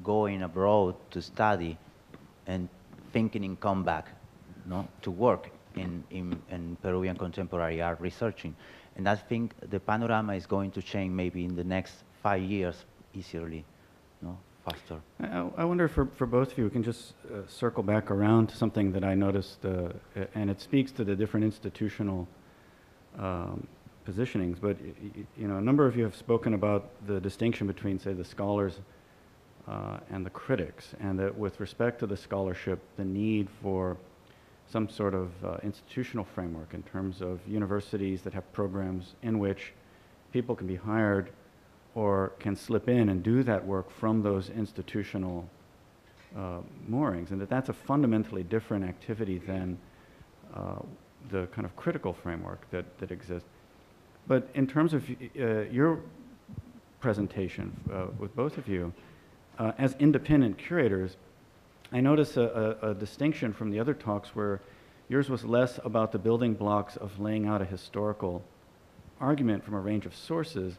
going abroad to study and thinking in comeback, no, to work in Peruvian contemporary art researching. And I think the panorama is going to change maybe in the next 5 years easily, no, faster. I wonder if for both of you, we can just circle back around to something that I noticed, and it speaks to the different institutional positionings, but you know, a number of you have spoken about the distinction between, say, the scholars and the critics, and that with respect to the scholarship, the need for some sort of institutional framework in terms of universities that have programs in which people can be hired or can slip in and do that work from those institutional moorings, and that's a fundamentally different activity than the kind of critical framework that exists. But in terms of your presentation with both of you. As independent curators, I notice a distinction from the other talks where yours was less about the building blocks of laying out a historical argument from a range of sources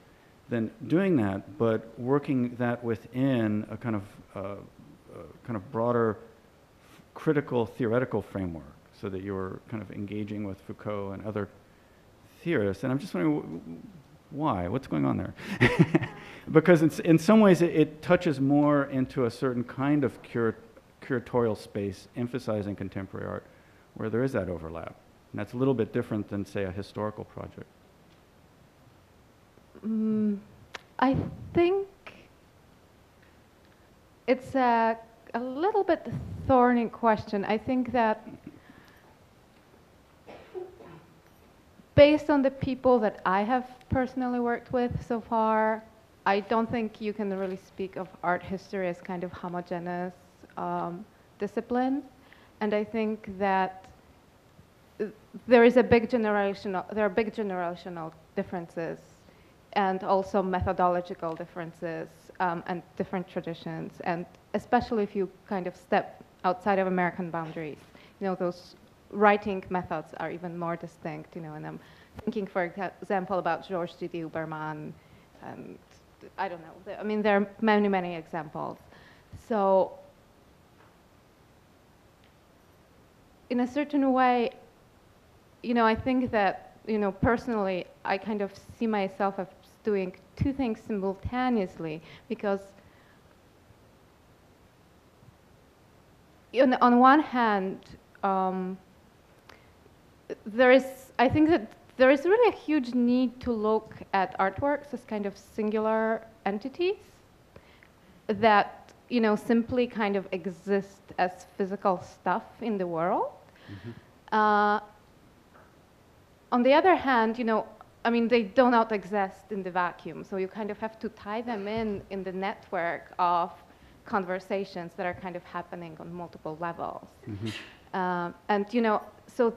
than doing that, but working that within a kind of broader critical theoretical framework, so that you were kind of engaging with Foucault and other theorists. And I'm just wondering why? What's going on there? Because in some ways it touches more into a certain kind of curatorial space, emphasizing contemporary art, where there is that overlap. And that's a little bit different than, say, a historical project. I think it's a little bit thorny question. I think that based on the people that I have personally worked with so far, I don't think you can really speak of art history as kind of homogeneous discipline. And I think that there are big generational differences, and also methodological differences, and different traditions, and especially if you kind of step outside of American boundaries. You know, those writing methods are even more distinct, you know, and I'm thinking, for example, about Georges Didi Huberman, and I don't know, I mean, there are many, many examples. So, in a certain way, you know, I think that, you know, personally, I kind of see myself as doing two things simultaneously, because on one hand, I think that there is really a huge need to look at artworks as kind of singular entities that, you know, simply kind of exist as physical stuff in the world. Mm-hmm. On the other hand, you know, I mean, they do not exist in the vacuum, so you kind of have to tie them in the network of conversations that are kind of happening on multiple levels. Mm-hmm. And, you know, so,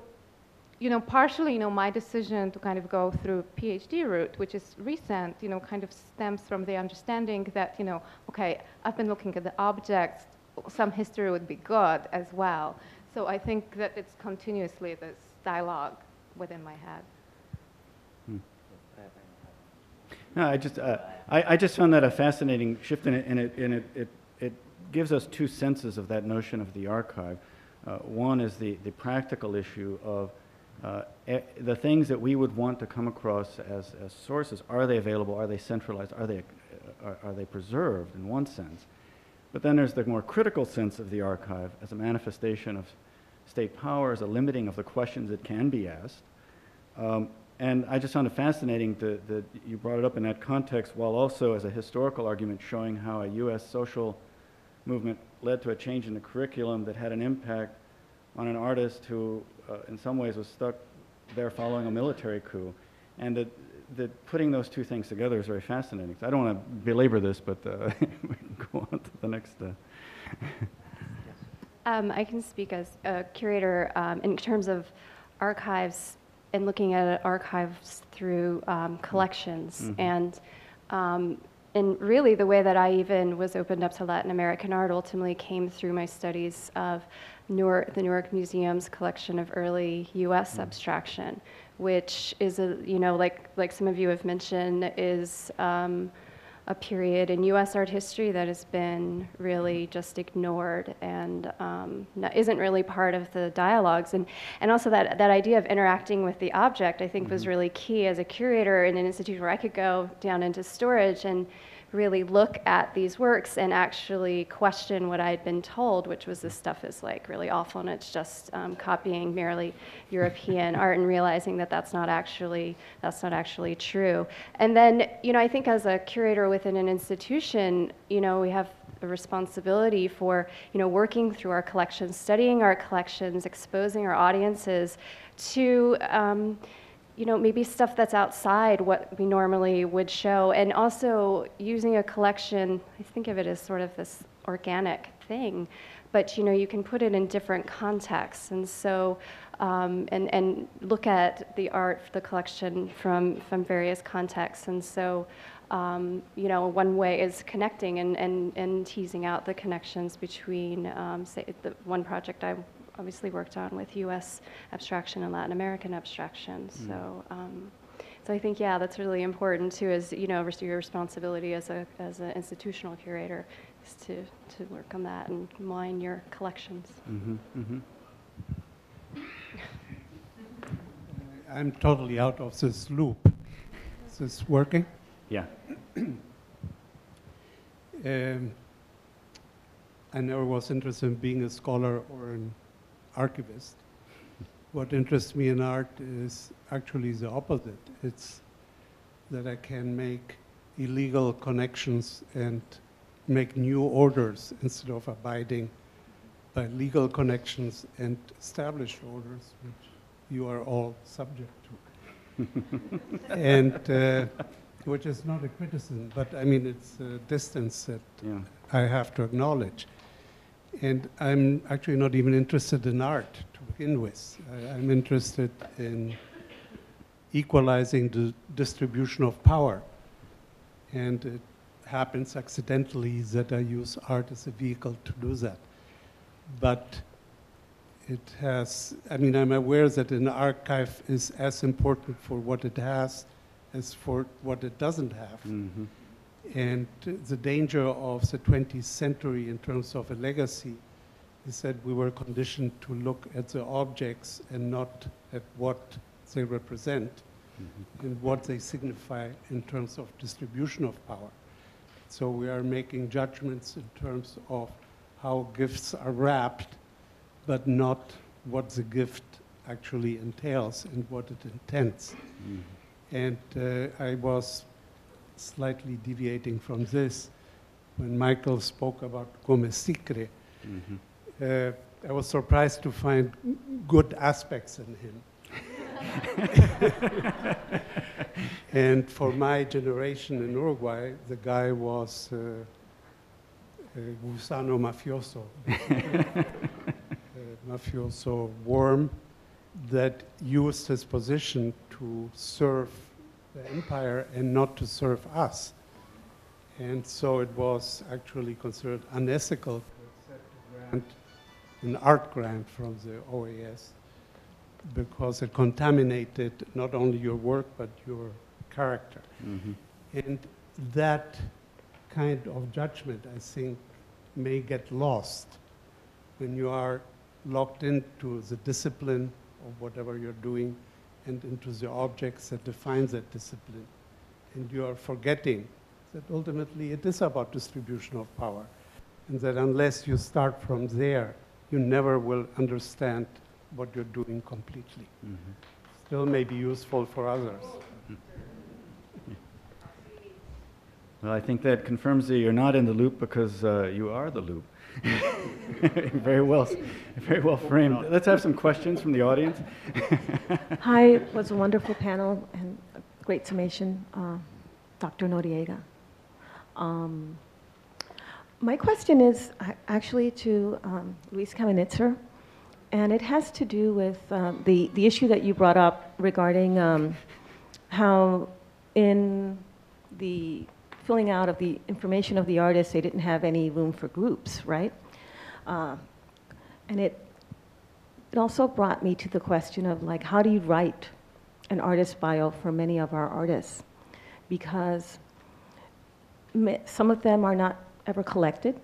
you know, partially, you know, my decision to kind of go through PhD route, which is recent, you know, kind of stems from the understanding that, you know, okay, I've been looking at the objects, some history would be good as well. So I think that it's continuously this dialogue within my head. No, I just found that a fascinating shift in it, and it gives us two senses of that notion of the archive. One is the practical issue of the things that we would want to come across as sources. Are they available? Are they centralized? Are they preserved in one sense? But then there's the more critical sense of the archive as a manifestation of state power, as a limiting of the questions that can be asked. And I just found it fascinating that you brought it up in that context, while also as a historical argument showing how a U.S. social movement led to a change in the curriculum that had an impact on an artist who, in some ways, was stuck there following a military coup. And that putting those two things together is very fascinating. So I don't want to belabor this, but we can go on to the next. I can speak as a curator in terms of archives and looking at archives through collections. Mm-hmm. And really the way that I even was opened up to Latin American art ultimately came through my studies of the Newark Museum's collection of early U.S. abstraction, which is, you know, like some of you have mentioned, is a period in U.S. art history that has been really just ignored and isn't really part of the dialogues. And also that idea of interacting with the object, I think, was really key as a curator in an institution where I could go down into storage and really look at these works and actually question what I'd been told, which was this stuff is like really awful and it's just copying merely European art, and realizing that that's not actually true. And then, you know, I think as a curator within an institution, you know, we have a responsibility for, you know, working through our collections, studying our collections, exposing our audiences to you know, maybe stuff that's outside what we normally would show, and also using a collection, I think of it as sort of this organic thing, but you can put it in different contexts, and so and look at the art, the collection from various contexts, and so one way is connecting and teasing out the connections between, say, the one project I obviously worked on with U.S. abstraction and Latin American abstraction. So, so I think, yeah, that's really important too. As your responsibility as an institutional curator is to work on that and mine your collections. I'm totally out of this loop. Is this working? Yeah. I never was interested in being a scholar or an archivist. What interests me in art is actually the opposite. It's that I can make illegal connections and make new orders instead of abiding by legal connections and established orders, which you are all subject to. And which is not a criticism, but I mean, it's a distance that I have to acknowledge. And I'm actually not even interested in art to begin with. I'm interested in equalizing the distribution of power. And it happens accidentally that I use art as a vehicle to do that. But it has, I mean, I'm aware that an archive is as important for what it has as for what it doesn't have. And the danger of the 20th century in terms of a legacy is that we were conditioned to look at the objects and not at what they represent and what they signify in terms of distribution of power. So we are making judgments in terms of how gifts are wrapped, but not what the gift actually entails and what it intends. And I was slightly deviating from this when Michael spoke about come sicre. I was surprised to find good aspects in him. And for my generation in Uruguay, the guy was gusano mafioso, mafioso worm that used his position to serve the empire and not to serve us. And so it was actually considered unethical to accept a grant, an art grant from the OAS, because it contaminated not only your work, but your character. And that kind of judgment, I think, may get lost when you are locked into the discipline of whatever you're doing and into the objects that define that discipline. And you are forgetting that ultimately it is about distribution of power, and that unless you start from there, you never will understand what you're doing completely. Still may be useful for others. Well, I think that confirms that you're not in the loop because you are the loop. Very well framed. Let's have some questions from the audience. Hi, it was a wonderful panel and a great summation, Dr. Noriega. My question is actually to Luis Camnitzer, and it has to do with the issue that you brought up regarding how in the filling out of the information of the artist, they didn't have any room for groups, right? And it also brought me to the question of, like, how do you write an artist bio for many of our artists? Because some of them are not ever collected,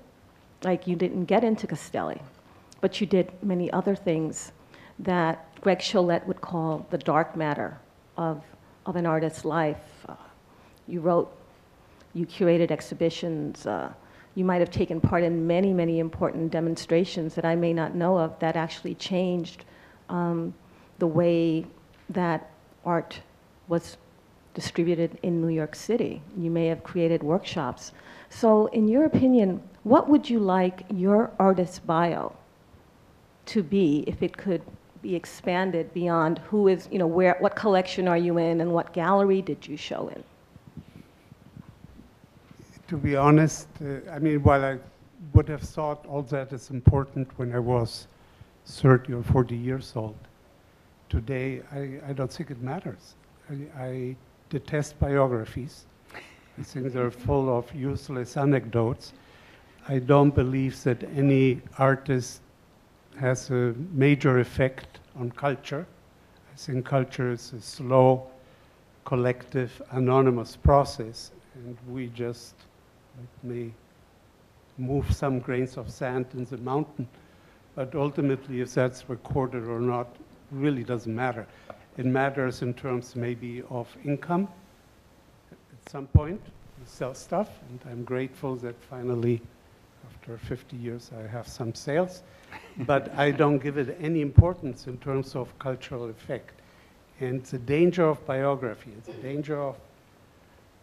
like you didn't get into Castelli, but you did many other things that Greg Cholette would call the dark matter of an artist's life. You wrote, you curated exhibitions, you might have taken part in many, many important demonstrations that I may not know of that actually changed the way that art was distributed in New York City. You may have created workshops. So in your opinion, what would you like your artist's bio to be if it could be expanded beyond who is, you know, where, what collection are you in and what gallery did you show in? To be honest, I mean, while I would have thought all that is important when I was 30 or 40 years old. Today, I don't think it matters. I detest biographies. I think they're full of useless anecdotes. I don't believe that any artist has a major effect on culture. I think culture is a slow, collective, anonymous process, and we just may move some grains of sand in the mountain, but ultimately if that's recorded or not really doesn't matter. It matters in terms maybe of income at some point. We sell stuff, and I'm grateful that finally after 50 years I have some sales, but I don't give it any importance in terms of cultural effect. And the danger of biography, the danger of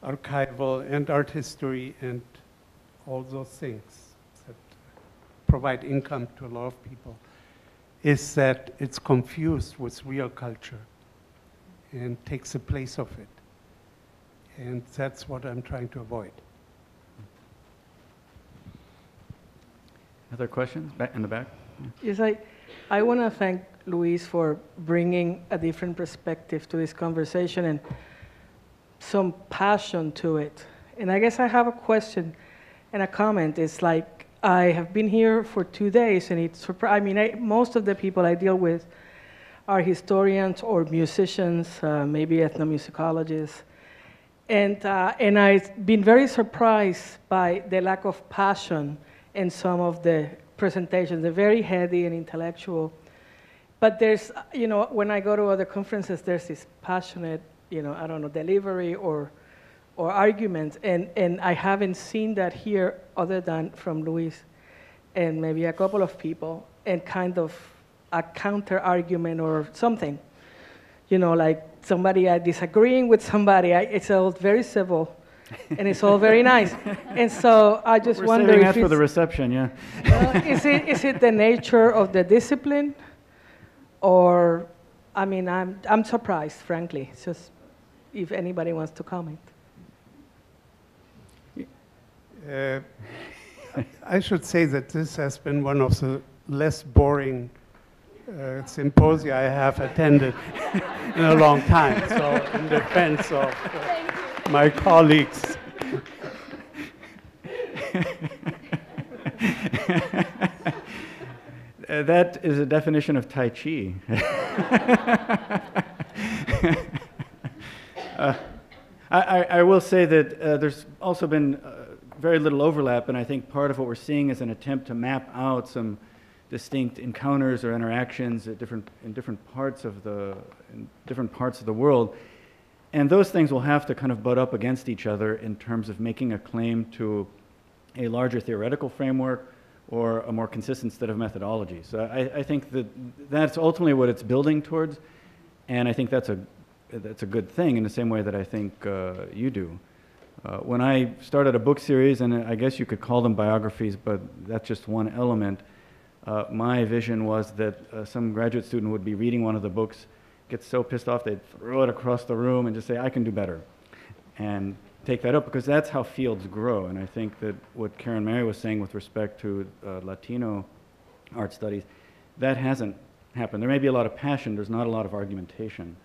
archival and art history and all those things that provide income to a lot of people, is that it's confused with real culture and takes the place of it. And that's what I'm trying to avoid. Other questions? Back in the back? Yes, I want to thank Luis for bringing a different perspective to this conversation and some passion to it. And I guess I have a question and a comment. It's like, I have been here for 2 days, and it's I mean, most of the people I deal with are historians or musicians, maybe ethnomusicologists. And I've been very surprised by the lack of passion in some of the presentations. They're very heady and intellectual. But there's, you know, when I go to other conferences, there's this passionate, you know, I don't know, delivery or arguments. And I haven't seen that here other than from Luis and maybe a couple of people, and kind of a counter argument or something. You know, like somebody disagreeing with somebody. It's all very civil, and it's all very nice. And so I just wonder if saving that for the reception, yeah. Is it the nature of the discipline, or I mean, I'm surprised, frankly. It's just if anybody wants to comment. I should say that this has been one of the less boring symposia I have attended in a long time. So in defense of my colleagues. That is a definition of Tai Chi. I will say that there's also been very little overlap, and I think part of what we're seeing is an attempt to map out some distinct encounters or interactions at in different parts of the world, and those things will have to kind of butt up against each other in terms of making a claim to a larger theoretical framework or a more consistent set of methodologies. So I think that that's ultimately what it's building towards, and I think that's a good thing in the same way that I think you do. When I started a book series, and I guess you could call them biographies, but that's just one element, my vision was that some graduate student would be reading one of the books, get so pissed off they'd throw it across the room and just say, I can do better, and take that up, because that's how fields grow. And I think that what Karen Mary was saying with respect to Latino art studies, that hasn't happened. There may be a lot of passion, there's not a lot of argumentation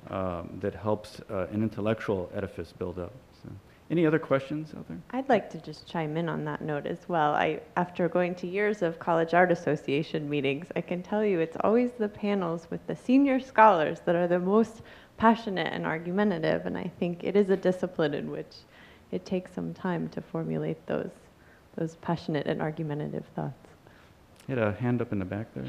that helps an intellectual edifice build up. So, any other questions out there? I'd like to just chime in on that note as well. After going to years of College Art Association meetings, I can tell you it's always the panels with the senior scholars that are the most passionate and argumentative, and I think it is a discipline in which it takes some time to formulate those passionate and argumentative thoughts. You had a hand up in the back there.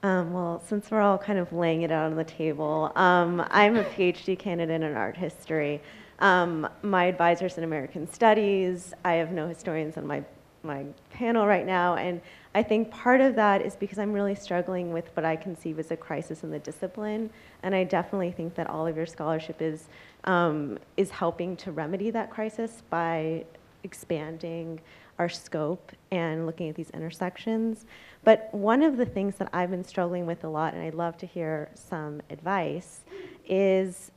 Well, since we're all kind of laying it out on the table, I'm a Ph.D. candidate in art history. My advisor's in American Studies. I have no historians on my panel right now, and I think part of that is because I'm really struggling with what I conceive as a crisis in the discipline, and I definitely think that all of your scholarship is helping to remedy that crisis by expanding our scope and looking at these intersections. But one of the things that I've been struggling with a lot, and I'd love to hear some advice, is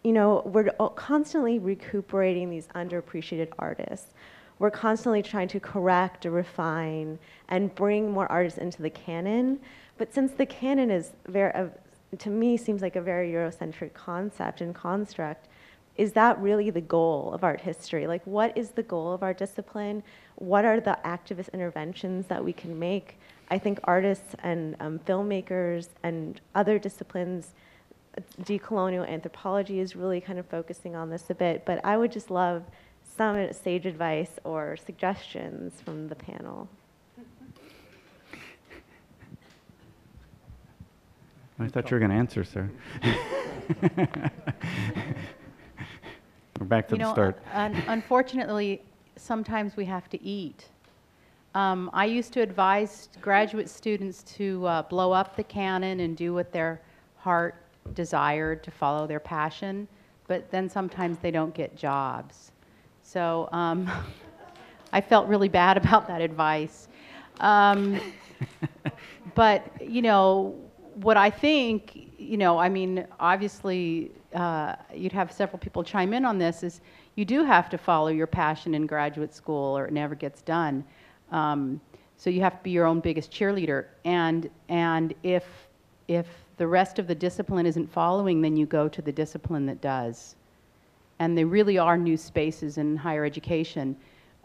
you know, we're constantly recuperating these underappreciated artists. We're constantly trying to correct or refine and bring more artists into the canon. But since the canon is to me, seems like a very Eurocentric concept and construct, is that really the goal of art history? Like, what is the goal of our discipline? What are the activist interventions that we can make? I think artists and filmmakers and other disciplines, decolonial anthropology is really kind of focusing on this a bit, but I would just love some sage advice or suggestions from the panel. I thought you were going to answer, sir. We're back to the start. Unfortunately, sometimes we have to eat. I used to advise graduate students to blow up the canon and do what their heart desired, to follow their passion, but then sometimes they don't get jobs. So I felt really bad about that advice. But, you know, what I think, you know, I mean, obviously, you'd have several people chime in on this, is you do have to follow your passion in graduate school or it never gets done. So you have to be your own biggest cheerleader. And if the rest of the discipline isn't following, then you go to the discipline that does. And there really are new spaces in higher education.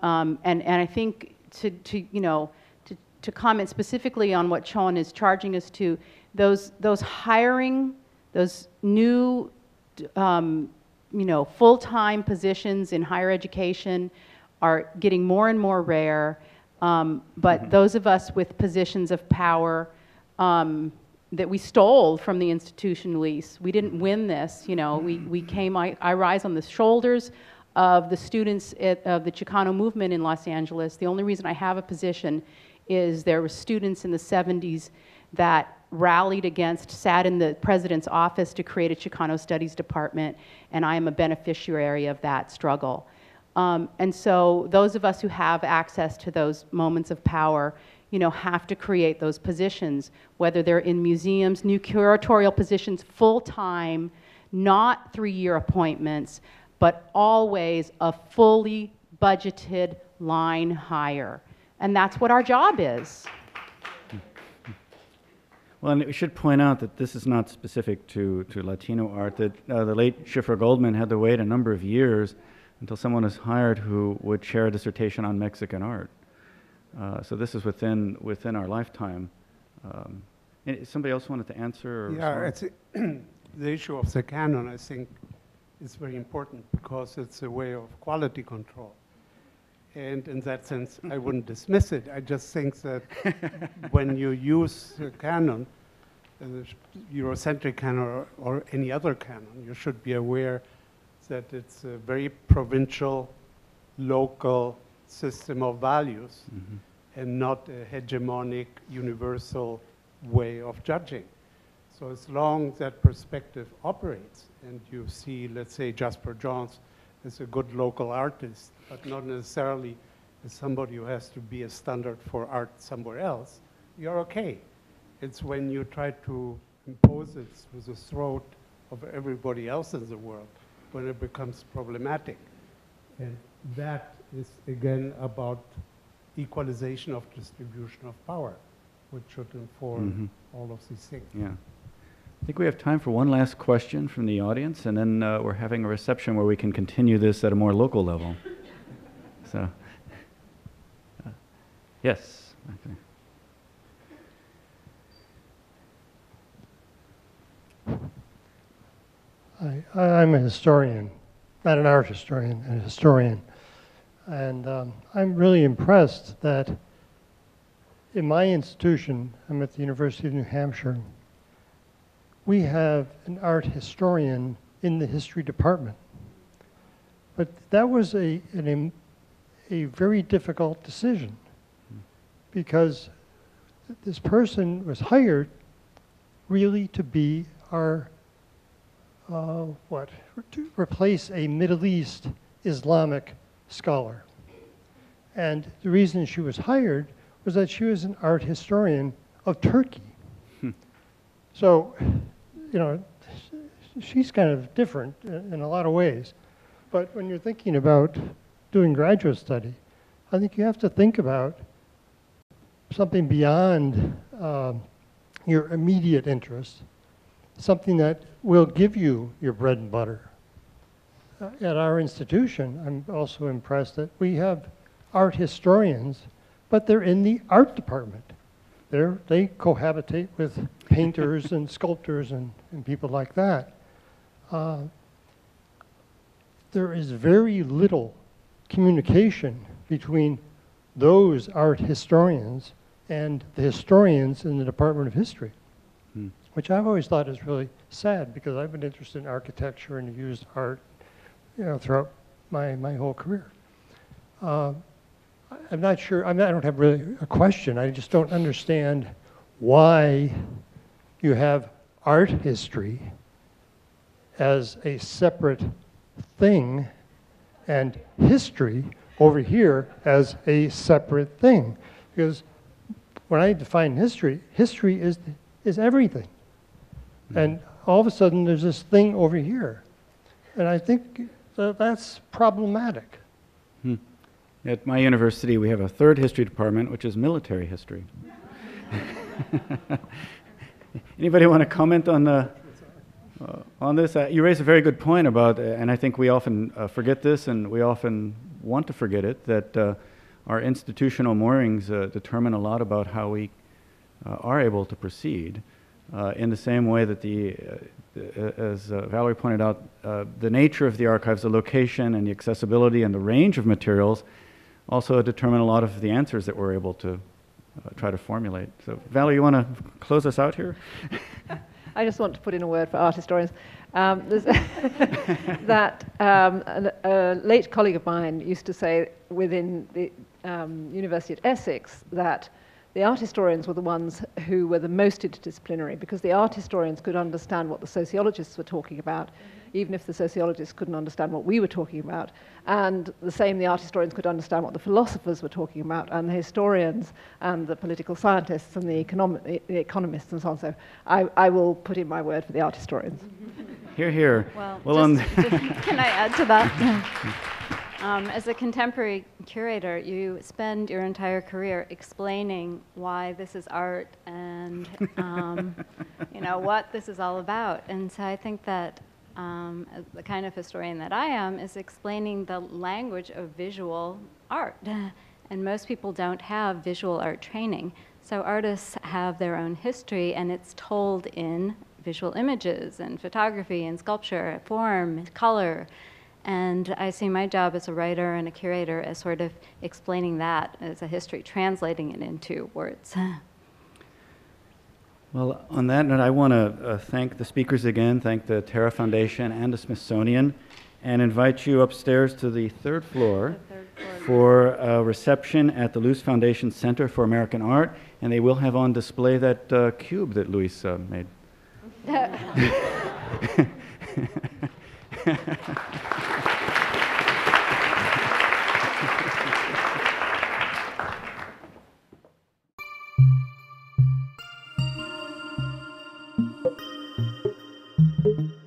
And I think to comment specifically on what Chon is charging us to, those hiring, those new, full-time positions in higher education are getting more and more rare. But those of us with positions of power that we stole from the institution lease, we didn't win this, you know, we came, I rise on the shoulders of the students of the Chicano movement in Los Angeles. The only reason I have a position is there were students in the 70s that rallied against, sat in the president's office to create a Chicano studies department, and I am a beneficiary of that struggle. And so those of us who have access to those moments of power, you know, have to create those positions, whether they're in museums, new curatorial positions, full-time, not 3-year appointments, but always a fully budgeted line hire. And that's what our job is. Well, and we should point out that this is not specific to Latino art, that the late Schiffer Goldman had to wait a number of years until someone was hired who would chair a dissertation on Mexican art. So this is within our lifetime. Somebody else wanted to answer? Or yeah, the issue of the canon, I think, is very important because it's a way of quality control. And in that sense, I wouldn't dismiss it. I just think that when you use the canon, the Eurocentric canon or any other canon, you should be aware that it's a very provincial, local system of values and not a hegemonic, universal way of judging. So as long as that perspective operates and you see, let's say, Jasper Johns as a good local artist, but not necessarily as somebody who has to be a standard for art somewhere else, you're okay. It's when you try to impose it through the throat of everybody else in the world when it becomes problematic. And that is, again, about equalization of distribution of power, which should inform all of these things. Yeah. I think we have time for one last question from the audience, and then we're having a reception where we can continue this at a more local level. So, yes. Okay. I'm a historian, not an art historian, a historian. And I'm really impressed that in my institution, I'm at the University of New Hampshire, we have an art historian in the history department. But that was a very difficult decision because this person was hired really to be our, to replace a Middle East Islamic scholar. And the reason she was hired was that she was an art historian of Turkey. So, you know, she's kind of different in a lot of ways. But when you're thinking about doing graduate study, I think you have to think about something beyond your immediate interest, something that will give you your bread and butter. At our institution, I'm also impressed that we have art historians, but they're in the art department. They cohabitate with painters and sculptors and people like that. There is very little communication between those art historians and the historians in the Department of History, which I've always thought is really sad, because I've been interested in architecture and used art, throughout my whole career. I'm not sure, I don't have really a question. I just don't understand why you have art history as a separate thing and history over here as a separate thing. Because when I define history, history is everything. And all of a sudden there's this thing over here. And I think that's problematic. At my university, we have a third history department, which is military history. Anybody want to comment on this? You raise a very good point about, and I think we often forget this, and we often want to forget it, that our institutional moorings determine a lot about how we are able to proceed. In the same way that as Valerie pointed out, the nature of the archives, the location and the accessibility and the range of materials also determine a lot of the answers that we're able to try to formulate. So Valerie, you want to close us out here? I just want to put in a word for art historians. That a late colleague of mine used to say within the University at Essex that the art historians were the ones who were the most interdisciplinary, because the art historians could understand what the sociologists were talking about, even if the sociologists couldn't understand what we were talking about. And the same, the art historians could understand what the philosophers were talking about, and the historians and the political scientists and the economists and so on. So I will put in my word for the art historians. Hear, hear. Well, can I add to that? As a contemporary curator, you spend your entire career explaining why this is art and what this is all about. And so I think that the kind of historian that I am is explaining the language of visual art. And most people don't have visual art training. So artists have their own history, and it's told in visual images and photography and sculpture, form, color. And I see my job as a writer and a curator as sort of explaining that as a history, translating it into words. Well, on that note, I want to thank the speakers again, thank the Terra Foundation and the Smithsonian, and invite you upstairs to the third floor for a reception at the Luce Foundation Center for American Art, and they will have on display that cube that Luis made. Thank you.